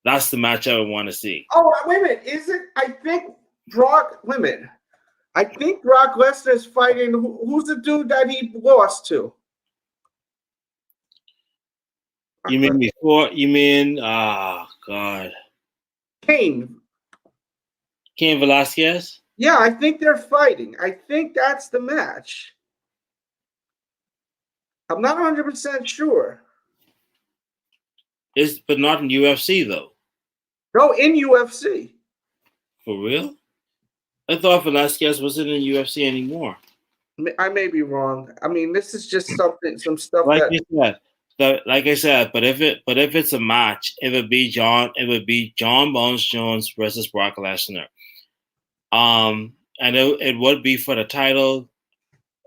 That's the match I would want to see. Oh, wait a minute. Is it? I think Brock Lesnar is fighting. Who's the dude that he lost to? You mean before? You mean, oh, God. Cain Velasquez? Yeah, I think they're fighting. I think that's the match. I'm not 100% sure. But not in UFC, though. No, in UFC. For real? I thought Velasquez wasn't in UFC anymore. I may be wrong. I mean, this is just some stuff like I said. But if it's a match, it would be John Bones Jones versus Brock Lesnar. And it would be for the title.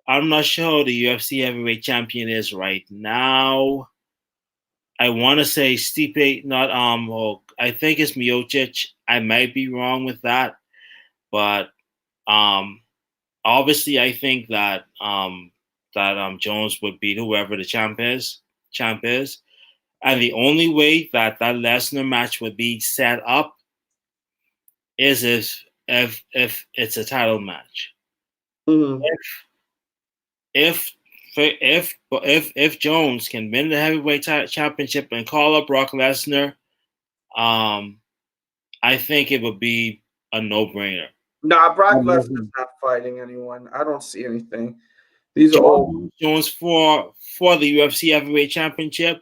I'm not sure who the UFC heavyweight champion is right now. I want to say Stipe, not I think it's Miocic. I might be wrong with that, but obviously I think that Jones would beat whoever the champ is, and the only way that Lesnar match would be set up is if it's a title match. Mm-hmm. If Jones can win the heavyweight championship and call up Brock Lesnar, I think it would be a no-brainer. Nah, Brock Lesnar's not fighting anyone. I don't see anything. These are all Jones for the UFC heavyweight championship,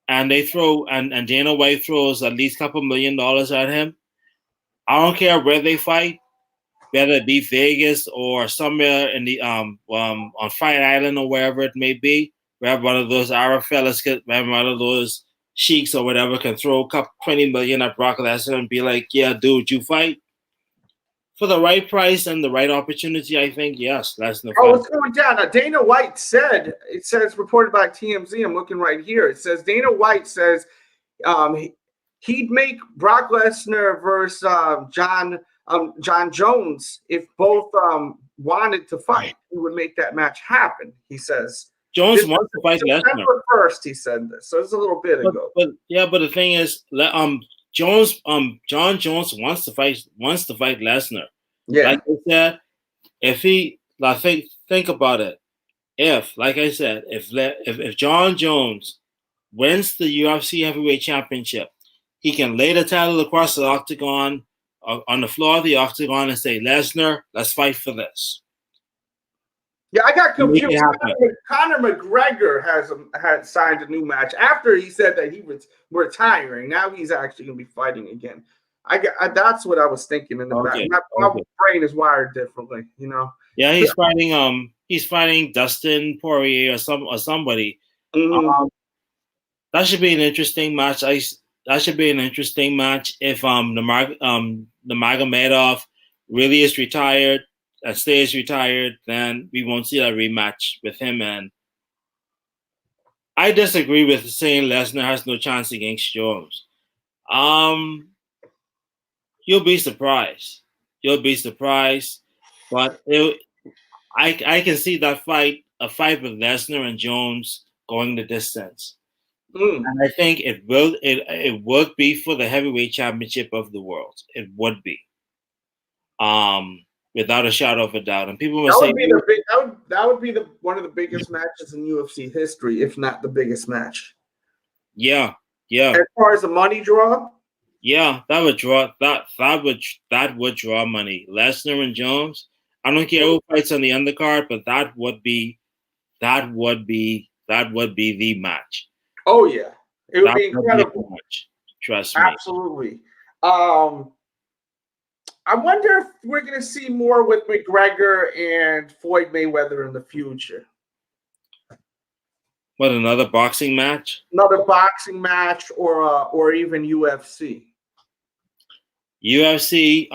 and they throw and Dana White throws at least a couple $1 million at him. I don't care where they fight, whether it be Vegas or somewhere in the on Fight Island or wherever it may be, where one of those Arab fellas, where one of those sheiks or whatever can throw a couple $20 million at Brock Lesnar and be like, "Yeah, dude, you fight." For the right price and the right opportunity, I think, yes, Lesnar. Oh, it's going down. Now, Dana White said, it says reported by TMZ, I'm looking right here. It says Dana White says he'd make Brock Lesnar versus John Jones if both wanted to fight. He would make that match happen, he says. Jones wants to fight Lesnar. September 1st, he said this. So it's a little bit ago. But the thing is, John Jones wants to fight Lesnar. Yeah. Like I said, if he think about it. If, like I said, if John Jones wins the UFC heavyweight championship, he can lay the title across the octagon, on the floor of the octagon, and say, "Lesnar, let's fight for this." Yeah, I got confused. Conor McGregor had signed a new match after he said that he was retiring. Now he's actually going to be fighting again. That's what I was thinking in the back. My brain is wired differently, you know. Yeah, he's fighting Dustin Poirier or somebody. Mm-hmm. That should be an interesting match. That should be an interesting match if Nurmagomedov really is retired and stays retired, then we won't see that rematch with him. And I disagree with saying Lesnar has no chance against Jones. You'll be surprised. But I can see that a fight with Lesnar and Jones going the distance. And I think it would be for the heavyweight championship of the world. It would be, without a shadow of a doubt. And people will say that would be one of the biggest matches in UFC history, if not the biggest match. Yeah. As far as the money draw, yeah, that would draw money. Lesnar and Jones. I don't care who fights on the undercard, but that would be the match. Oh yeah, it would be incredible. Trust me. Absolutely. I wonder if we're going to see more with McGregor and Floyd Mayweather in the future. What, another boxing match? Another boxing match, or even UFC. UFC.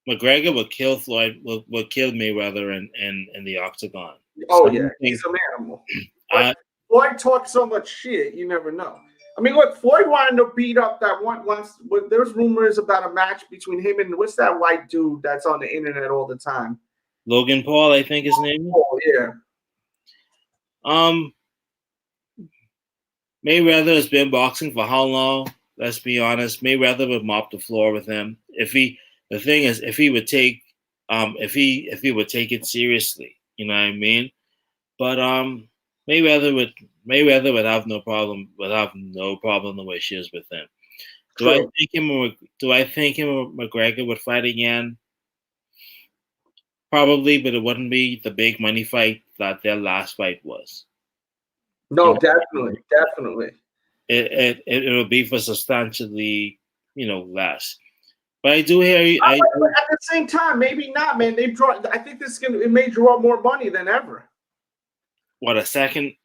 McGregor would kill Floyd. Would kill Mayweather in the octagon. Oh yeah, he's an animal. Floyd talks so much shit, you never know. I mean, look, Floyd wanted to beat up that one once. There's rumors about a match between him and what's that white dude that's on the internet all the time? Logan Paul, I think his name. Oh yeah. Mayweather has been boxing for how long? Let's be honest. Mayweather would mop the floor with him if he would take it seriously. You know what I mean? But Mayweather would have no problem the way she is with him. Do I think him or McGregor would fight again? Probably, but it wouldn't be the big money fight that their last fight was. No, definitely. It will be for substantially, less. But I do hear you. At the same time, maybe not, man. I think it may draw more money than ever. What, a second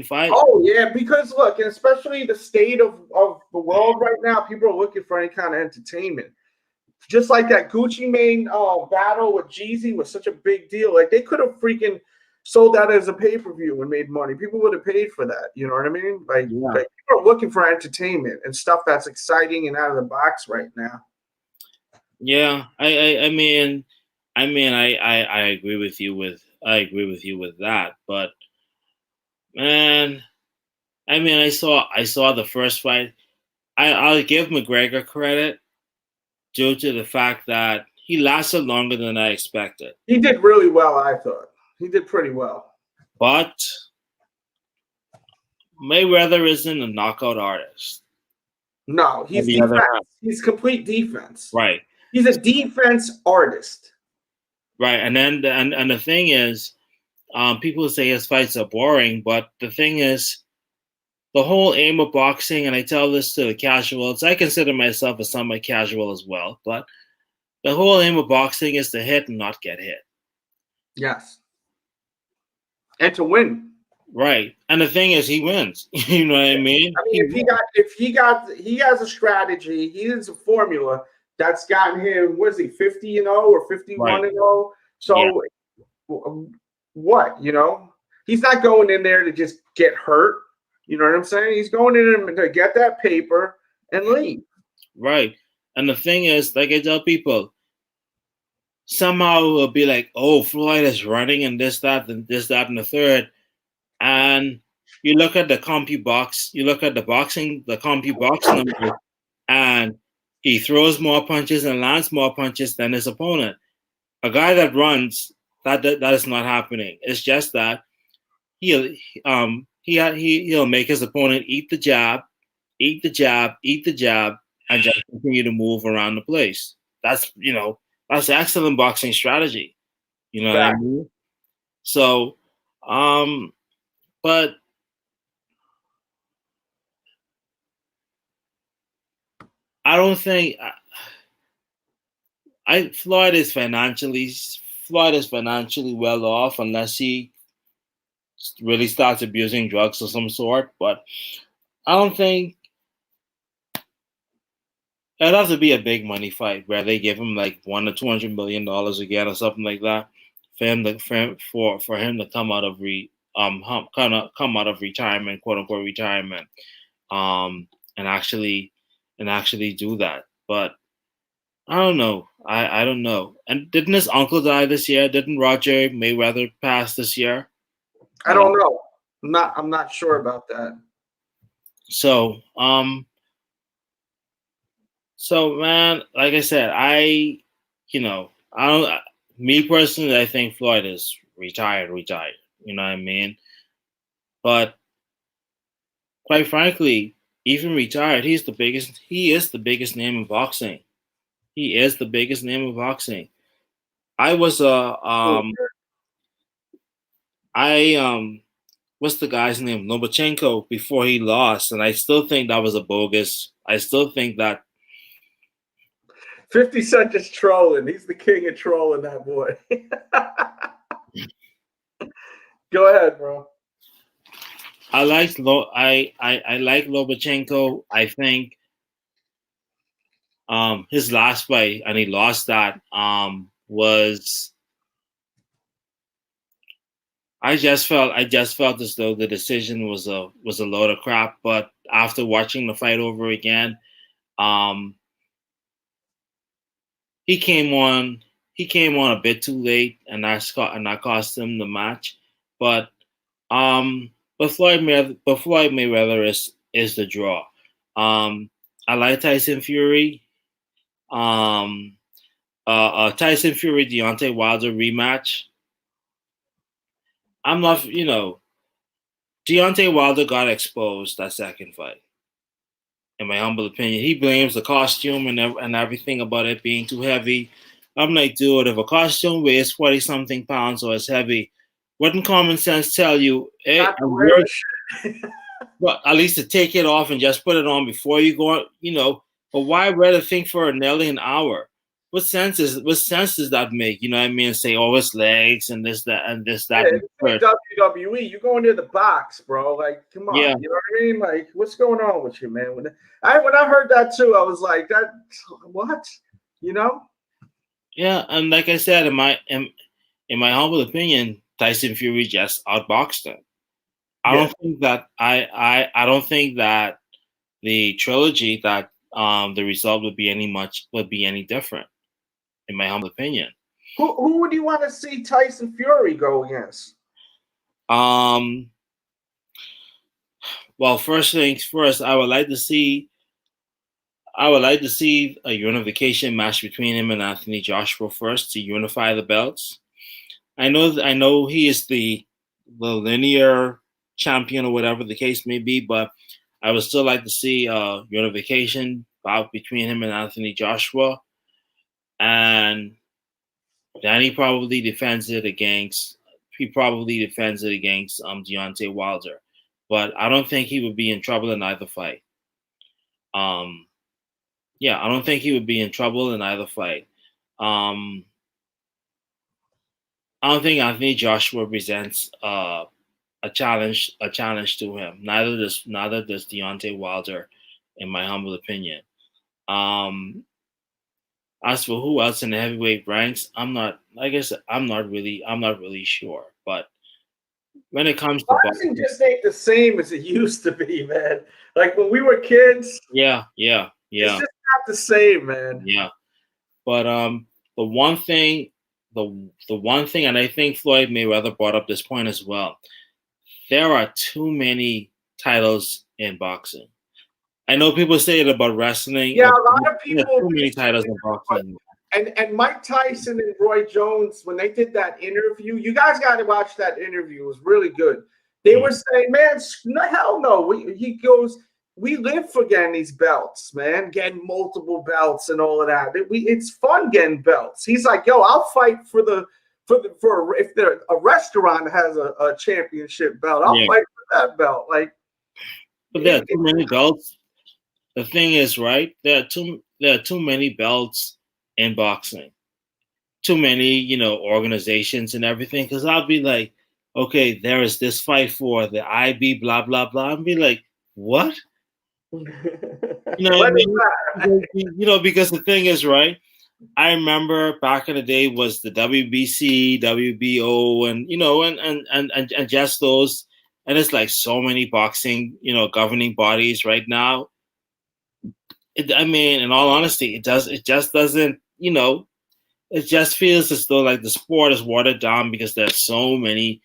fight? Oh yeah, because look, and especially the state of the world right now, people are looking for any kind of entertainment. Just like that Gucci Mane battle with Jeezy was such a big deal. Like they could have freaking sold that as a pay-per-view and made money. People would have paid for that. You know what I mean? Like people are looking for entertainment and stuff that's exciting and out of the box right now. Yeah, I mean, I agree with you with that, but man, I mean, I saw the first fight. I'll give McGregor credit due to the fact that he lasted longer than I expected. He did really well, I thought. He did pretty well. But Mayweather isn't a knockout artist. No, he's defense. He's complete defense. Right. He's a defense artist. Right, and then the thing is, people say his fights are boring, but the thing is, the whole aim of boxing, and I tell this to the casuals, I consider myself a somewhat casual as well, but the whole aim of boxing is to hit and not get hit. Yes. And to win. Right. And the thing is, he wins. You know what I mean? I mean, he has a strategy, he has a formula that's gotten him, what is he, 50-0 or 51-0? So what, he's not going in there to just get hurt. You know what I'm saying? He's going in to get that paper and leave. Right. And the thing is, like I tell people, somehow it'll be like, oh, Floyd is running and this, that, and the third. And you look at the CompuBox, the CompuBox number, and he throws more punches and lands more punches than his opponent. A guy that runs, that is not happening. It's just that he'll make his opponent eat the jab, and just continue to move around the place. That's excellent boxing strategy. You know what I mean? So, but I don't think Floyd is financially well off unless he really starts abusing drugs of some sort. But I don't think it'd have to be a big money fight where they give him like $100 or $200 million again or something like that for him to come out of retirement, quote unquote retirement, and actually do that. But I don't know. I don't know. And didn't his uncle die this year? Didn't Roger Mayweather pass this year? I don't know. I'm not sure about that. So man, like I said, I don't. Me personally, I think Floyd is retired. You know what I mean? But quite frankly, even retired, he is the biggest name in boxing. He is the biggest name in boxing. I was what's the guy's name? Lomachenko before he lost, and I still think that was a bogus. I still think that 50 Cent is trolling. He's the king of trolling, that boy. Go ahead, bro. I like Lomachenko. I think his last fight, and he lost that, was I just felt as though the decision was a load of crap. But after watching the fight over again, he came on a bit too late, and that cost him the match. But Floyd Mayweather is the draw. I like Tyson Fury. Tyson Fury Deontay Wilder rematch. I'm not, Deontay Wilder got exposed that second fight. In my humble opinion, he blames the costume and everything about it being too heavy. I'm like, dude, if a costume weighs 40-something pounds or is heavy, wouldn't common sense tell you, hey, well, at least to take it off and just put it on before you go on, but why wear the thing for nearly an hour? What sense does that make? You know what I mean? Say, oh, it's legs and this, that, and this, that. Yeah, WWE, you go into the box, bro. Like, come on. Yeah. You know what I mean? Like, what's going on with you, man? When I heard that too, I was like, what? Yeah, and like I said, in my humble opinion, Tyson Fury just outboxed him. I don't think that the trilogy that the result would be any different, in my humble opinion. Who would you want to see Tyson Fury go against? Well, first things first, I would like to see a unification match between him and Anthony Joshua first to unify the belts. I know he is the linear champion or whatever the case may be, but I would still like to see a unification bout between him and Anthony Joshua, and then he probably defends it against Deontay Wilder, but I don't think he would be in trouble in either fight. I don't think he would be in trouble in either fight. I don't think Anthony Joshua presents a challenge to him. Neither does Deontay Wilder, in my humble opinion. As for who else in the heavyweight ranks, I'm not really sure. But when it comes to boxing, just ain't the same as it used to be, man. Like when we were kids. Yeah. It's just not the same, man. Yeah. But the one thing, and I think Floyd Mayweather brought up this point as well. There are too many titles in boxing. I know people say it about wrestling. Yeah, a lot of people. Too many titles in boxing. And Mike Tyson and Roy Jones, when they did that interview, you guys got to watch that interview. It was really good. They were saying, man, hell no. He goes, we live for getting these belts, man, getting multiple belts and all of that. It's fun getting belts. He's like, yo, I'll fight if a restaurant has a championship belt, I'll fight for that belt. Like, but there are too many belts. The thing is, right? There are too many belts in boxing. Too many, organizations and everything. Because I'll be like, okay, there is this fight for the IB, blah blah blah. I'll be like, what? What I mean? Because the thing is, right? I remember back in the day was the WBC, WBO, and and just those, and it's like so many boxing, governing bodies right now. In all honesty, it just doesn't, it just feels as though like the sport is watered down because there are so many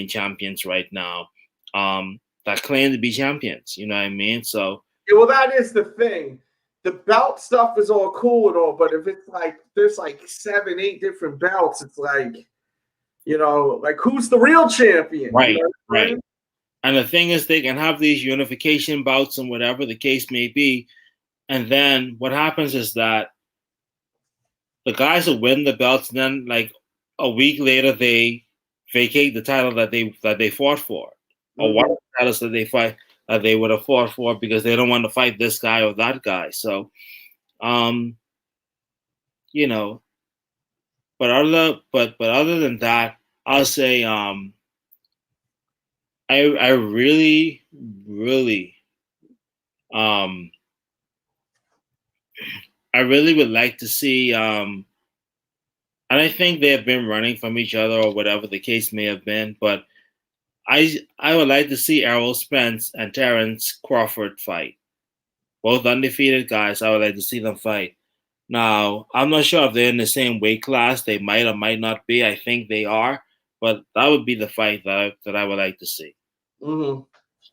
champions right now that claim to be champions. You know what I mean? So yeah, well, that is the thing. The belt stuff is all cool and all, but if it's like there's like 7, 8 different belts, it's like, like who's the real champion? right, You know what I mean? right. And the thing is, they can have these unification bouts and whatever the case may be, and then what happens is that the guys will win the belts, and then like a week later they vacate the title that they fought for, or one of the titles that they would have fought for because they don't want to fight this guy or that guy. So, but other than that, I'll say I really would like to see and I think they have been running from each other or whatever the case may have been, but I would like to see Errol Spence and Terrence Crawford fight. Both undefeated guys. I would like to see them fight. Now, I'm not sure if they're in the same weight class. They might or might not be. I think they are, but that would be the fight that I would like to see. Mm-hmm.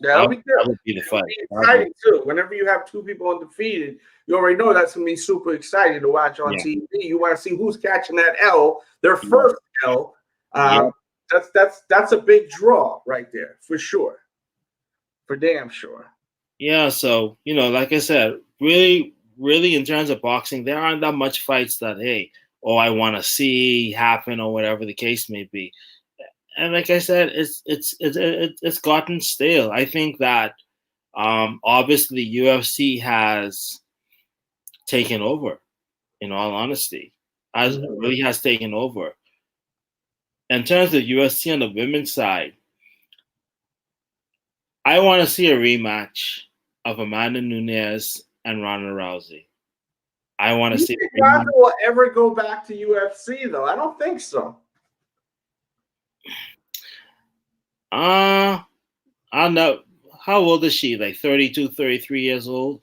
That'll be good. That would be the fight. Exciting too. Whenever you have 2 people undefeated, you already know that's gonna be super exciting to watch on TV. You want to see who's catching that L, their first L. That's a big draw right there for sure, for damn sure. Yeah. So like I said, really in terms of boxing, there aren't that much fights that I want to see happen or whatever the case may be. And like I said, it's gotten stale. I think that obviously UFC has taken over. In all honesty, really has taken over. In terms of UFC on the women's side, I want to see a rematch of Amanda Nunes and Ronda Rousey. I want to see. Do you think Ronda will ever go back to UFC though? I don't think so. I don't know. How old is she? Like 32, 33 years old?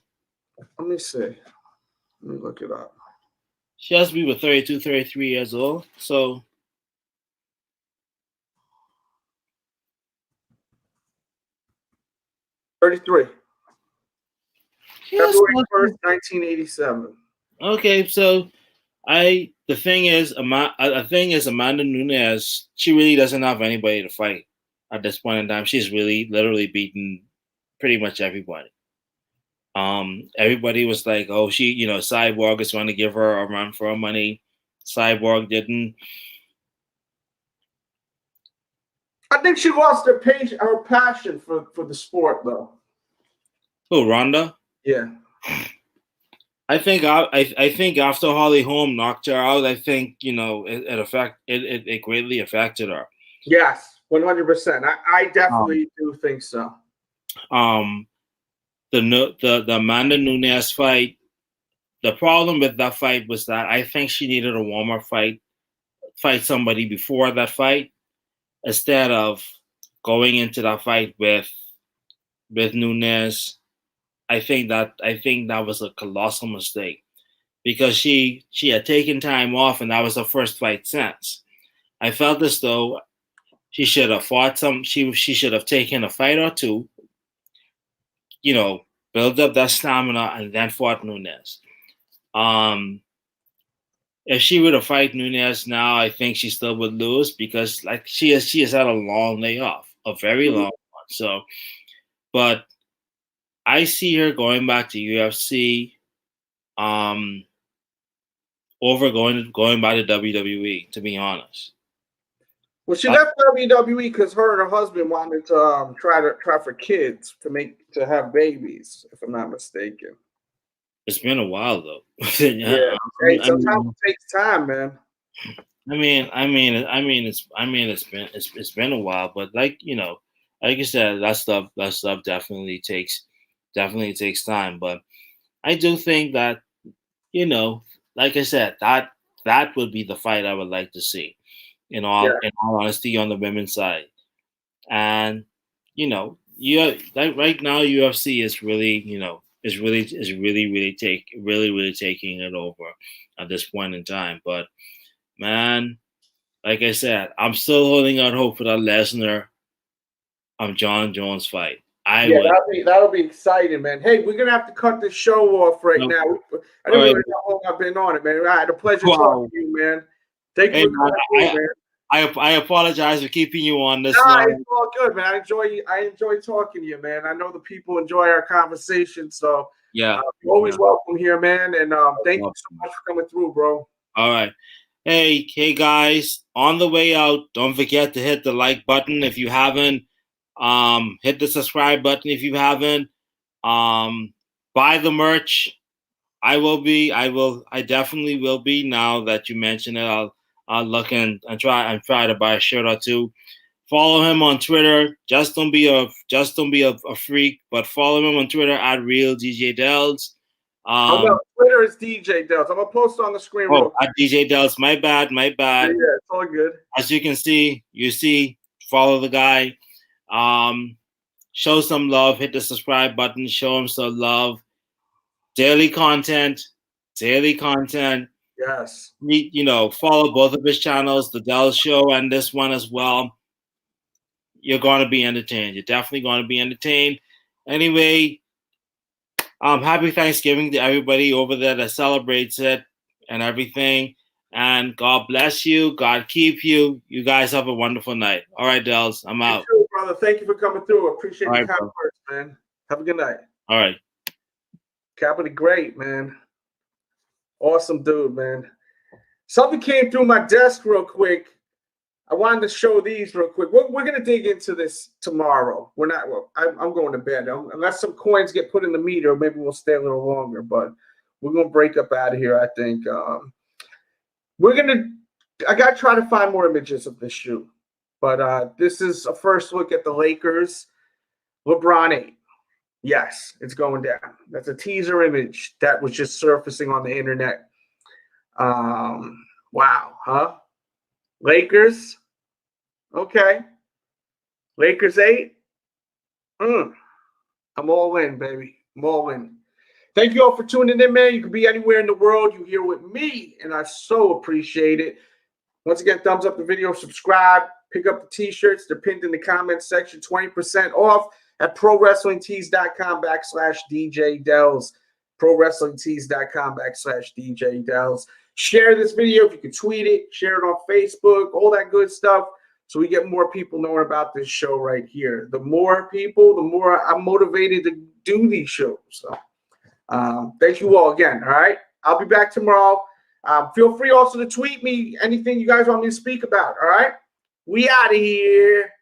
Let me see. Let me look it up. She has to be with 32, 33 years old. So 33. February 1st, 1987. Okay, so the thing is Amanda Nunes, she really doesn't have anybody to fight at this point in time. She's really literally beaten pretty much everybody. Everybody was like, oh, she, Cyborg is going to give her a run for her money. Cyborg didn't. I think she lost her passion for the sport though. Oh, Ronda? Yeah. I think after Holly Holm knocked her out, I think it greatly affected her. Yes, 100%. I definitely do think so. The Amanda Nunes fight. The problem with that fight was that I think she needed a warmer fight somebody before that fight instead of going into that fight with Nunes. I think that was a colossal mistake because she had taken time off and that was her first fight since. I felt as though she should have fought she should have taken a fight or two, build up that stamina and then fought Nunes. If she were to fight Nunes now, I think she still would lose because like she has had a long layoff, a very long one. So, but I see her going back to UFC, over going back to WWE. To be honest, well, she left WWE because her and her husband wanted to try for kids to have babies, if I'm not mistaken. It's been a while though. Yeah, sometimes it takes time, man. It's been a while, but like you said, that stuff definitely takes time. But I do think that like I said, that would be the fight I would like to see. In all honesty, on the women's side, and like right now UFC is really really taking it over. at this point in time. But man, like I said, I'm still holding out hope for that Lesnar John Jones fight. That'll be exciting, man. Hey, we're gonna have to cut this show off right now. I didn't really know how long I've been on it, man. I had a pleasure talking to you, man. Thank you for coming through, man. I apologize for keeping you on this. Nah, it's all good, man. I enjoy talking to you, man. I know the people enjoy our conversation, so yeah, you're always welcome here, man. And thank you so much for coming through, bro. All right. Hey guys, on the way out, don't forget to hit the like button if you haven't. Hit the subscribe button if you haven't. Buy the merch. I definitely will be now that you mention it. I'll look and try to buy a shirt or two. Follow him on Twitter. Just don't be a freak, but follow him on Twitter at RealDJDELZ. No, Twitter is DJ Delz. I'm gonna post on the screen. At DJ Delz. My bad. Yeah, it's all good. As you can see, follow the guy. Show some love. Hit the subscribe button. Show him some love. Daily content. Yes. Follow both of his channels, the Delz Show and this one as well. You're going to be entertained. You're definitely going to be entertained. Anyway, happy Thanksgiving to everybody over there that celebrates it and everything. And God bless you. God keep you. You guys have a wonderful night. All right, Delz, I'm out. You too, brother. Thank you for coming through. Appreciate the kind words, man. Have a good night. All right. Cappa the Great, man. Awesome dude, man. Something came through my desk real quick. I wanted to show these real quick. We're going to dig into this tomorrow. I'm going to bed. Unless some coins get put in the meter, maybe we'll stay a little longer. But we're going to break up out of here, I think. I got to try to find more images of this shoe. But this is a first look at the Lakers. LeBron 8. Yes, it's going down. That's a teaser image that was just surfacing on the internet. Wow, huh? Lakers. Okay. Lakers 8. I'm all in, baby. I'm all in. Thank you all for tuning in, man. You can be anywhere in the world. You're here with me, and I so appreciate it. Once again, thumbs up the video, subscribe, pick up the t-shirts. They're pinned in the comments section. 20% off at ProWrestlingTees.com/DJDELZ. ProWrestlingTees.com/DJDELZ. Share this video if you can tweet it, share it on Facebook, all that good stuff, so we get more people knowing about this show right here. The more people, the more I'm motivated to do these shows. So, thank you all again. All right, I'll be back tomorrow. Feel free also to tweet me anything you guys want me to speak about. All right, we out of here.